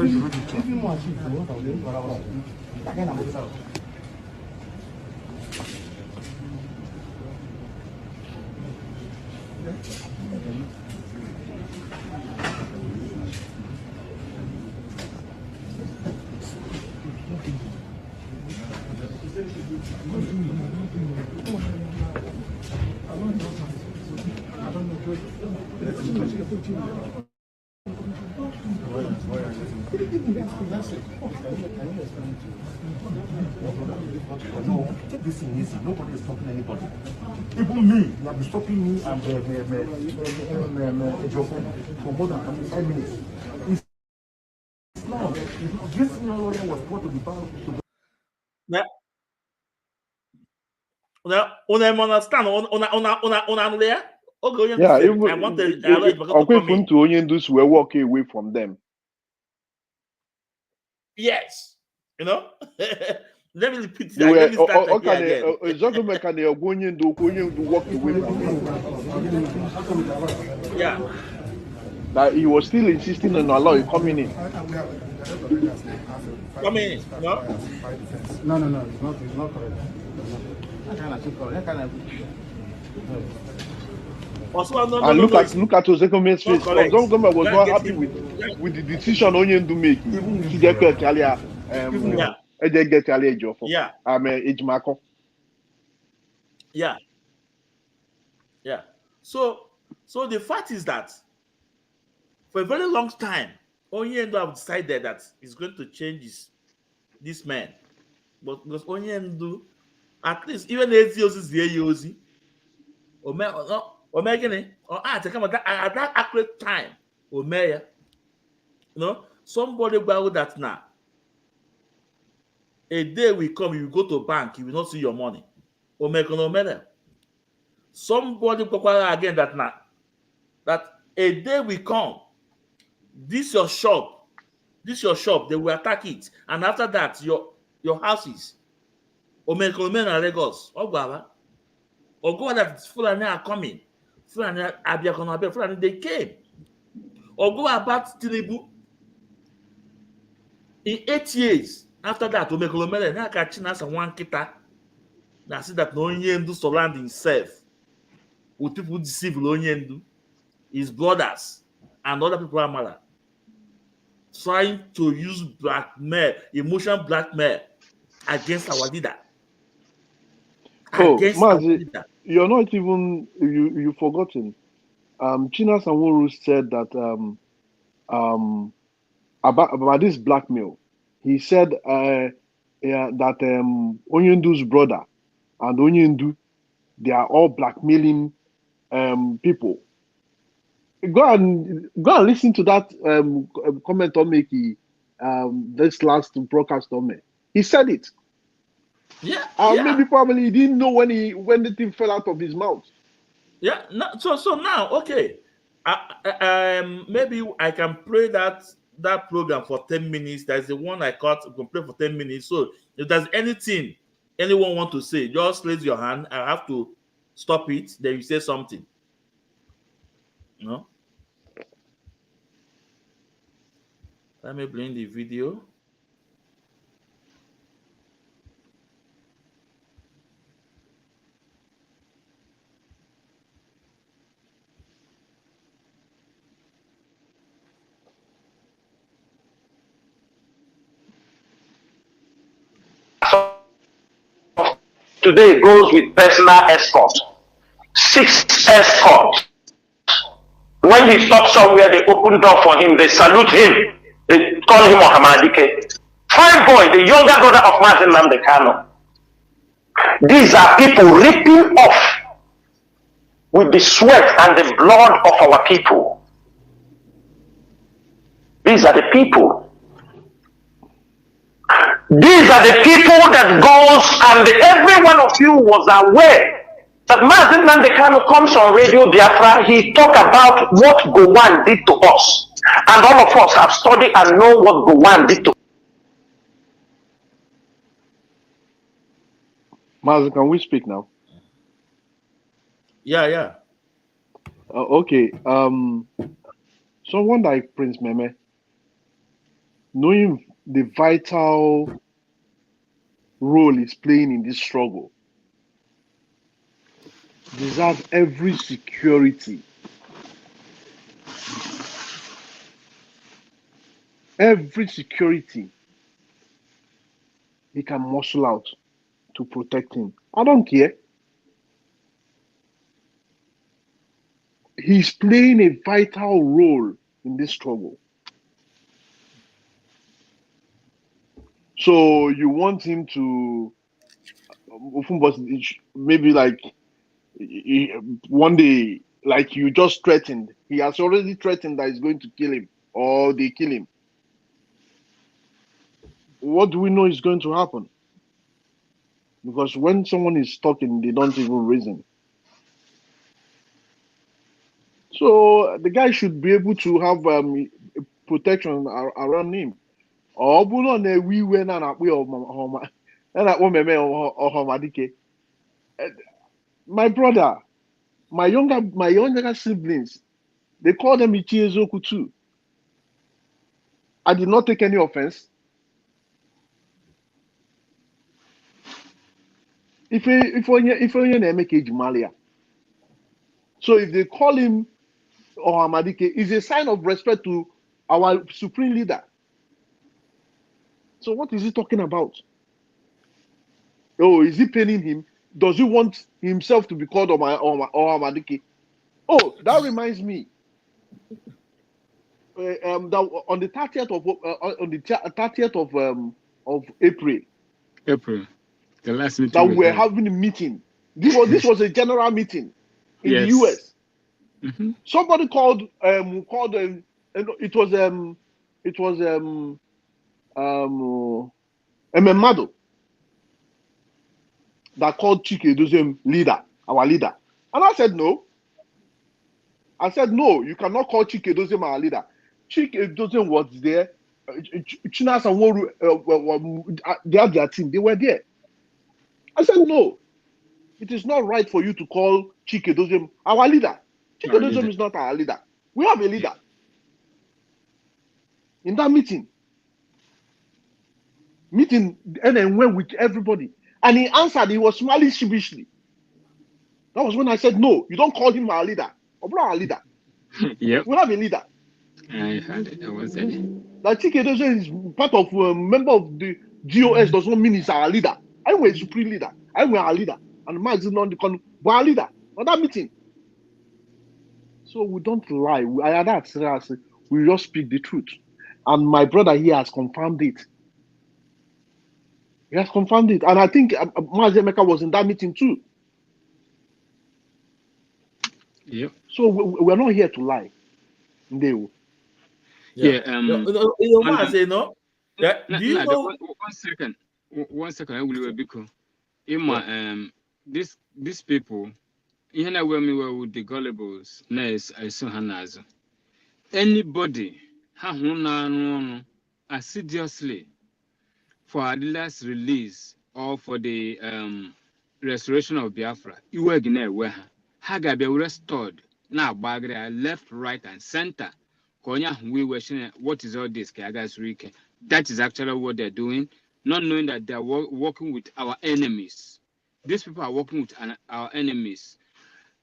No, take this thing easy. Nobody is stopping anybody. Even me, you have been stopping me and for more than 5 minutes. It's not. This lawyer was brought to the bar. Now, understand? On there. Okay, Yeah, I want to to Onyendu's will walk away from them. Yes, you know. Let me repeat that. Let me start again. Walked away from them. Yeah. That he was still insisting on Allah coming in. Coming in, no? No, it's not correct. And look at Ozekome's face. Ozekome was not happy with the decision Onyendu make. Yeah. So the fact is that for a very long time, Onyendu have decided that he's going to change this man. But because Onyendu, at least even Eziozi, at that accurate time, you know, somebody about that now. A day will come, you go to bank, you will not see your money. Somebody again that now, that a day will come, this your shop, they will attack it, and after that, your houses, Lagos, or go that Fulani are coming, Fulani, they came, or go about Tinubu. In 8 years after that, Omekolomele now got Chinasa Nwakita. Now see that Onyendu surround himself with people deceive Onyendu, his brothers, and other people are mad, trying to use blackmail, emotional blackmail against our leader. Mazi, you're not even you've forgotten. Chinasa Nwakita said that about this blackmail. He said that Onyendu's brother and Onyendu, they are all blackmailing people. Go and listen to that comment on Mickey this last broadcast on me. He said it. Yeah. Maybe probably he didn't know when the thing fell out of his mouth. Yeah. So now, okay. Maybe I can play that program for 10 minutes. That's the one I caught. You can play for 10 minutes. So if there's anything anyone want to say, just raise your hand. I have to stop it. Then you say something. No. Let me bring the video. Today goes with personal escort. 6 escorts. When he stops somewhere, they open door for him, they salute him, they call him Mohamadike. Fine boy, the younger brother of Mazi Nnamdi Kanu. These are people ripping off with the sweat and the blood of our people. These are the people. These are the people that goes, and every one of you was aware that Mazi Nnamdi Kanu comes on Radio Biafra, he talk about what Gowon did to us. And all of us have studied and know what Gowon did to us. Mazi, can we speak now? Yeah. Okay. Someone like Prince Meme, knowing the vital role he's playing in this struggle, deserves every security. Every security he can muscle out to protect him. I don't care. He's playing a vital role in this struggle. So you want him to maybe like one day, like you just threatened. He has already threatened that he's going to kill him or they kill him. What do we know is going to happen? Because when someone is talking, they don't even reason. So the guy should be able to have protection around him. My brother, my younger siblings, they call them Ichiezoku too. I did not take any offense. So if they call him Ohamadike, it's a sign of respect to our supreme leader. So what is he talking about? Oh, is he paining him? Does he want himself to be called Ohamadike? Oh, that reminds me. That on the 30th of April, the last meeting that we're having a meeting. This was a general meeting in the US. Mm-hmm. Somebody called it was Ememado that called Chike Dozem leader, our leader. And I said no. You cannot call Chike Dozem our leader. Chike Dozem was there. Chinasa and Woru, they had their team. They were there. I said no. It is not right for you to call Chike Dozem our leader. Chike Dozem is not our leader. We have a leader. In that meeting, and then went with everybody. And he answered, he was smiling sheepishly. That was when I said, no, you don't call him our leader. Our leader. Yep. We have a leader. I heard it. I was there. That Chike Dozem is part of a member of the GOS does not mean he's our leader. I am a supreme leader. I am our leader. And Mazi Nnamdi Kanu, we are our leader. On that meeting. So we don't lie. We just speak the truth. And my brother here has confirmed it. He has confirmed it. And I think Mazi Emeka was in that meeting too. Yep. So we're not here to lie. Mazi, no? Yeah, Do you know? 1 second. I will be cool. These people, even when we were with the gullibles, nice, I saw Hanazo. Anybody, assiduously for the last release or for the restoration of Biafra, you were gonna where Haga be restored. Now Bagra left, right, and center. Konya we were what is all this? That is actually what they're doing, not knowing that they're working with our enemies. These people are working with our enemies.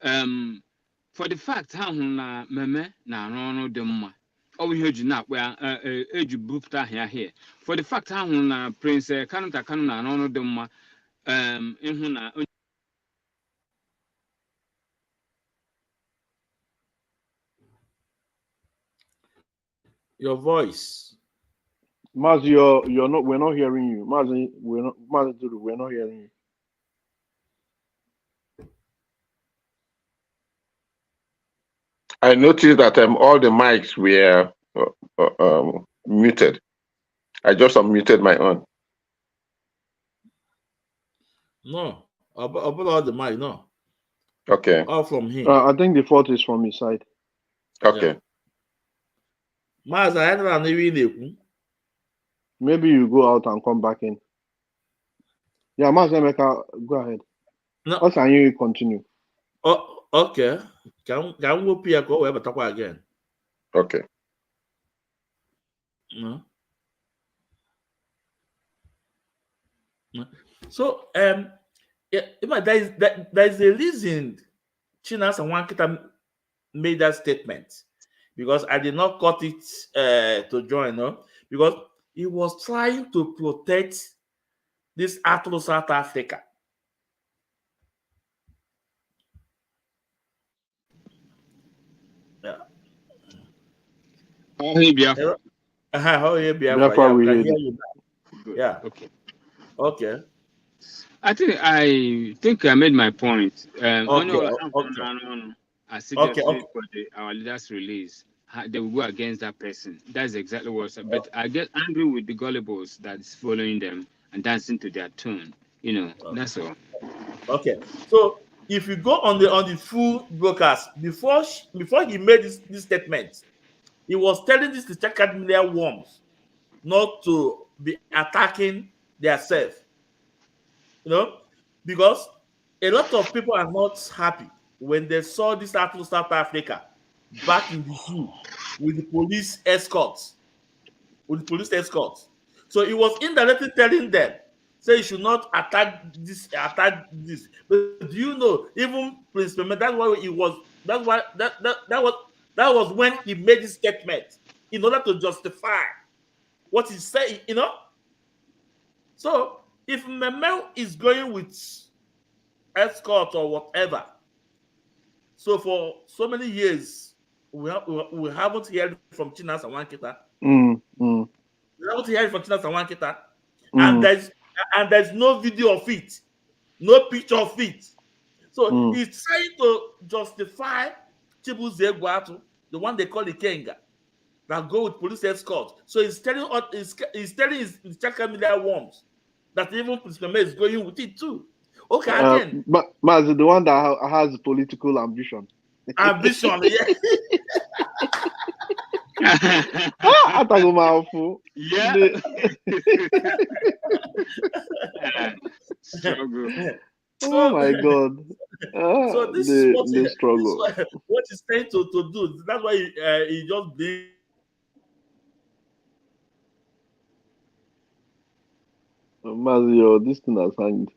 For the fact how na meme na no dem over here you not where age bufta here. For the fact how na Prince Kanu na no dem na Your voice. Mazi, you're not. We're not hearing you, Mazi. We're not hearing you. I noticed that all the mics were muted. I just unmuted my own. No, about the mic, no. Okay. All from him. I think the fault is from his side. Okay. Mazi, I don't know. Maybe you go out and come back in. Yeah, Mazi Emeka, go ahead. No. How can you continue? Oh, okay. Can we be go ever talk again? Okay. No. So yeah, there's a reason Chinasa and Nwakita made that statement, because I did not cut it to join, no, because he was trying to protect this Atlas South Africa. Yeah. Oh, hey, Biafra. How you be? Biafra, we can hear hear you. you. Yeah. Okay. Okay. I think I made my point. Okay. I suggested for our leaders' release, they will go against that person. That's exactly what. But I get angry with the gullibles that's following them and dancing to their tune. That's all. Okay. So if you go on the full broadcast, before he made this statement, he was telling this to check out media worms not to be attacking themselves. Because a lot of people are not happy when they saw this Atlas South Africa back in the zoo with the police escorts. So he was indirectly telling them, say you should not attack this. But do you know, even Prince Peme, that was when he made this statement in order to justify what he said, So if Memel is going with escort or whatever, so for so many years we haven't heard from Chinasa and Nwakita. We haven't heard from Chinasa and Nwakita, and there's no video of it, no picture of it. So he's trying to justify Chibuze Guatu, the one they call the Kenga, that go with police escort. So he's telling his Chaka media worms that even Prince Peme is going with it too. Okay, again. But the one that has political ambition. Ambition, yeah. Yeah. Struggle. Oh my God. So this is struggle. What he's trying to do. That's why he just did. Mazi, this thing has hanged.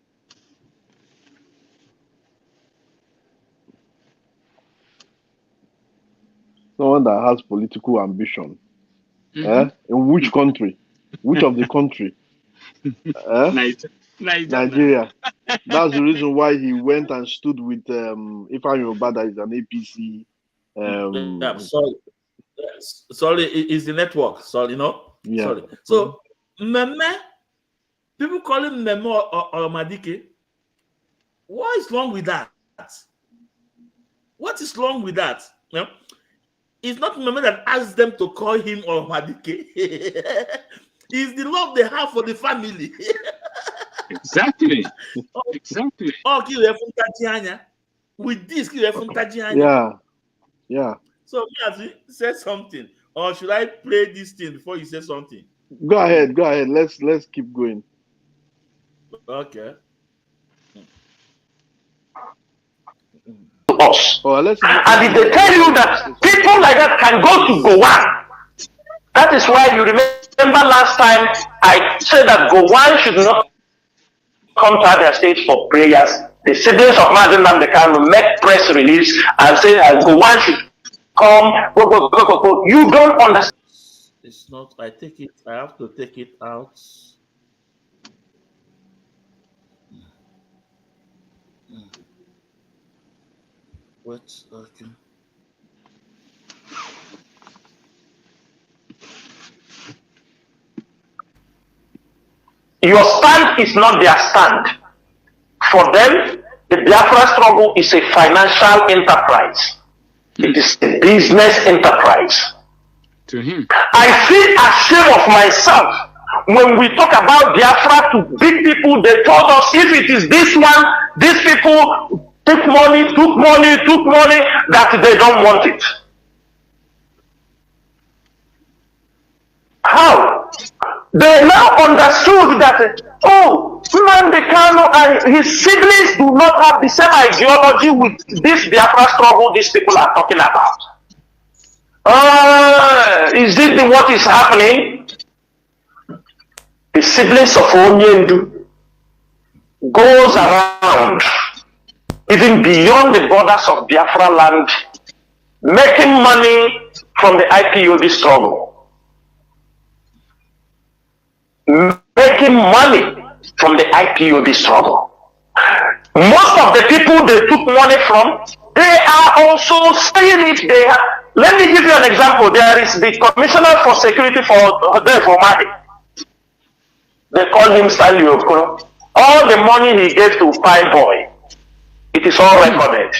Someone that has political ambition. In which country? Which of the country? Nigeria. That's the reason why he went and stood with Ifeanyi Ubah, that is an APC. Sorry, it's the network. Sorry, Yeah. Sorry. So Meme, people call him Meme or Madike. What is wrong with that? What is wrong with that? It's not Meme that asked them to call him or Madike. It's the love they have for the family. Exactly. With this, yeah. So Mazi, say something, or should I play this thing before you say something? Go ahead. Let's keep going. Okay. Us. Oh, And if they tell you that people like that can go to Gowan, that is why you remember last time I said that Gowan should not come to other states for prayers. The siblings of Mazi Nnamdi Kanu make press release and say that Gowan should come. Go. You don't understand. It's not. I have to take it out. What? Okay. Your stand is not their stand. For them, the Biafra struggle is a financial enterprise. It is a business enterprise. To him. I feel ashamed of myself when we talk about Biafra to big people. They told us if it is this one, these people took money, that they don't want it. How? They now understood that, Nnamdi Kanu and his siblings do not have the same ideology with this Biafra struggle these people are talking about. Is it what is happening? The siblings of Onyendu goes around, even beyond the borders of Biafra land, making money from the IPOB struggle. Making money from the IPOB struggle. Most of the people they took money from, they are also saying it. Let me give you an example. There is the Commissioner for Security for Mali. They call him Stanley Okoro. All the money he gave to Pine Boy, it is all recorded.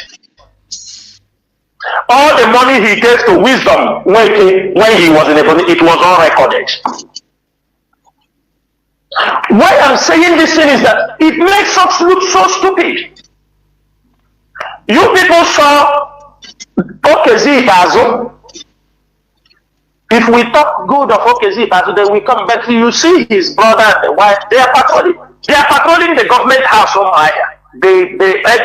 All the money he gave to Wisdom when he was in a position, it was all recorded. Why I'm saying this thing is that it makes us look so stupid. You people saw Okezi Bazo. If we talk good of Okezi Bazo, then we come back. You see his brother and the wife, they are patrolling the government house on Maya.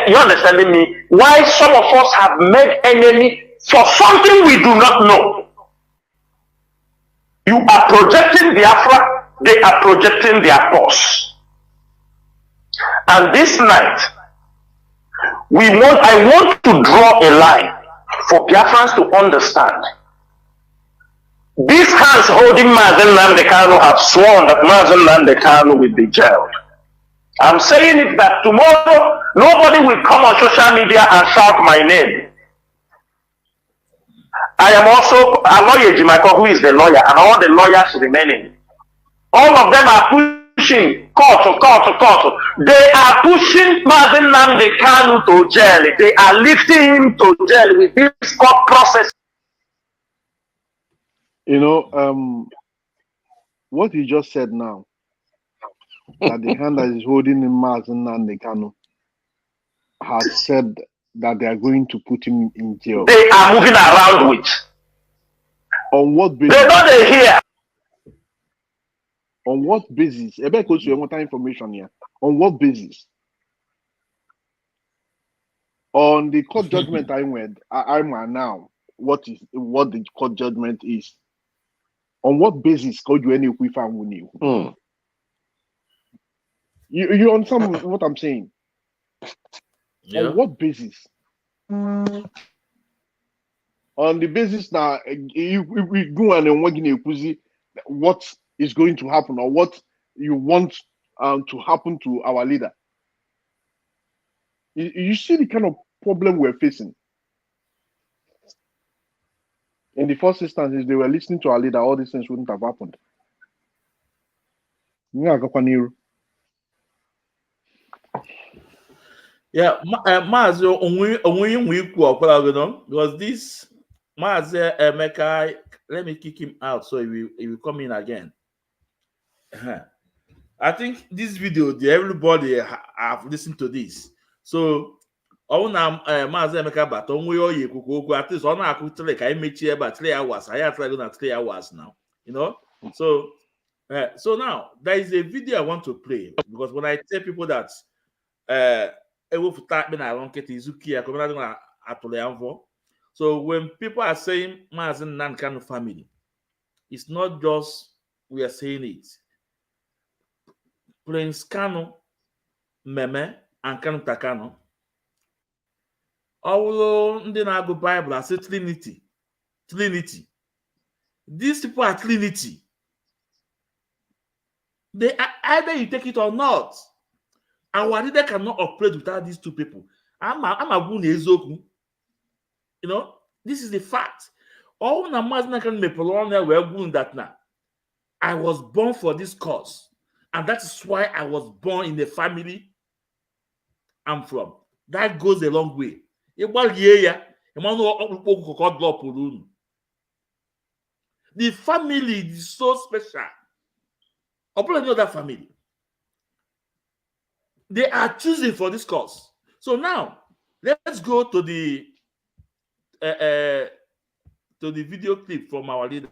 You understanding me? Why some of us have made enemy for something we do not know. You are projecting Biafra. They are projecting their boss. And this night, I want to draw a line for Biafrans to understand. These hands holding Mazi Nnamdi Kanu have sworn that Mazi Nnamdi Kanu will be jailed. I'm saying it that tomorrow, nobody will come on social media and shout my name. I am also a lawyer, Jimako, who is the lawyer, and all the lawyers remaining. All of them are pushing court. They are pushing Mazi Nnamdi Kanu to jail. They are lifting him to jail with this court process. You know, what you just said now, that the hand that is holding him, Mazi Nnamdi Kanu, has said that they are going to put him in jail. They are moving around with. On what basis? They know they hear. On what basis? I bet you want information here. On what basis? On the court judgment I'm now. What the court judgment is? On what basis could you any You understand what I'm saying? Yeah. On what basis? On the basis that we go and what is going to happen or what you want to happen to our leader. You see the kind of problem we're facing. In the first instance, if they were listening to our leader, all these things wouldn't have happened. Yeah, Mazi, because this Mazi Emeka, let me kick him out so he will come in again. I think this video, everybody have listened to this. So, Mazi Emeka, but at least on our like I made here about 3 hours. I have to go 3 hours now, you know. So, So now there is a video I want to play because when I tell people that so when people are saying Mazi Nnamdi Kanu family, it's not just we are saying it. Prince Kanu, Meme, and Kanu Takano. Although ndị na-agụ Bible as Trinity. These people are Trinity. They are, either you take it or not. Our leader cannot operate without these two people. I'm a good ezoku. You know, this is the fact. All Mazi Nnamdi Kanu mepelon were good that now. I was born for this cause, and that is why I was born in the family I'm from. That goes a long way. The family is so special. Or probably know that family. They are choosing for this cause. So now let's go to the video clip from our leader.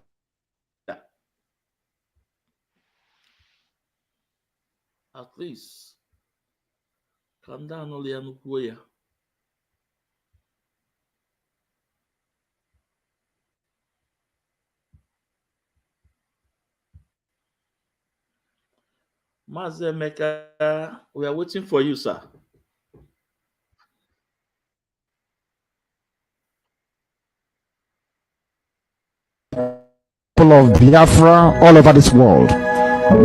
At least calm down, Olianukuya. Mazi Emeka, we are waiting for you, sir. People of Biafra all over this world.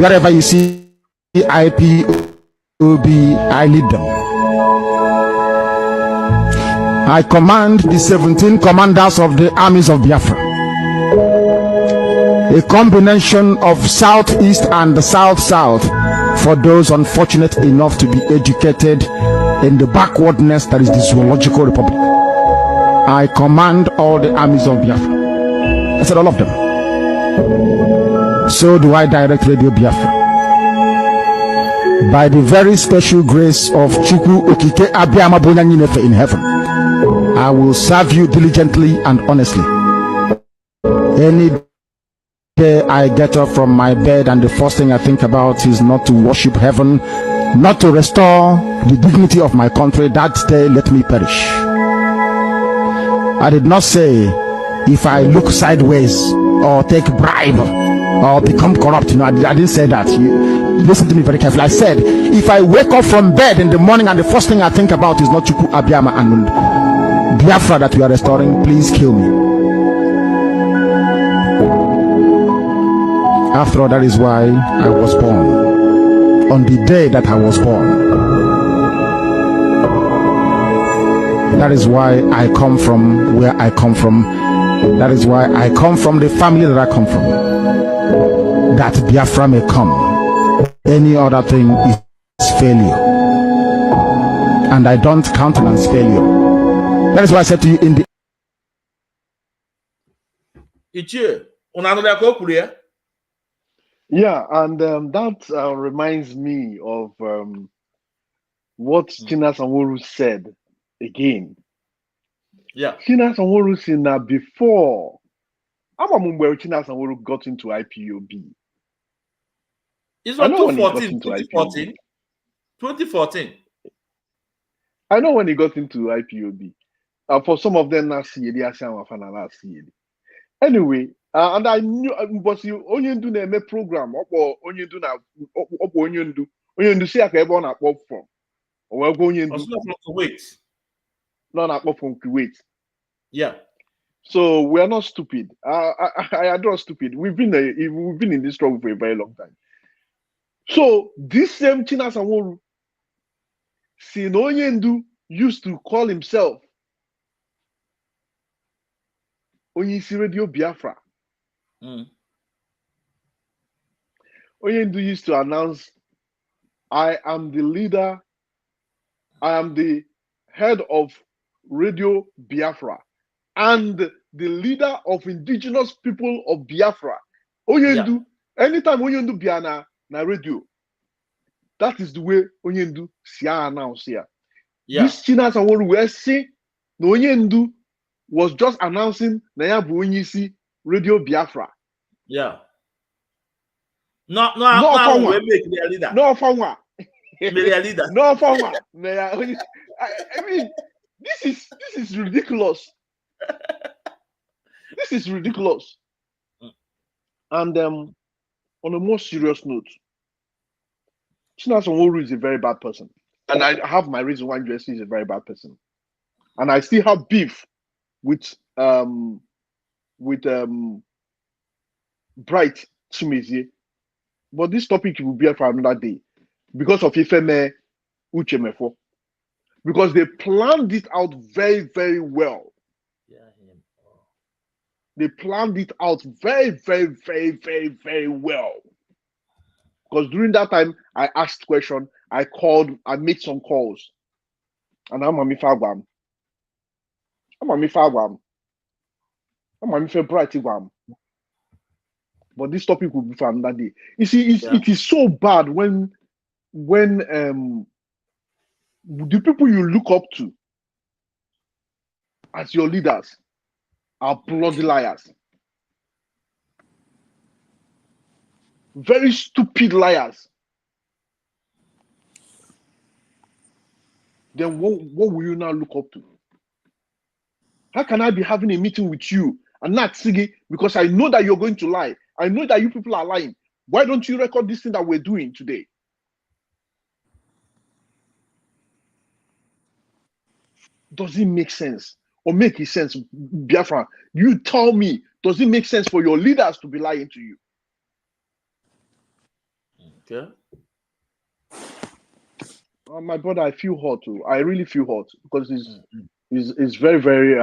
Wherever you see IPOB, I lead them. I command the 17 commanders of the armies of Biafra. A combination of Southeast and South-South for those unfortunate enough to be educated in the backwardness that is the Zoological Republic. I command all the armies of Biafra. I said all of them. So do I direct Radio Biafra. By the very special grace of Chukwu Okike Abiyama Bonyanyinefe in heaven, I will serve you diligently and honestly. Any day I get up from my bed and the first thing I think about is not to worship heaven, not to restore the dignity of my country, that day let me perish. I did not say if I look sideways or take bribe or become corrupt. No, I didn't say that. You listen to me very carefully. I said if I wake up from bed in the morning and the first thing I think about is not Chukwu Abiyama and Biafra that we are restoring, please kill me. After all, that is why I was born. On the day that I was born. That is why I come from where I come from. That is why I come from the family that I come from. That Biafra may come. Any other thing is failure. And I don't countenance failure. That is why I said to you in the Yeah, and that reminds me of what Chinasa said again. Yeah. Chinasa said that before Chinasa got into IPOB. It's not 2014. 2014. I know when he got into IPOB. For some of them, anyway, and I knew was you only do a program or only do now only do see a cable on from or we're going to Kuwait. Not from Kuwait. Yeah. So we are not stupid. I adore stupid. We've been in this struggle for a very long time. So this same Chinasa Sinoyendu used to call himself Onyisi Radio Biafra. Oyendu used to announce, I am the leader, I am the head of Radio Biafra and the leader of indigenous people of Biafra. Oyendu, anytime Oyendu Biana na radio, that is the way Oyendu siya announce here. This Chinasa will say no Oyendu was just announcing Nayabu Onyisi Radio Biafra. Yeah. No, we make their leader. No, Fangwa. Their leader. No, Fangwa. I mean, this is ridiculous. This is ridiculous. And on a more serious note, Chinasa Nworu is a very bad person. And I have my reason why USC is a very bad person. And I still have beef with Bright Chimezie. But this topic will be for another day. Because of Ifeme Uchemefo. Because they planned it out very, very well. They planned it out very, very, very, very, very well. Because during that time, I asked questions, I called, I made some calls. And I'm a mifagwam. But this topic will be for another day. You see, it is so bad when the people you look up to as your leaders are bloody liars. Very stupid liars. Then what will you now look up to? How can I be having a meeting with you and not Sigi because I know that you're going to lie? I know that you people are lying. Why don't you record this thing that we're doing today? Does it make sense? Or make it sense, Biafra? You tell me, does it make sense for your leaders to be lying to you? Okay. My brother, I feel hot too. I really feel hot because it's very, very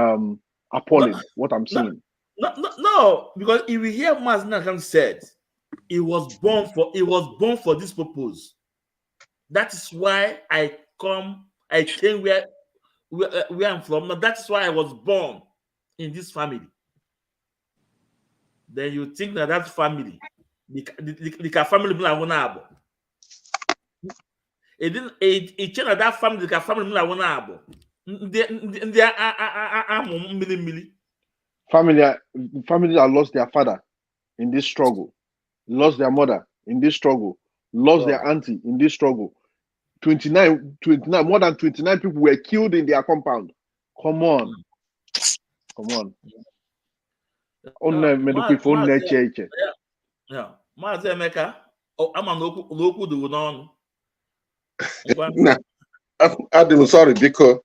appalling what I'm seeing. No, because if we hear Mazi Nnamdi said, it was born for this purpose. That is why I came where I'm from. Now, that is why I was born in this family. Then you think that family, the family Mla it didn't it changed that family, the family Mla Family that lost their father in this struggle, lost their mother in this struggle, lost their auntie in this struggle. 29, more than 29 people were killed in their compound. Come on. Yeah. Mazi Emeka, I'm I'm sorry because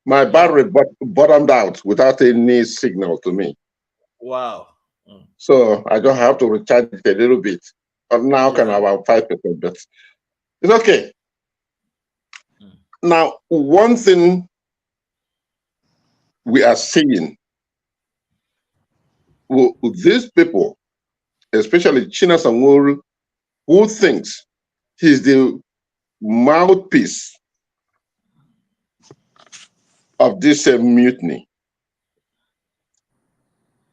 my battery bottomed out without any signal to me. Wow. So I just have to recharge it a little bit. But now can about 5%, but it's okay. Now, one thing we are seeing, these people, especially Chinasa Nworu, who thinks he's the mouthpiece of this mutiny.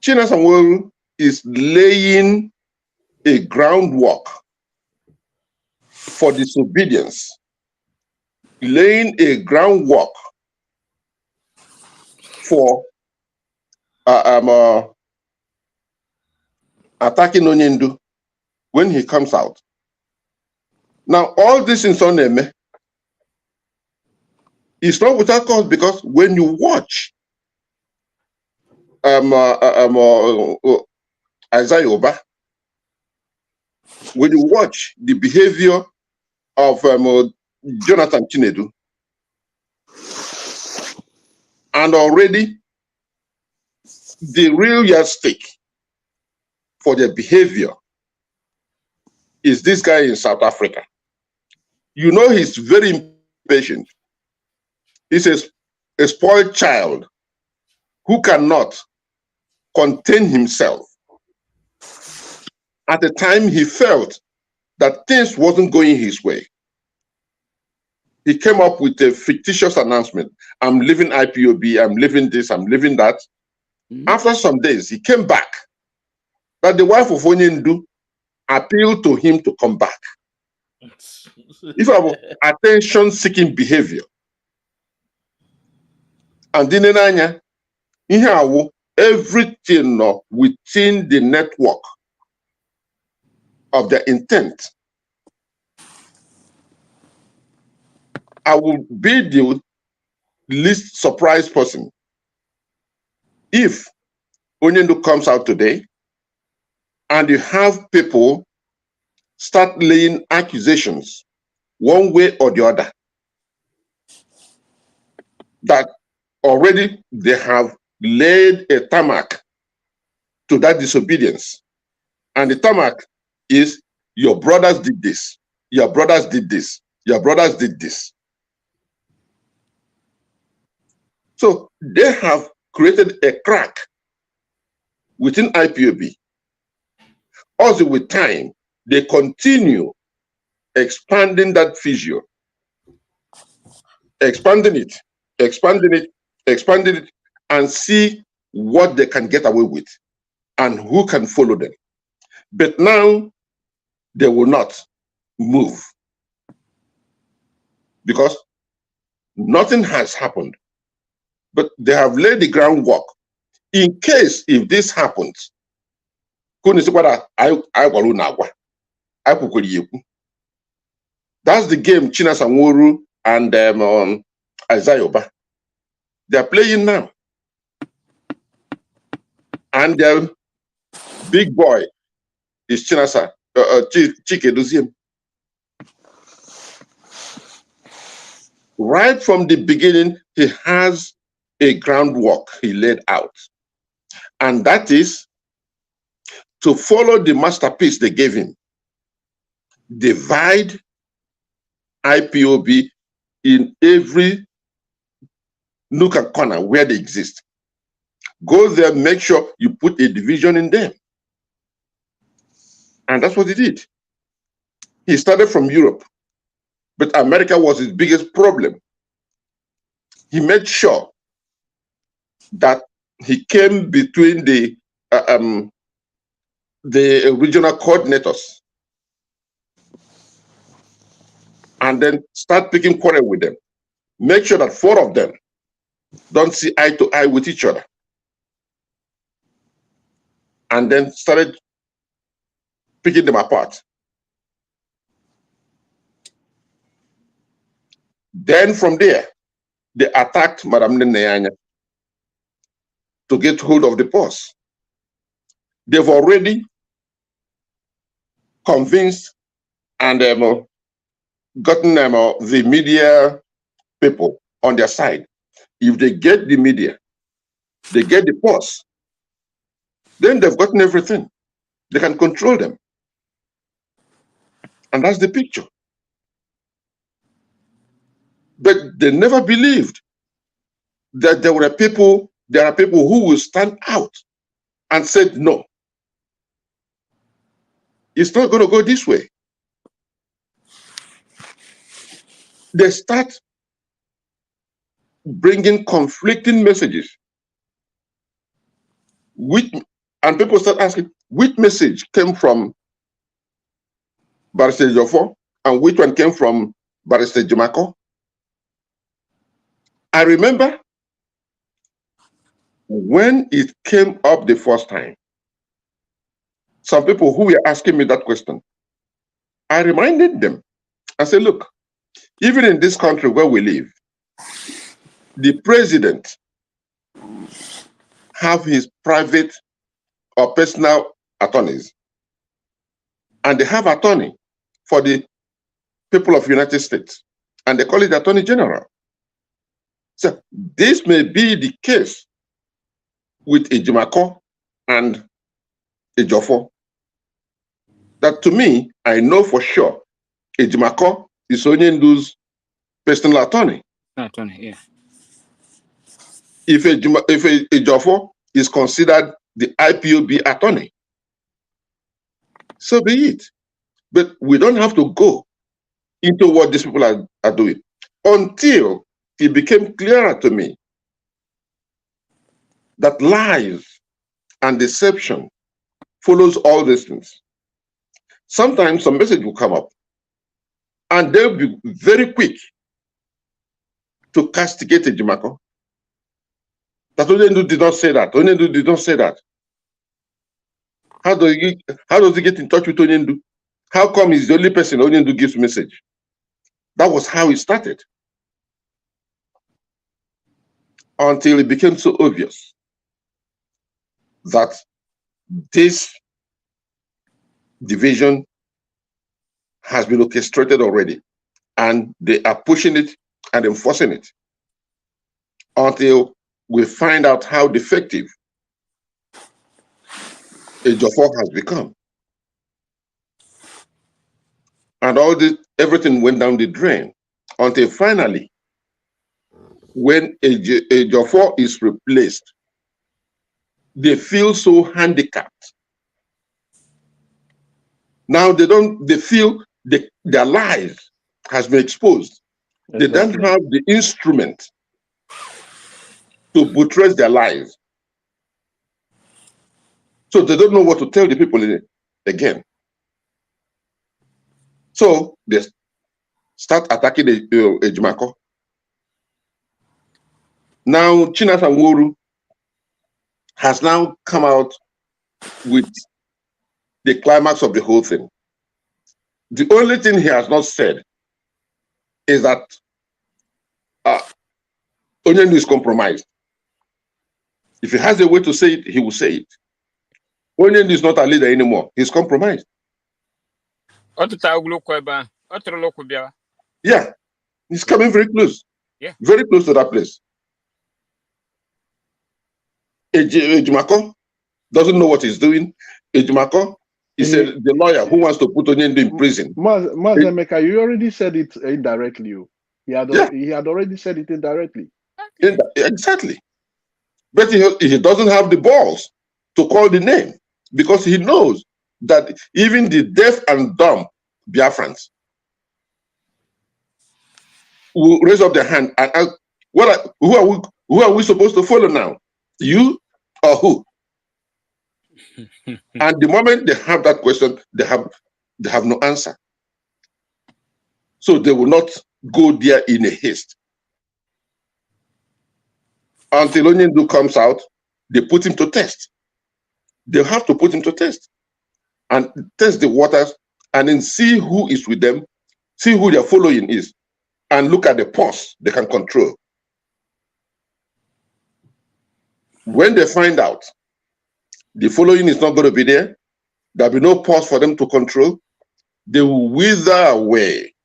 Chinasa Nworu is laying a groundwork for disobedience, laying a groundwork for attacking Onyendu when he comes out. Now, all this in Soneme is not without cause, because when you watch Isaiah Oba, when you watch the behavior of Jonathan Chinedu, and already the real yardstick for their behavior is this guy in South Africa. You know, he's very impatient. He's a spoiled child who cannot contain himself. At the time he felt that things wasn't going his way, he came up with a fictitious announcement. I'm leaving IPOB, I'm leaving this, I'm leaving that. After some days, he came back. But the wife of Onyendu appealed to him to come back. If I have attention-seeking behavior, and then everything within the network of their intent, I will be the least surprised person if Onyendu comes out today and you have people start laying accusations one way or the other that already they have laid a tarmac to that disobedience. And the tarmac is your brothers did this, your brothers did this, your brothers did this. So they have created a crack within IPOB. Also with time, they continue expanding that fissure, expanding it, and see what they can get away with and who can follow them. But now they will not move because nothing has happened. But they have laid the groundwork. In case if this happens, that's the game Chinasa and Isaiah. They are playing now. And their big boy is Chinasa, Chike. Right from the beginning, he has a groundwork he laid out. And that is to follow the masterpiece they gave him. Divide IPOB in every nook and corner where they exist. Go there, make sure you put a division in them. And that's what he did. He started from Europe, but America was his biggest problem. He made sure that he came between the regional coordinators and then start picking quarrel with them. Make sure that 4 of them don't see eye to eye with each other. And then started picking them apart. Then from there, they attacked Madame Nene to get hold of the purse. They've already convinced and gotten the media people on their side. If they get the media, they get the purse, then they've gotten everything. They can control them. And that's the picture. But they never believed that there are people who will stand out and said, no, it's not going to go this way. They start bringing conflicting messages. And people start asking, which message came from Barrister Jofo and which one came from Barrister Jumako? I remember when it came up the first time, some people who were asking me that question, I reminded them. I said, look, even in this country where we live, the president have his private or personal attorneys, and they have attorney for the people of the United States, and they call it Attorney General. So this may be the case with Ejimako and Ejofo. That to me, I know for sure Ejimako is Onyendu's personal attorney. Attorney, yeah. If Ejofo is considered the IPOB attorney, so be it. But we don't have to go into what these people are doing until it became clearer to me that lies and deception follows all these things. Sometimes some message will come up and they'll be very quick to castigate Ejimako. That Onyendu did not say that. Onyendu did not say that. How does he get in touch with Onyendu? How come he's the only person Onyendu gives message? That was how it started. Until it became so obvious that this division has been orchestrated already, and they are pushing it and enforcing it until we find out how defective Ejiofor has become. And all this, everything went down the drain until finally, when Ejiofor is replaced, they feel so handicapped. Now they feel their lives has been exposed. Exactly. They don't have the instrument to buttress their lives. So they don't know what to tell the people again. So they start attacking Ejimako. Now Chinasa Nworu has now come out with the climax of the whole thing. The only thing he has not said is that Onyendu is compromised. If he has a way to say it, he will say it. Onyendu is not a leader anymore. He's compromised. Yeah, he's coming very close. Yeah, very close to that place. Ejimako doesn't know what he's doing. Ejimako is the lawyer who wants to put Onyendu in prison. Mazemeka, you already said it indirectly. He had already said it indirectly. Exactly. But he doesn't have the balls to call the name, because he knows that even the deaf and dumb Biafrans will raise up their hand and ask, who are we supposed to follow now? You or who? And the moment they have that question, they have no answer. So they will not go there in a haste. Until Onyendu comes out, they put him to test. They have to put him to test and test the waters and then see who is with them, see who their following is, and look at the pulse they can control. When they find out the following is not going to be there, there'll be no pulse for them to control, they will wither away,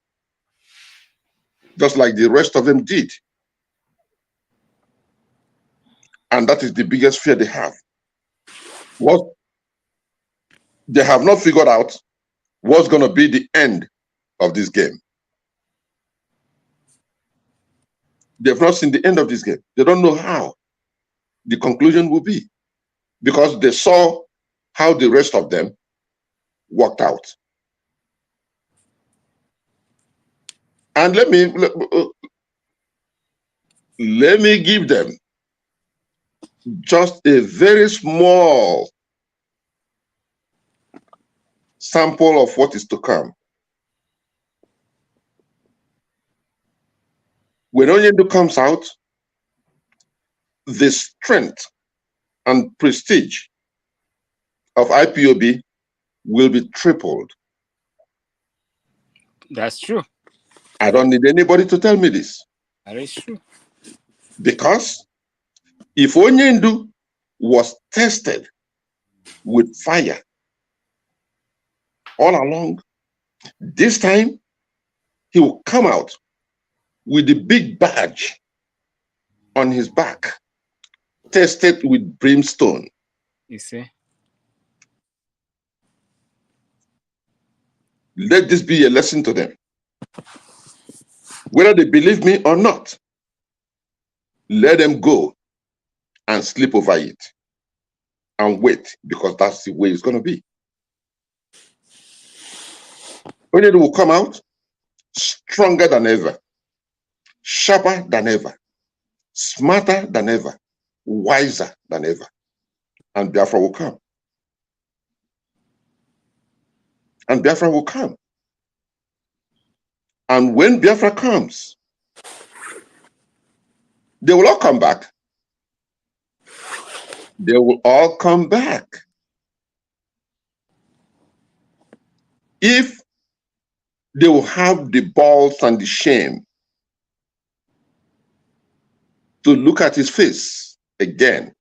just like the rest of them did. And that is the biggest fear they have. What they have not figured out what's going to be the end of this game. They've not seen the end of this game. They don't know how the conclusion will be, because they saw how the rest of them worked out. And let me give them just a very small sample of what is to come. When Onyendu comes out, the strength and prestige of IPOB will be tripled. That's true. I don't need anybody to tell me this. That is true. Because if Onyendu was tested with fire all along, this time he will come out with the big badge on his back, tested with brimstone. You see? Let this be a lesson to them. Whether they believe me or not, let them go and sleep over it and wait, because that's the way it's going to be. Onyendu will come out stronger than ever, sharper than ever, smarter than ever, wiser than ever, and Biafra will come. And Biafra will come. And when Biafra comes, they will all come back. They will all come back. if they will have the balls and the shame to look at his face again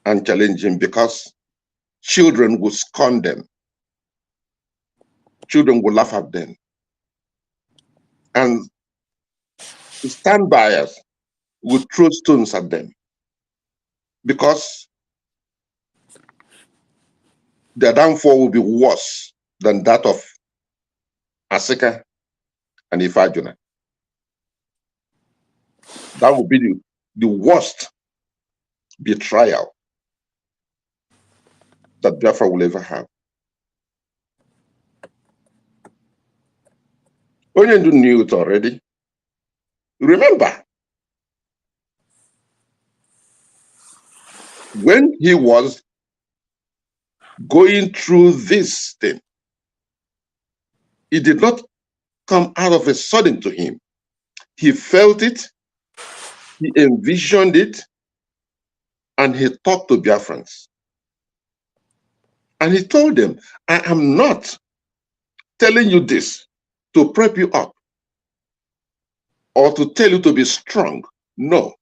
and challenge him, because children will scorn them. Children will laugh at them. And stand buyers will throw stones at them, because their downfall will be worse than that of Asika and Ifajuna. That will be the worst betrayal that Biafra will ever have. Onyendu knew it already. Remember, when he was going through this thing, it did not come out of a sudden to him. He felt it, he envisioned it, and he talked to Biafrans. And he told them, I am not telling you this to prep you up or to tell you to be strong. No.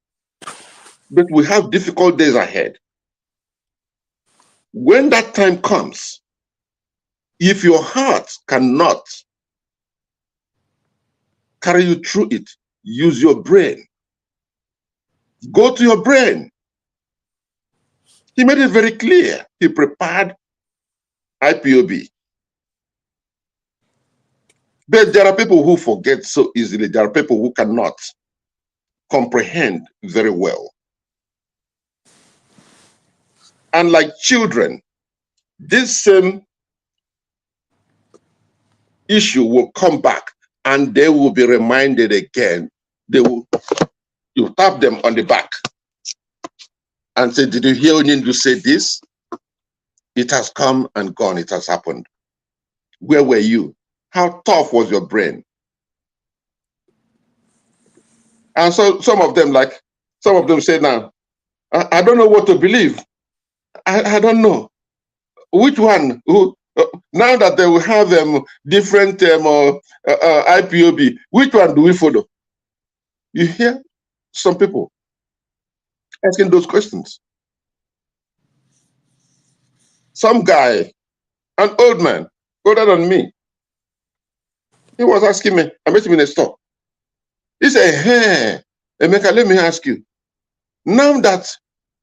But we have difficult days ahead. When that time comes, if your heart cannot carry you through it, use your brain. Go to your brain. He made it very clear. He prepared IPOB. But there are people who forget so easily. There are people who cannot comprehend very well. And like children, this same issue will come back and they will be reminded again. You tap them on the back and say, did you hear Onyendu say this? It has come and gone. It has happened. Where were you? How tough was your brain? And so some of them say now, I don't know what to believe. I don't know. Which one? Now that they will have different IPOB, which one do we follow? You hear some people asking those questions. Some guy, an old man, older than me, he was asking me, I met him in a store. He said, hey, Emeka, let me ask you, now that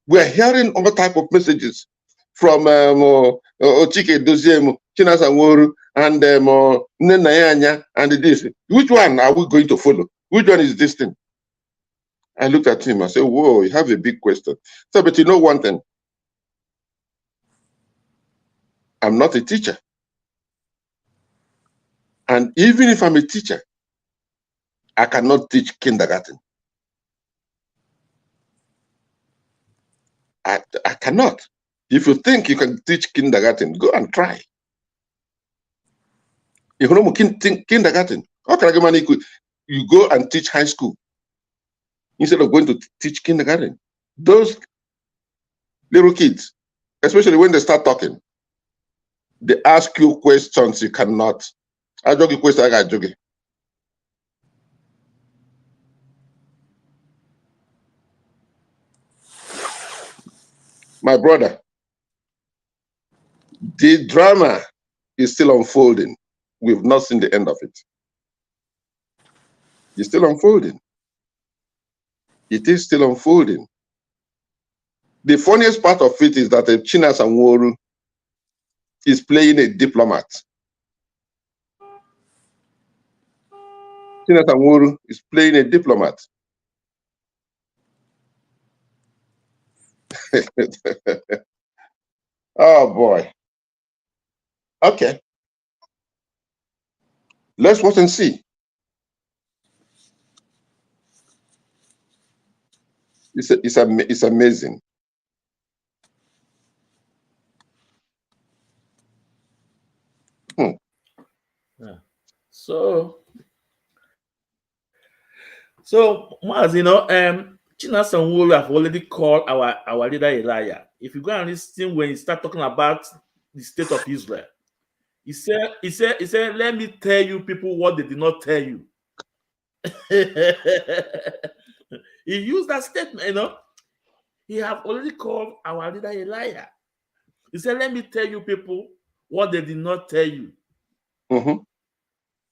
we're hearing all type of messages from Chike Doziem, Chinasa and Nenayanya and this, which one are we going to follow? Which one is this thing? I looked at him, I said, whoa, you have a big question. So, but you know one thing, I'm not a teacher. And even if I'm a teacher, I cannot teach kindergarten. I cannot. If you think you can teach kindergarten, go and try. If you know kindergarten, you go and teach high school instead of going to teach kindergarten. Those little kids, especially when they start talking, they ask you questions you cannot. I joke question, I got joke. My brother, the drama is still unfolding. We've not seen the end of it. It's still unfolding. It is still unfolding. The funniest part of it is that Chinasa is playing a diplomat. Chinasa is playing a diplomat. Oh boy. Okay. Let's watch and see. It's amazing. Yeah. So Mazi, you know, Chinasa have already called our leader a liar. If you go and listen when he start talking about the state of Israel, He said, let me tell you people what they did not tell you. He used that statement, you know. He have already called our leader a liar. He said, let me tell you people what they did not tell you. Mm-hmm.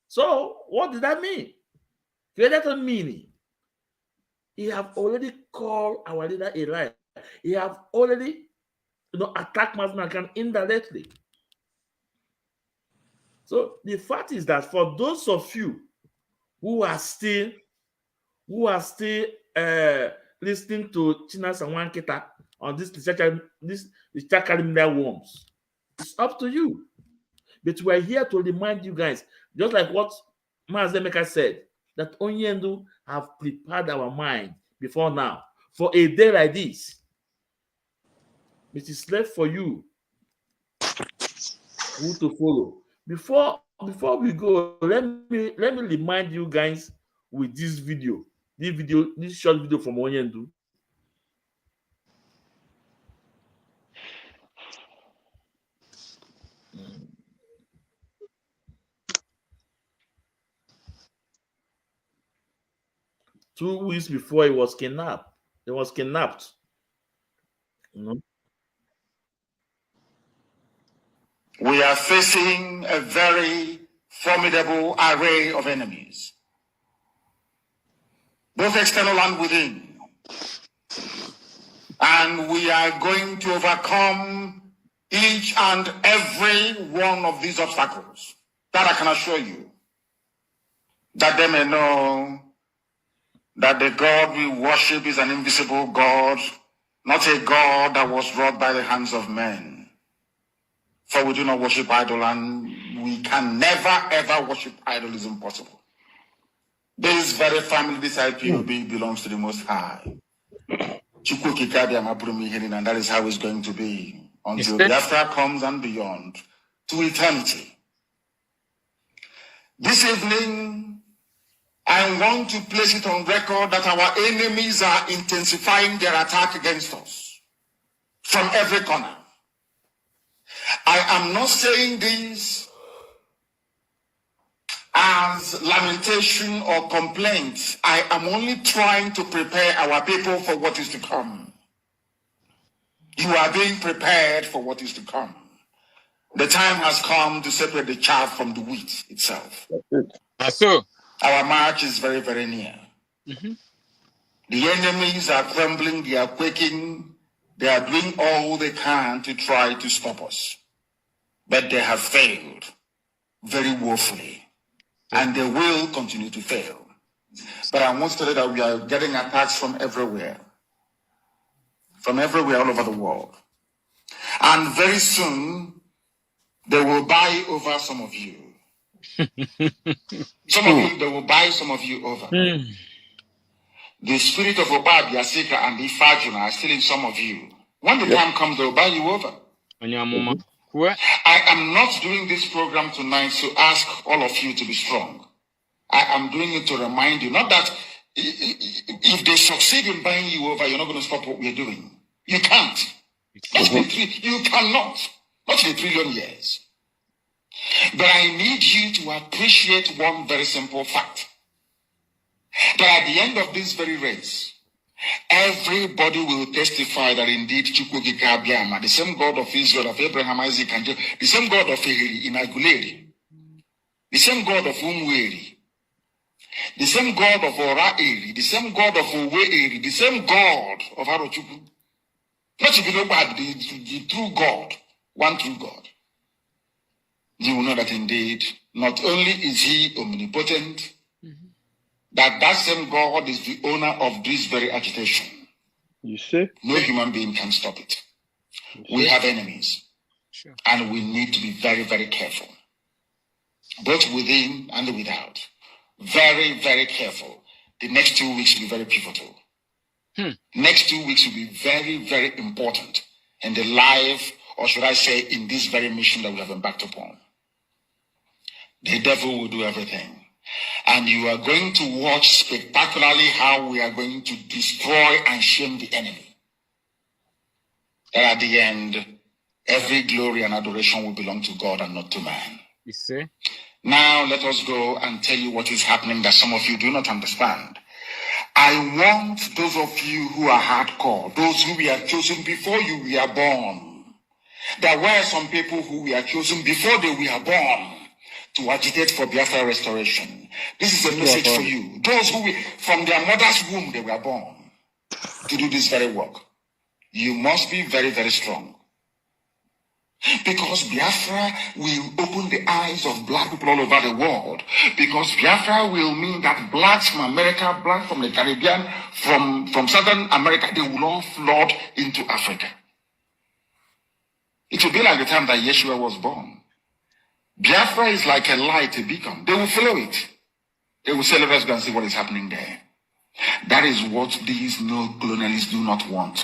So what did that mean? Created a meaning. He have already called our leader a liar. He have already, attacked Mazi indirectly. So the fact is that for those of you who are still listening to Chinasa and Nwakita on this worms, it's up to you. But we're here to remind you guys, just like what Mazi said, that Onyendu have prepared our mind before now for a day like this. It is left for you who to follow. Before we go, let me remind you guys with this short video from Onyendu. Two weeks before he was kidnapped. We are facing a very formidable array of enemies, both external and within. And we are going to overcome each and every one of these obstacles. That I can assure you. That they may know that the God we worship is an invisible God, not a God that was wrought by the hands of men. For we do not worship idol, and we can never ever worship idol. Is impossible. This very family, this IPOB, belongs to the Most High. And that is how it's going to be until Biafra comes and beyond to eternity. This evening, I want to place it on record that our enemies are intensifying their attack against us from every corner. I am not saying this as lamentation or complaint. I am only trying to prepare our people for what is to come. You are being prepared for what is to come. The time has come to separate the chaff from the wheat itself. So, our march is very, very near. Mm-hmm. The enemies are trembling, they are quaking, they are doing all they can to try to stop us. But they have failed very woefully. And they will continue to fail. But I want to tell you that we are getting attacks from everywhere. From everywhere all over the world. And very soon, they will buy over some of you. Some of you, they will buy some of you over. The spirit of Obad, Yasika, and Ifajuna are still in some of you. When the time comes, they will buy you over. I am not doing this program tonight to ask all of you to be strong. I am doing it to remind you, not that if they succeed in buying you over, you're not going to stop what we're doing. You can't. You cannot. Not in a trillion years. But I need you to appreciate one very simple fact. That at the end of this very race, everybody will testify that indeed Chukwuokike Abiama, the same God of Israel, of Abraham, Isaac, and Jacob, the same God of Ehiri in Aguleri, the same God of Umweri, the same God of Ora-Eri, the same God of Owe-Eri, the same God of Arochukwu. Not if you know about the true God, one true God. You will know that indeed, not only is he omnipotent, that same God is the owner of this very agitation. You see? No human being can stop it. We have enemies. Sure. And we need to be very, very careful. Both within and without. Very, very careful. The next 2 weeks will be very pivotal. Next 2 weeks will be very, very important in the life, or should I say, in this very mission that we have embarked upon. The devil will do everything. And you are going to watch spectacularly how we are going to destroy and shame the enemy. And at the end, Every glory and adoration will belong to God and not to man. You see? Now let us go and tell you what is happening that some of you do not understand. I want those of you who are hardcore, those who were chosen before you were born. There were some people who were chosen before they were born to agitate for Biafra restoration. This is a message for you. Those who from their mother's womb they were born to do this very work. You must be very, very strong. Because Biafra will open the eyes of black people all over the world. Because Biafra will mean that blacks from America, blacks from the Caribbean, from Southern America, they will all flood into Africa. It will be like the time that Yeshua was born. Biafra is like a light, a beacon. They will follow it. They will say, let us go and see what is happening there. That is what these neo-colonialists do not want.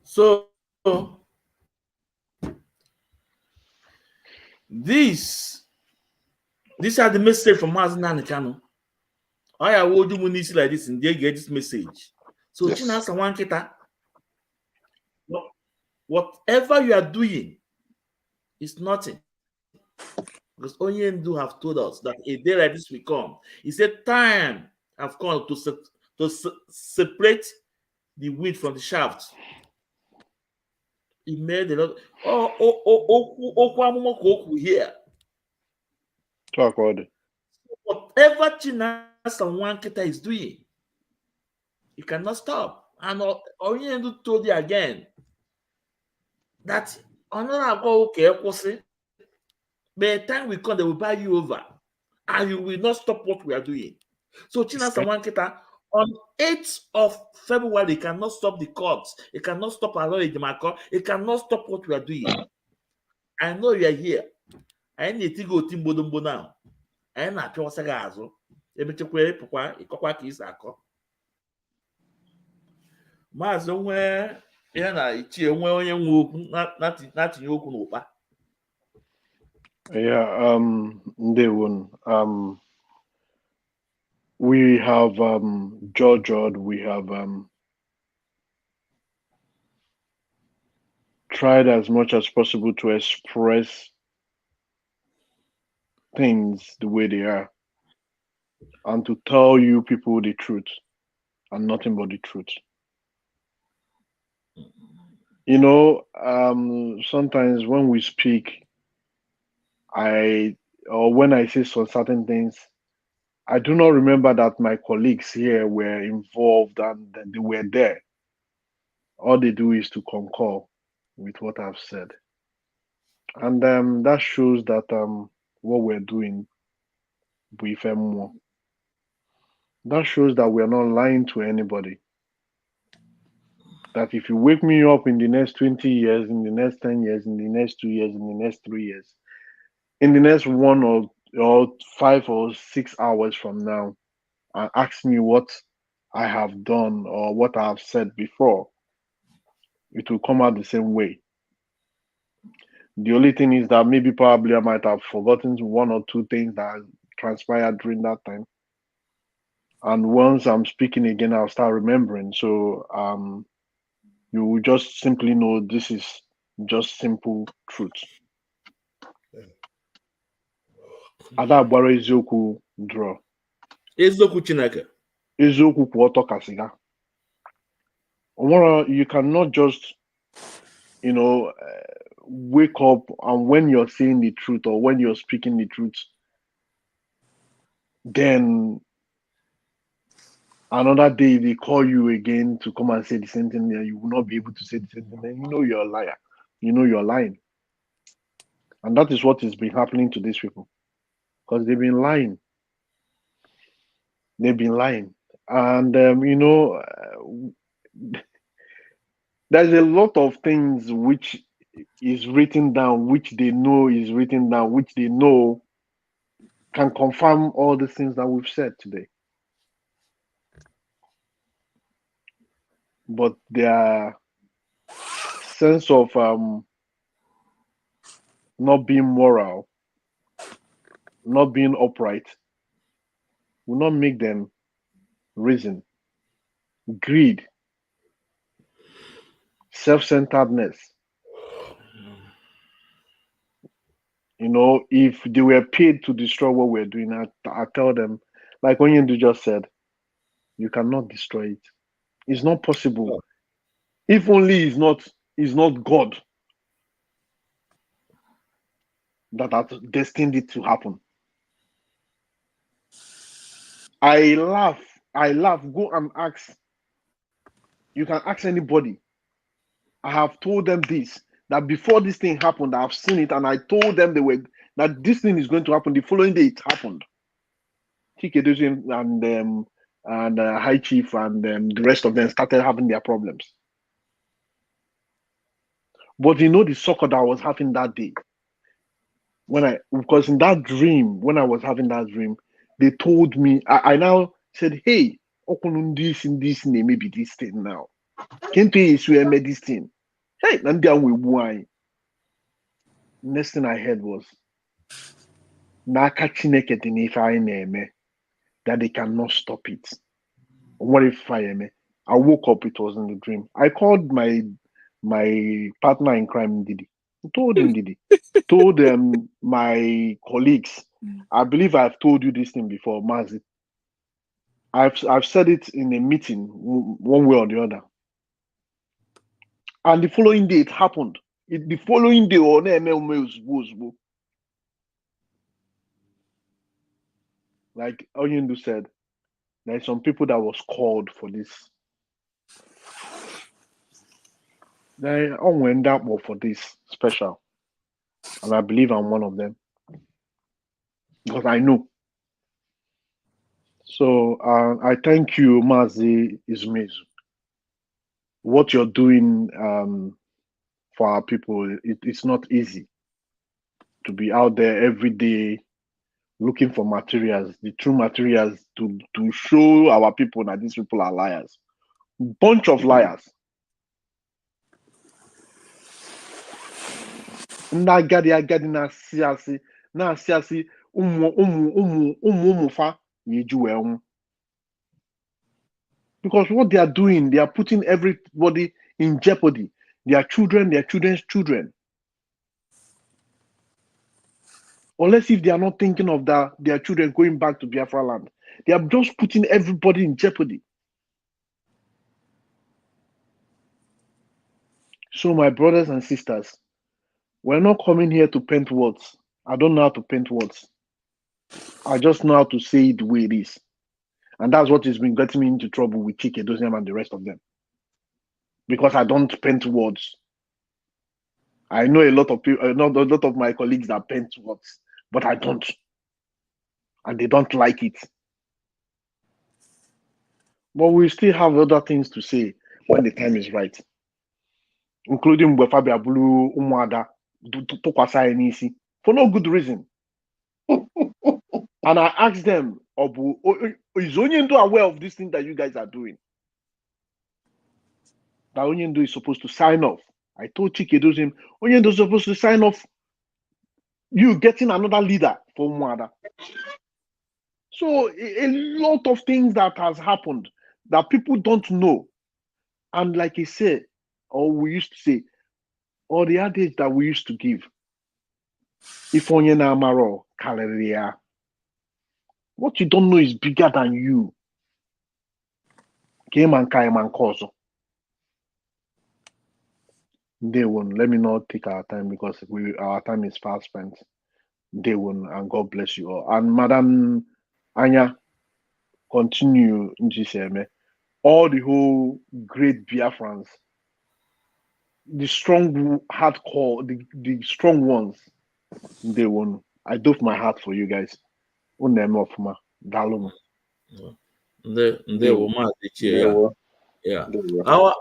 So these are the message from Mazi and Kanu. I will do munisi like this and they get this message. So yes. Chinasa Nwakita, whatever you are doing is nothing. Because Onyendu have told us that a day like this will come. He said time have come to separate the wheat from the shaft. He made a lot. Here. Talk about it. Whatever Chinasa Nwakita is doing, he cannot stop. And Onyendu told you again that another go okay, by the time we come, they will buy you over, and you will not stop what we are doing. So Chinasa Nwakita, on 8th of February, cannot stop the courts. It cannot stop Aloy Demako. It cannot stop what we are doing. I know you are here. I need to go to Timbodombo now. I am not sure what's a Yeah, they won. We have George, we have tried as much as possible to express things the way they are and to tell you people the truth and nothing but the truth. You know, sometimes when we speak, when I say some certain things, I do not remember that my colleagues here were involved and they were there. All they do is to concur with what I've said. And that shows that what we're doing with more. That shows that we're not lying to anybody. That if you wake me up in the next 20 years, in the next 10 years, in the next 2 years, in the next 3 years, in the next 1 or 5 or 6 hours from now, and ask me what I have done or what I have said before, it will come out the same way. The only thing is that maybe probably I might have forgotten 1 or 2 things that transpired during that time. And once I'm speaking again, I'll start remembering. So you will just simply know this is just simple truth. Adagbara eziokwu draw. Eziokwu Chineke. Eziokwu kwụ ọtọ ka siga. You cannot just, wake up and when you're saying the truth or when you're speaking the truth, then another day they call you again to come and say the same thing, and you will not be able to say the same thing. Then you know you're a liar. You know you're lying. And that is what has been happening to these people. Because they've been lying. They've been lying. And, there's a lot of things which is written down, which they know is written down, which they know can confirm all the things that we've said today. But their sense of not being moral not being upright will not make them reason. Greed, self-centeredness. You know, if they were paid to destroy what we're doing, I tell them, like Onyendu just said, you cannot destroy it. It's not possible. If only it's not God that has destined it to happen. I laugh. Go and ask. You can ask anybody. I have told them this, that before this thing happened, I've seen it, and I told them that this thing is going to happen. The following day, it happened. Chikedozie and High Chief and the rest of them started having their problems. But you know the sucker that I was having that day, because in that dream, when I was having that dream, they told me, I now said, hey, this maybe this thing now. Can't you made this thing? Hey, why? Next thing I heard was that they cannot stop it. What if I woke up, it was in the dream. I called my partner in crime, Didi. Told him, Didi. Told my colleagues. I believe I've told you this thing before, Mazi. I've said it in a meeting, one way or the other. And the following day, it happened. The following day, like Onyendu said, there's some people that was called for this. They all went up for this special. And I believe I'm one of them. Because I know. So I thank you, Mazi Ismail. What you're doing for our people, it's not easy to be out there every day looking for materials, the true materials to show our people that these people are liars. Bunch of liars. Because what they are doing, they are putting everybody in jeopardy. Their children, their children's children. Unless if they are not thinking of their children going back to Biafra land. They are just putting everybody in jeopardy. So my brothers and sisters, we're not coming here to paint words. I don't know how to paint words. I just know how to say it the way it is. And that's what has been getting me into trouble with Chikedozie and the rest of them. Because I don't paint words. I know a lot of people, a lot of my colleagues that paint words, but I don't. And they don't like it. But we still have other things to say when the time is right. Including Mwefabi Abulu Umwada for no good reason. And I asked them, is Onyendu aware of this thing that you guys are doing? That Onyendu is supposed to sign off. I told Chikedozie, Onyendu is supposed to sign off you getting another leader for Umwada. So a lot of things that has happened that people don't know. And like he said, or we used to say, or the adage that we used to give, if Onyena Amaro Kaleria, what you don't know is bigger than you. Let me not take our time because our time is fast spent. Day one, and God bless you all. And Madam Anya, continue, all the whole great Biafrans, the strong, hardcore, the strong ones, day one. I doff my heart for you guys. Yeah. Our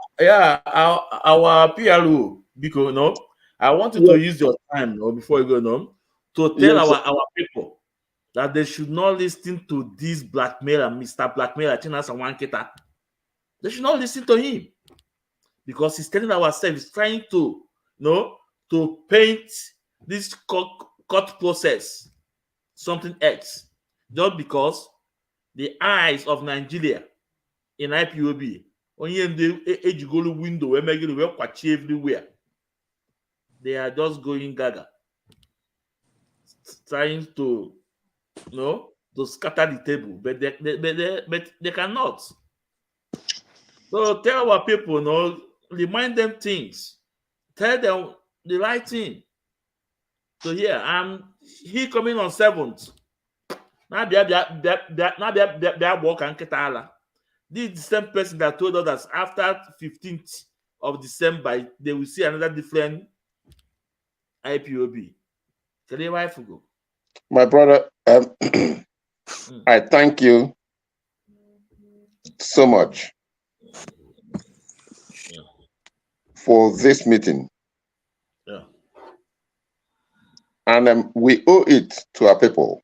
PLO, because I want you to use your time before you go to tell our people that they should not listen to this blackmailer, Mr. Blackmailer, Chinasa Nwakita. They should not listen to him because he's telling ourselves, trying to paint this court process something else just because the eyes of Nigeria in IPOB only in the ejigolo window where making we kwachi everywhere. They are just going gaga, trying to to scatter the table, but they cannot. So tell our people, remind them things, tell them the right thing. So here, he coming on 7th. Now they work and ketala. This is the same person that told us that after 15th of December, they will see another different IPOB. So they wife go. My brother, I thank you so much for this meeting. Yeah. And we owe it to our people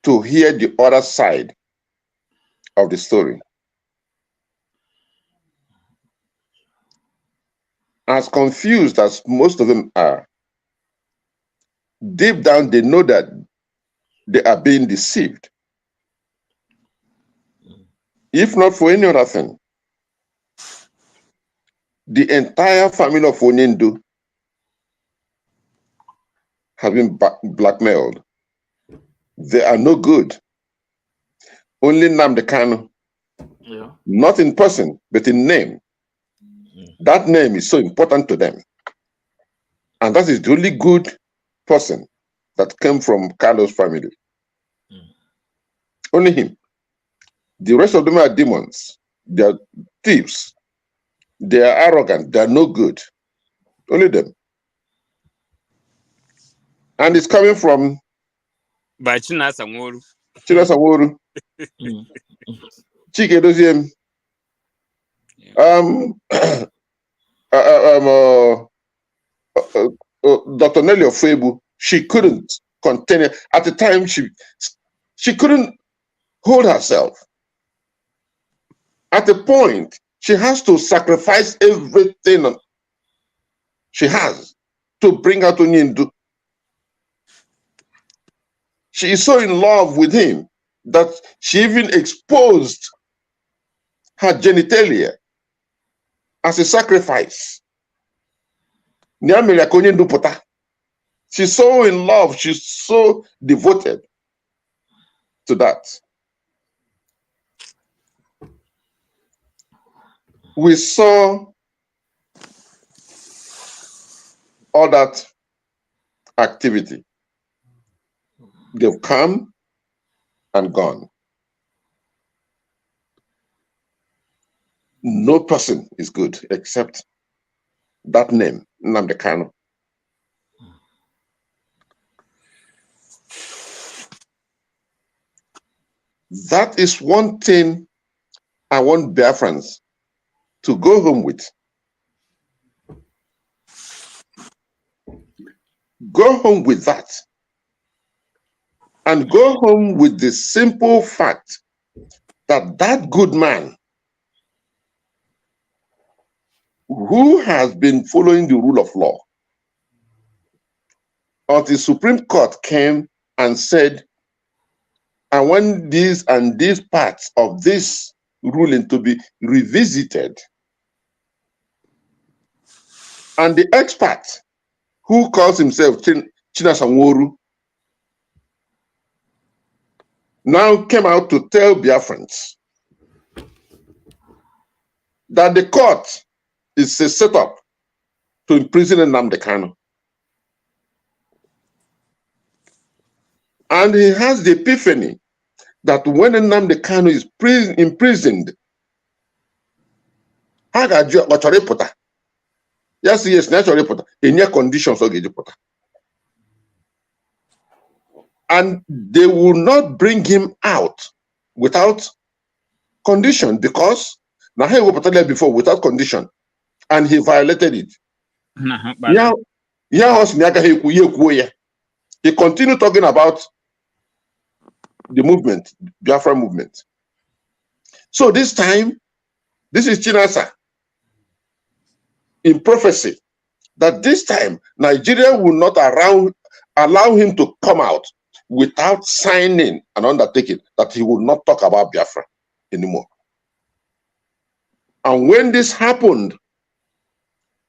to hear the other side of the story. As confused as most of them are, deep down they know that they are being deceived. If not for any other thing, the entire family of Onyindu have been blackmailed. They are no good. Only Nnamdi Kanu, not in person, but in name. That name is so important to them. And that is the only good person that came from Kanu's family. Only him. The rest of them are demons. They are thieves. They are arrogant. They are no good. Only them. And it's coming from by Chinasa. Chinasa. Chike Doziem. Dr. Nelly Ofebu, she couldn't contain it. At the time, she couldn't hold herself. At the point, she has to sacrifice everything she has to bring out Onyindu. She is so in love with him that she even exposed her genitalia as a sacrifice. She's so in love, she's so devoted to that. We saw all that activity. They've come and gone. No person is good except that name, Nnamdi Kanu. That is one thing I want Biafrans to go home with. Go home with that. And go home with the simple fact that that good man who has been following the rule of law until the Supreme Court came and said, I want these and these parts of this ruling to be revisited. And the expert who calls himself Chinasa now came out to tell Biafrans that the court is a setup to imprison Nnamdi Kanu. And he has the epiphany that when Nnamdi Kanu is imprisoned, yes, natural reporter, in your conditions, and they will not bring him out without condition, because now he was before without condition, and he violated it. He continued talking about the movement, Biafra movement. So this time, this is Chinasa in prophecy that this time Nigeria will not allow him to come out without signing an undertaking that he will not talk about Biafra anymore. And when this happened,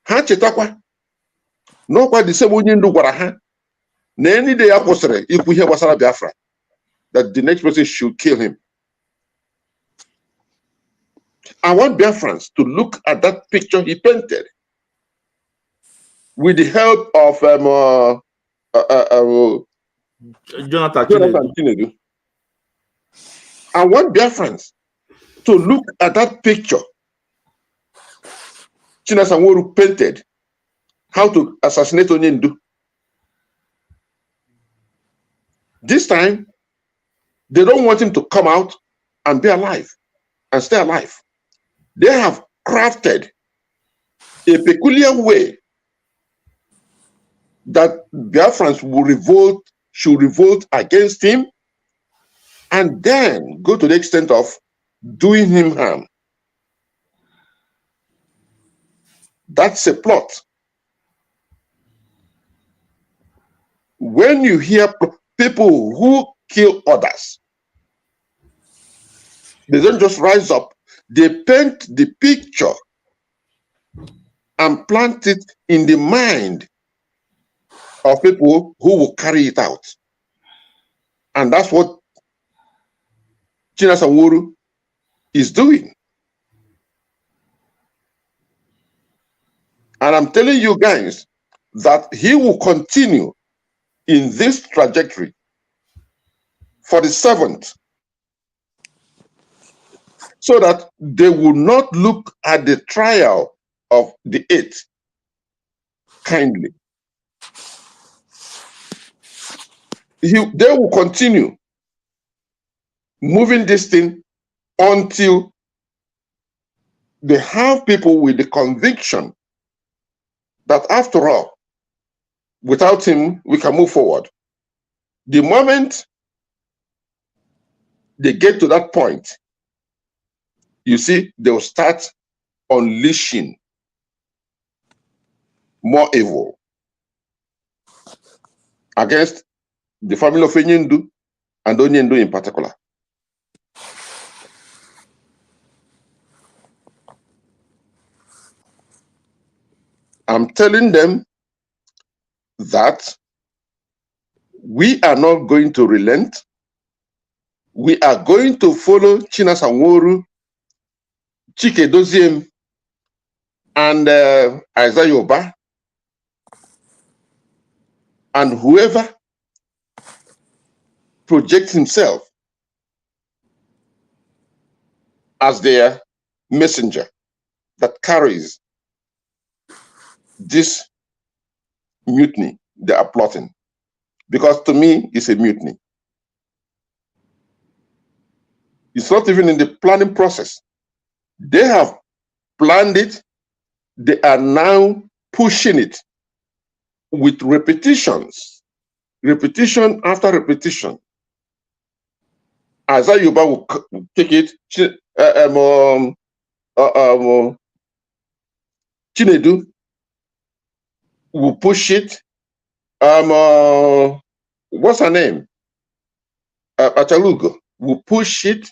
ha chetakwa n'ọkwa the same onye ndu gwara ha na any day ya kwụsịrị ikwu ihe gbasara Biafra, that the next person should kill him. I want Biafrans to look at that picture he painted with the help of Jonathan Chinedu. I want Biafrans to look at that picture Chinasa painted, how to assassinate Onyendu. This time, they don't want him to come out and be alive and stay alive. They have crafted a peculiar way that Biafrans should revolt against him, and then go to the extent of doing him harm. That's a plot. When you hear people who kill others, they don't just rise up, they paint the picture and plant it in the mind of people who will carry it out. And that's what Chinasa is doing. And I'm telling you guys that he will continue in this trajectory for the 7th, so that they will not look at the trial of the 8th kindly. They will continue moving this thing until they have people with the conviction that after all, without him, we can move forward. The moment they get to that point, you see, they'll start unleashing more evil against the family of Onyendu and Onyendu in particular. I'm telling them that we are not going to relent. We are going to follow Chinasa Nworu, Chike Doziem, and Isaiah Yoba, and whoever projects himself as their messenger that carries this mutiny they are plotting. Because to me, it's a mutiny. It's not even in the planning process. They have planned it. They are now pushing it with repetitions, repetition after repetition. Isaiah Yoba will take it. Chinedu will push it. What's her name? Achalugo will push it,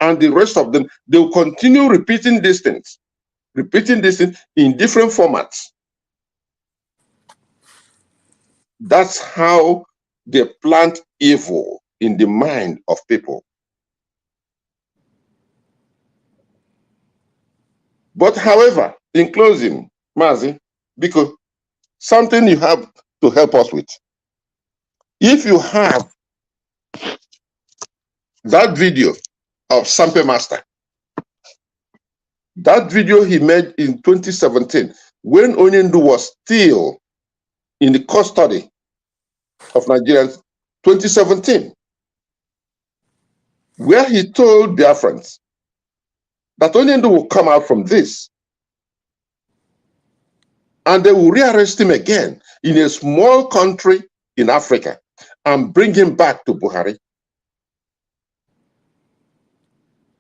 and the rest of them, they will continue repeating these things in different formats. That's how they plant evil in the mind of people. But however, in closing, Mazi, because something you have to help us with. If you have that video of Sampe Master, that video he made in 2017, when Onyendu was still in the custody of Nigerians, 2017, where he told Biafrans that Onyendu will come out from this and they will rearrest him again in a small country in Africa and bring him back to Buhari.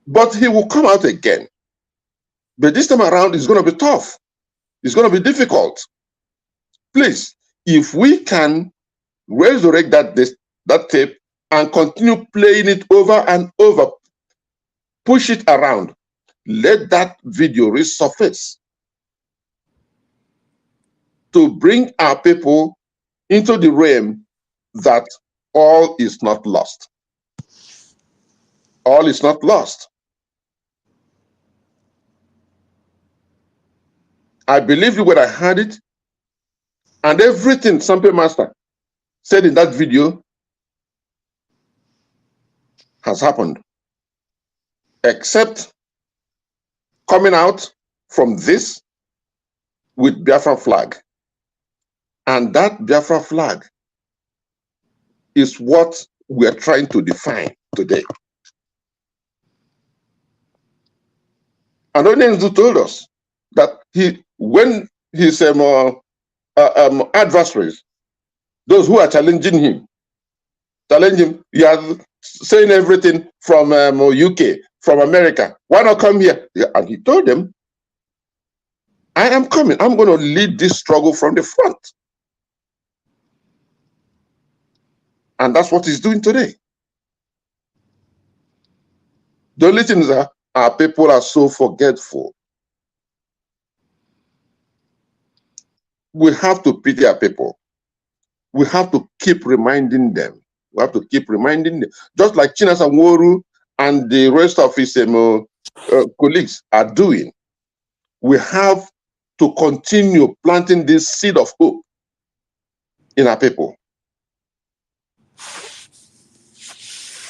But he will come out again. But this time around, it's going to be tough. It's going to be difficult. Please, if we can resurrect that tape and continue playing it over and over, push it around, let that video resurface to bring our people into the realm that all is not lost. All is not lost. I believe you when I heard it, and everything Sampe Master said in that video has happened, except coming out from this with Biafra flag. And that Biafra flag is what we are trying to define today. And Onyenzu told us that when his adversaries, those who are challenging him, you are saying everything from UK, from America, why not come here? And he told them, I am coming. I'm going to lead this struggle from the front. And that's what he's doing today. The only thing is that our people are so forgetful. We have to pity our people. We have to keep reminding them. We have to keep reminding them. Just like Chinasa and the rest of his colleagues are doing. We have to continue planting this seed of hope in our people.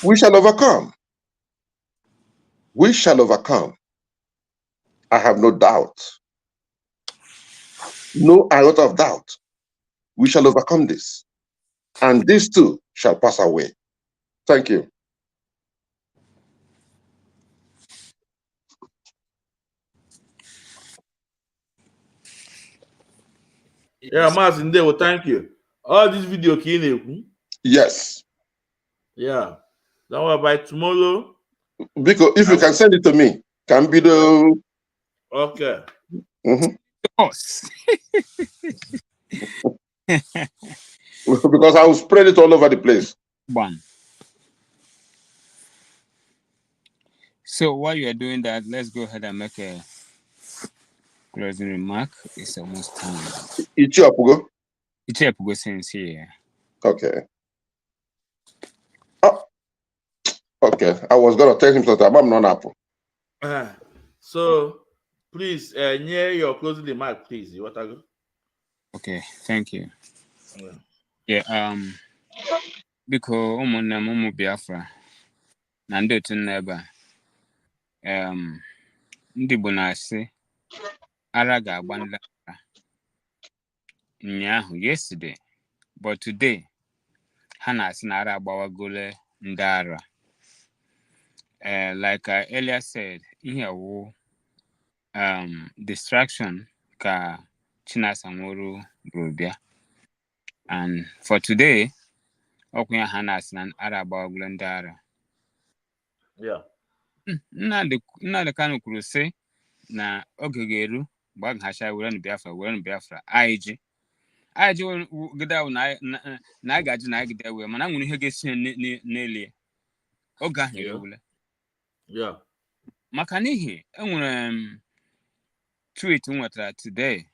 We shall overcome. We shall overcome. I have no doubt. No iota of doubt. We shall overcome this. And this too shall pass away. Thank you. Yeah, Mazi, Ndewo, thank you. All this video, yes. Yeah. That one by tomorrow. Because if you can send it to me, can be the okay. Because I will spread it all over the place. One. So while you are doing that, let's go ahead and make a closing remark. It's almost time. Ichiapugo? Ichiapugo since here. Okay. Oh. Okay. I was going to tell him something. I'm not Apple. So, please, near your closing remark, please. What I go? Okay. Thank you. Yeah. Because Mumu Biafra. Nando Tuneba. Ndị Igbo na-asị ara ga-agba ndị ara ụnyaahụ yesterday, but today ha na-asị na ara agbawagole ndị ara. Like I earlier said, ihe wụ distraction ka Chinasa nwụrụ bịa, and for today ọkwa ya ha na-asị na ara agbawagole ndị ara. Yeah. Nnamdi Kanu kwuru sị na oge ga-eru mgbe a ga-acha were Biafra IG gide ahụ na a ga-ajụ na agide wee mana nwere ihe ga-esi n'elie oge ahụ erewule. Maka n'ihi enwere tweet m nwetara today,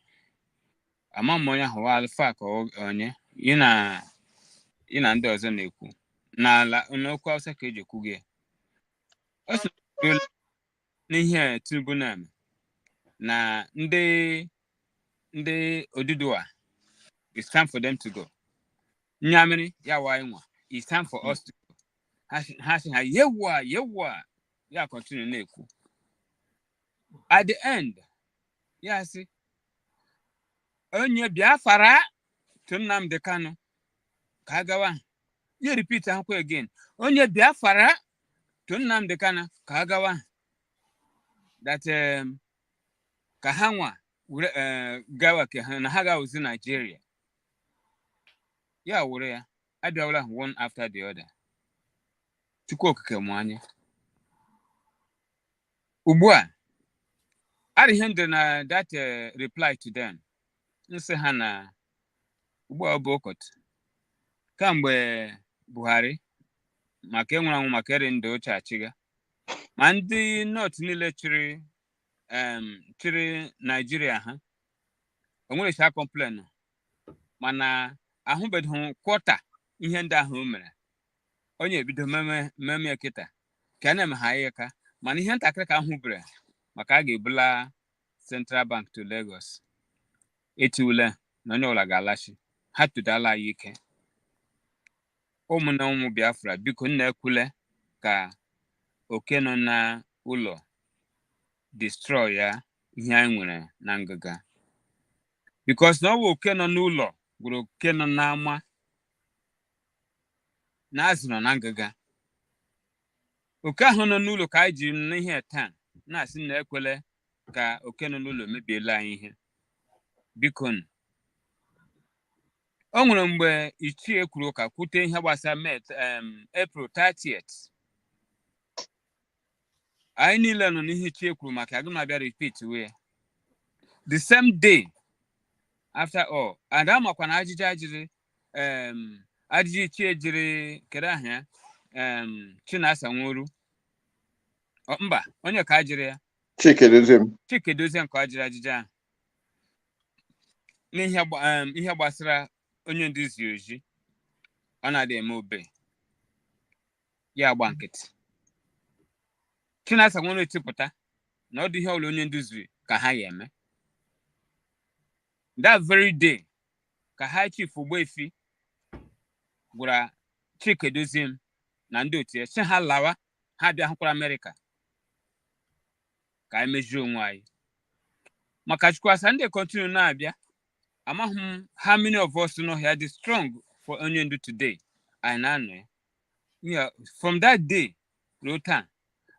ama m onye ahụ alfa ka onye ị na ndị ọzọ na-ekwu n'okwu Hausa ka eji ekwu gị n'ihe Tinubu na-eme na ndị Oduduwa, it's time for them to go. Nyamiri ya wa inwa, it's time for us to go. Ha si ha yewa ya continue na-ekwu. At the end, ya si onye Biafra to Nnamdi Kanu ka agawa. You repeat akwụkwọ again. Onye Biafra to Nnamdi Kanu ka agawa. That ka ha nwa gawa ke na ha ga-awụzi Nigeria. Ya wụrụ ya abịawala one after the other. Chukwu okike mụ anya. Ugbu a adịghị ndụ na that reply to them. Nsị ha na ugbu a ọ bụ ụkọt kamgbe Buhari maka enwere anwụ maka eri ndụ ochie achịga ma ndị North niile chịrị Naijiria ha onwere cha complain mana ahụbeghị kwọta ihe ndị ahụ o mere onye ebido meme kịta ka na-eme ha ihe ka mana ihe ntakịrị ka ahụ bere maka a ga-ebula Central Bank to Lagos etiwule na onye ọbụla ga-alachi ha tụdala ya ike ụmụnne ụmụ Biafra biko nna ekwule ka oke nọ na ụlọ destroy ya ihe anyị nwere na ngịga because na ọ bụ oke nọ n'ụlọ gwụrụ oke nọ n'ama na azụ nọ na ngịga oke ahụ nọ n'ụlọ ka anyị jiri n'ihe taa na-asị na ekwele ka oke nọ n'ụlọ mebiela anyị ihe biko o nwere mgbe ichie kwuru ka kwute ihe gbasara April 30th anyị niile nọ n'ihe ichie kwuru maka agụ na-abịa repeat wee the same day after all and amakwa na ajịjị ichie jiri kere ahịa Chinasa nwụrụ mba onye ka ajịrị ya Chikedozie nke ajịrị ajịjị ahụ n'ihe gbasara onye ndị zi oji ọ na-adị eme obe ya agba nkịtị Chinasa nwere etipụta na ọ dị ihe ọbụla onye nduzi ka ha ya eme that very day ka ha chief Ogbuefi gwara Chikedozie na ndị otu ya si ha lawa ha bịa hụkwara Amerịka ka anyị mejuo onwe anyị maka Chukwuasa ndị continue na-abịa amaghị m how many of us know here dị strong for onye ndu today anyị na-anọ ya from that day ruo taa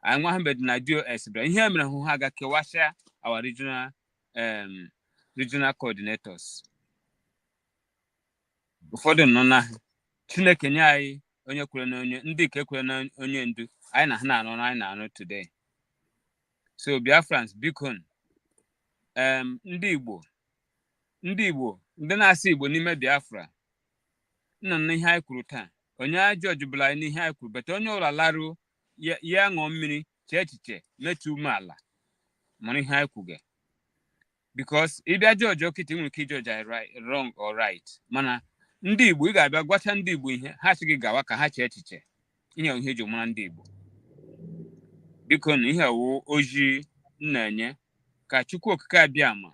anyị nwahamed na DOS bịara ihe mere hụ ha ga kewasịa our regional coordinators ụfọdụ nọ na Chineke nye anyị onye kwere na onye ndị ka ekwere na onye ndu anyị na ha na-anọ na anyị na-anọ today so Biafrans biko ndị Igbo ndị na-asị Igbo n'ime Biafra nna na ihe anyị kwuru taa onye ajọ jụbụla anyị n'ihe anyị kwuru bete onye ụlọ laruo ya ṅụọ mmiri chee echiche metu umeala mara ihe anyị kwuge because ịbịa jọji okịta nwere ike ijọji anyị wrong or right mana ndị Igbo ị ga-abịa gwacha ndị Igbo ihe ha sị gị gawa ka ha chee echiche ihe ihe eji mara ndị Igbo biko na ihe wụ oji na-enye ka Chukwu Okike Abịama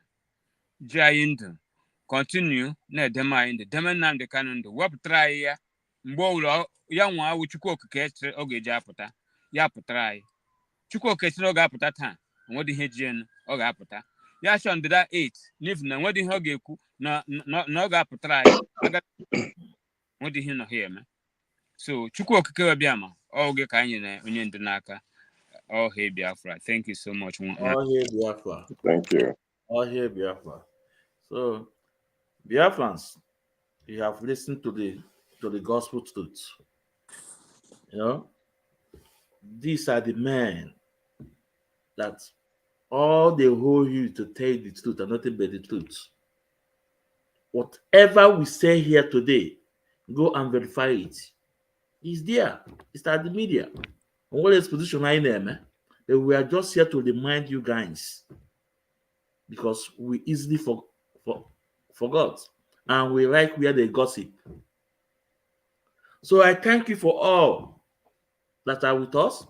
ji anyị ndụ continue na-edeme anyị ndụ deme Nnamdi Kanu ndụ wepụtara anyị ya mgbe ọbụla ya nwa awụ Chukwu Okike ọ ga-eji apụta ya pụtara anyị Chukwu Okike ọ ga-apụta taa onwedị ihe ji enu ọ ga-apụta ya chọ ndịda 8 n'ifu na enwedị ihe ọ ga-ekwu na ọ ga-apụtara anyị nwedị ihe nọ ha eme so Chukwu Okike Abịama ọ oge ka anyị na onye ndu n'aka all hail Biafra. Thank you so much. All hail Biafra. Thank you. All hail Biafra. So, Biafrans, you have listened to the gospel truth. You know, these are the men that all they hold you to tell the truth and nothing but the truth. Whatever we say here today, go and verify it. It's there. It's at the media. What is position I name? We are just here to remind you guys because we easily forgot and we like where they gossip. So I thank you for all that are with us,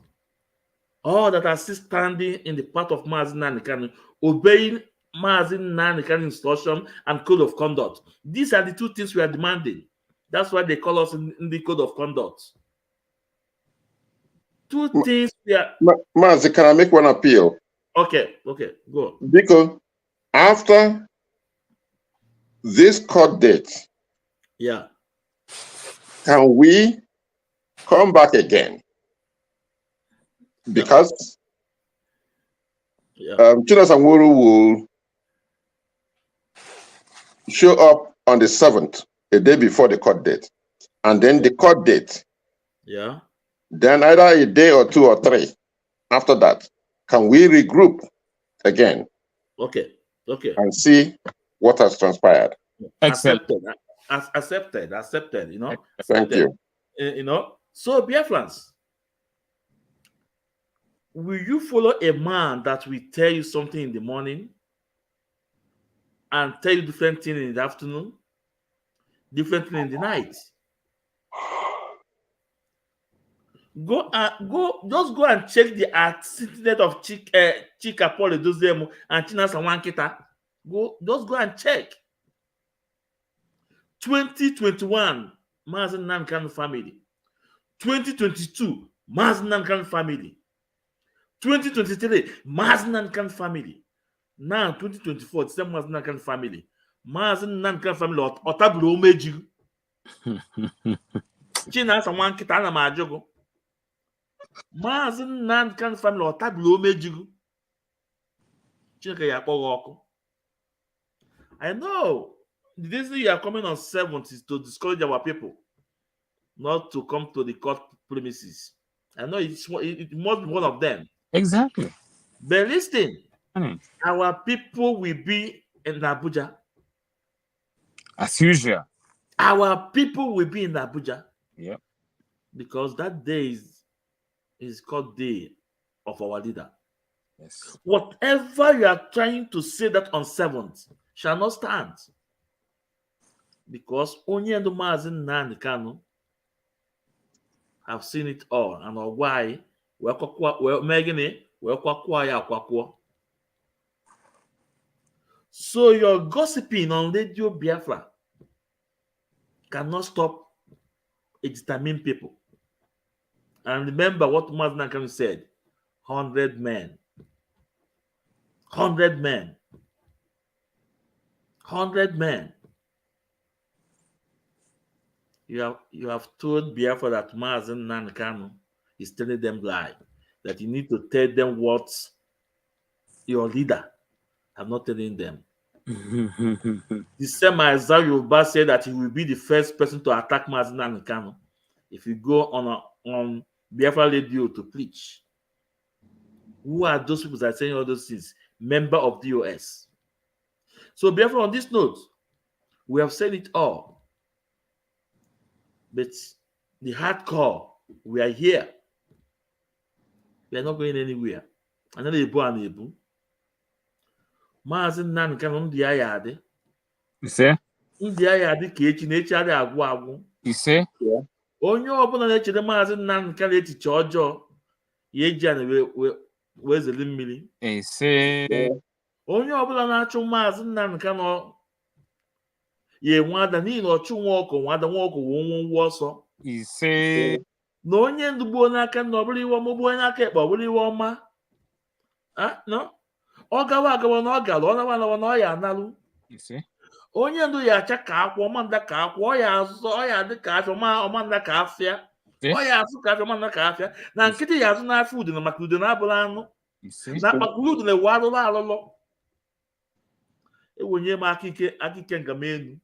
all that are still standing in the path of Mazi Nnamdi, obeying Mazi Nnamdi instruction and code of conduct. These are the two things we are demanding. That's why they call us in the code of conduct. Two things we are. Mazi, can I make one appeal? Okay, go. Because after this court date, yeah, can we come back again? Because Chinasa will show up on the 7th, a day before the court date, and then the court date. Yeah. Then either a day or 2 or 3 after that, can we regroup again? Okay. And see what has transpired. Excellent. accepted, you know. Thank you. You know, so Biafrans, will you follow a man that will tell you something in the morning and tell you different thing in the afternoon, different thing in the night? Just go and check the antecedent of Chika Paul Edozemu and Chinasa Nwakita. Just go and check. 2021, Mazi Nnamdi Kanu family. 2022, Mazi Nnamdi Kanu family. 2023, Mazi Nnamdi Kanu family. Now 2024, the same Mazi Nnamdi Kanu family. Mazi Nnamdi Kanu family otabulu omeji. Chinasa Nwakita na majogo. Mazi Nnamdi Kanu family otabulu omeji. Chineke ya kpọrọ ọkụ. I know the reason you are coming on 7th is to discourage our people not to come to the court premises. I know it must be one of them. Exactly. But listen, our people will be in Abuja. As usual. Our people will be in Abuja. Yeah. Because that day is called Day of our leader. Yes. Whatever you are trying to say that on 7th shall not stand. Because only the Mazi Nnamdi Kanu have seen it all, and why so your gossiping on Radio Biafra cannot stop a determined people. And remember what Mazi Nnamdi Kanu said: 100 men. 100 men. 100 men. You have told Biafra that Mazi Nnamdi Kanu is telling them lie, that you need to tell them what your leader have not telling them. The same as Yoruba said that he will be the first person to attack Mazi Nnamdi Kanu if you go on Biafra radio to preach. Who are those people that are saying all those things? Member of DOS. So Biafra, on this note, we have said it all. But the hardcore, we are here. We are not going anywhere. Another Ebu and Ebu. Mazi Nnamdi Kanu ndị agha adị. Ise. Ndị agha adị ka echi na echi adị agwụ agwụ. Ise. Onye ọbụla na-echere Mazi Nnamdi Kanu echiche ọjọọ ya eji ana wee zeli mmiri. Ise. Onye ọbụla na-achụ Mazi Nnamdi Kanu ya enwe ada n'ihi na ọchụ nwa ọkụ wee nwa ọsọ. Ise. Na onye ndu gbuo n'aka na ọ bụrụ iwe ọma, gbuo n'aka ekpe ọ bụrụ iwe ọma. No? Ọ gawa na ọ gara, ọ nawa na ọ ya analụ. Ise. Onye ndu ya acha ka akwa, ọmanda ka akwa, ọ ya azụ, ọ ya dị ka afịa, ọmanda ka afịa. Ọ ya azụ ka afịa, ọmanda ka afịa. Na nkịtị ya azụ n'afịa udene maka udene abụrụ anụ. Na akpakpụrụ udene wee alụlụ. Ewenye m aka ike nga m enu.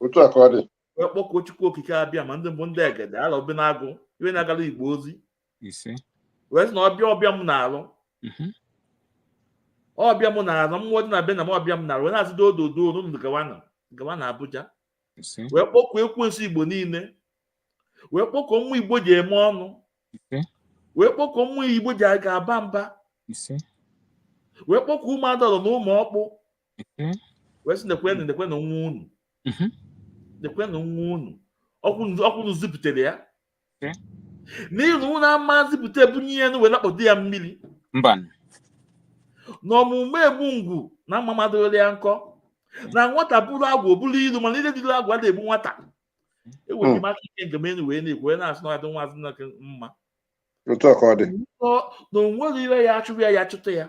Otu a ka ọ dị. Wee kpọkuo Chukwu okike abịa ma ndị mbụ ndị egede ala obi na-agụ iwe na-agala Igbo ozi. Wee sị na ọbịa m na-alụ. Ọbịa m na-alụ, mmụọ dị na be na m ọbịa m na-alụ. Wee na-asị dododo n'ụlọ gawa na Abuja. Wee kpọkuo ekwensu Igbo niile. Wee kpọkuo mmụọ Igbo ji eme ọnụ. Wee kpọkuo mmụọ Igbo ji ga-aba mba. Wee kpọkuo ụmụada ọdọ na ụmụ ọkpụ. Wee sị nekwenụ nwa unu. Nekwenụ nwa unu. Ọkwụnụ zipụtere ya. N'ihi na unu ama zipụta ebunye ihe wee nakpọdo ya mmiri. Mba. N'ọmụmụ egbu ngwu na mma mmadụ ya nkọ. Na nwata bụrụ agwụ bụrụ ilu, mana ile dịrị agwụ a na-egbu nwata. Ewenye m aka ike nke m wee na-ekwu, wee na-asị na ọdụ Mazi Nnamdi mma. Otu a ka ọ dị. Na onwere iwe ya achụrụ ya chụta ya.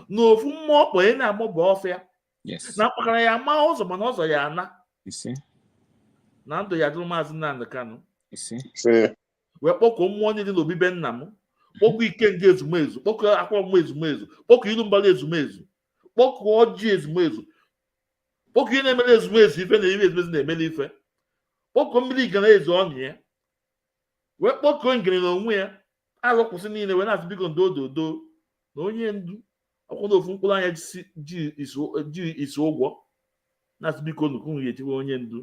Na ofu mmụọ ọkpọ ya na-amụba ọfịa. Na mkpakara ya ma ụzọ mana ọzọ ya ana. Na ndụ ya dụrụ Mazi Nnamdi Kanu. Wee kpọkuo mmụọ niile na obibe nna m. Kpọkuo Ikenga ezumezu, kpọkuo Akwọmụ ezumezu, kpọkuo Ilu Mbala ezumezu, kpọkuo Ọjị ezumezu, kpọkuo ihe na-emere ezumezu ife na ime ezumezu na-emere ife, kpọkuo mmiri igana ezu ọnyụ ya, wee kpọkuo ngere na onwe ya. Alụkwụsị niile wee na-asị biko ndododo na onye ndu ọkwụ na ofu mkpụrụ anya ji isi ụgwọ. na biko nnukwu ga-ejiwe onye ndu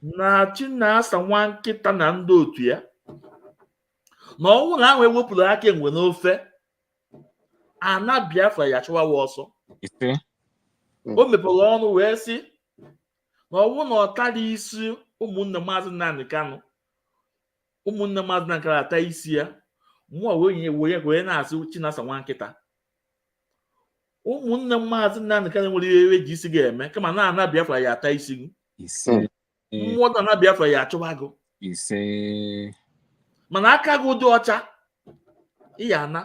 na Chinasa Nwakita na ndị otu ya na ọnwụ na ahụ ewepụrụ aka enwe n'ofe ana Biafra ya chụwawa ọsọ. O mepere ọnụ wee sị na ọnwụ na ọ tara isi ụmụnne Maazị Nnamdi Kanu, ụmụnne Maazị Nnamdi Kanu ata isi ya, mụọ wee na-asị Chinasa Nwakita ụmụnne Maazị Nnamdi Kanu nwere ihe eji isi ga-eme kama na ana Biafra ya ata isi gị, mmụọ na ana Biafra ya achụwa gị, mana aka gị dị ọcha ịya ana,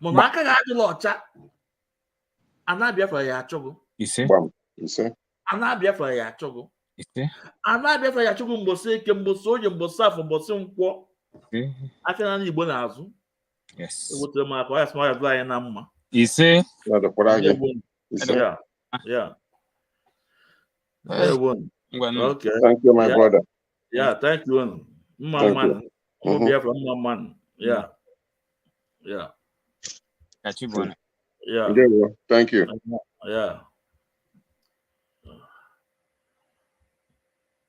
mana aka gị adịla ọcha ana Biafra ya achụ gị, ana Biafra ya achụ gị, ana Biafra ya achụ gị mgbọsị eke, mgbọsị oye, mgbọsị afọ, mgbọsị nkwọ, aka na Igbo n'azụ. Ewetere m aka ọ ya sị ya anyị na mma. Okay. Thank you, my brother. Yeah, thank you. Man. Biafra, man. Yeah. Thank you. Yeah.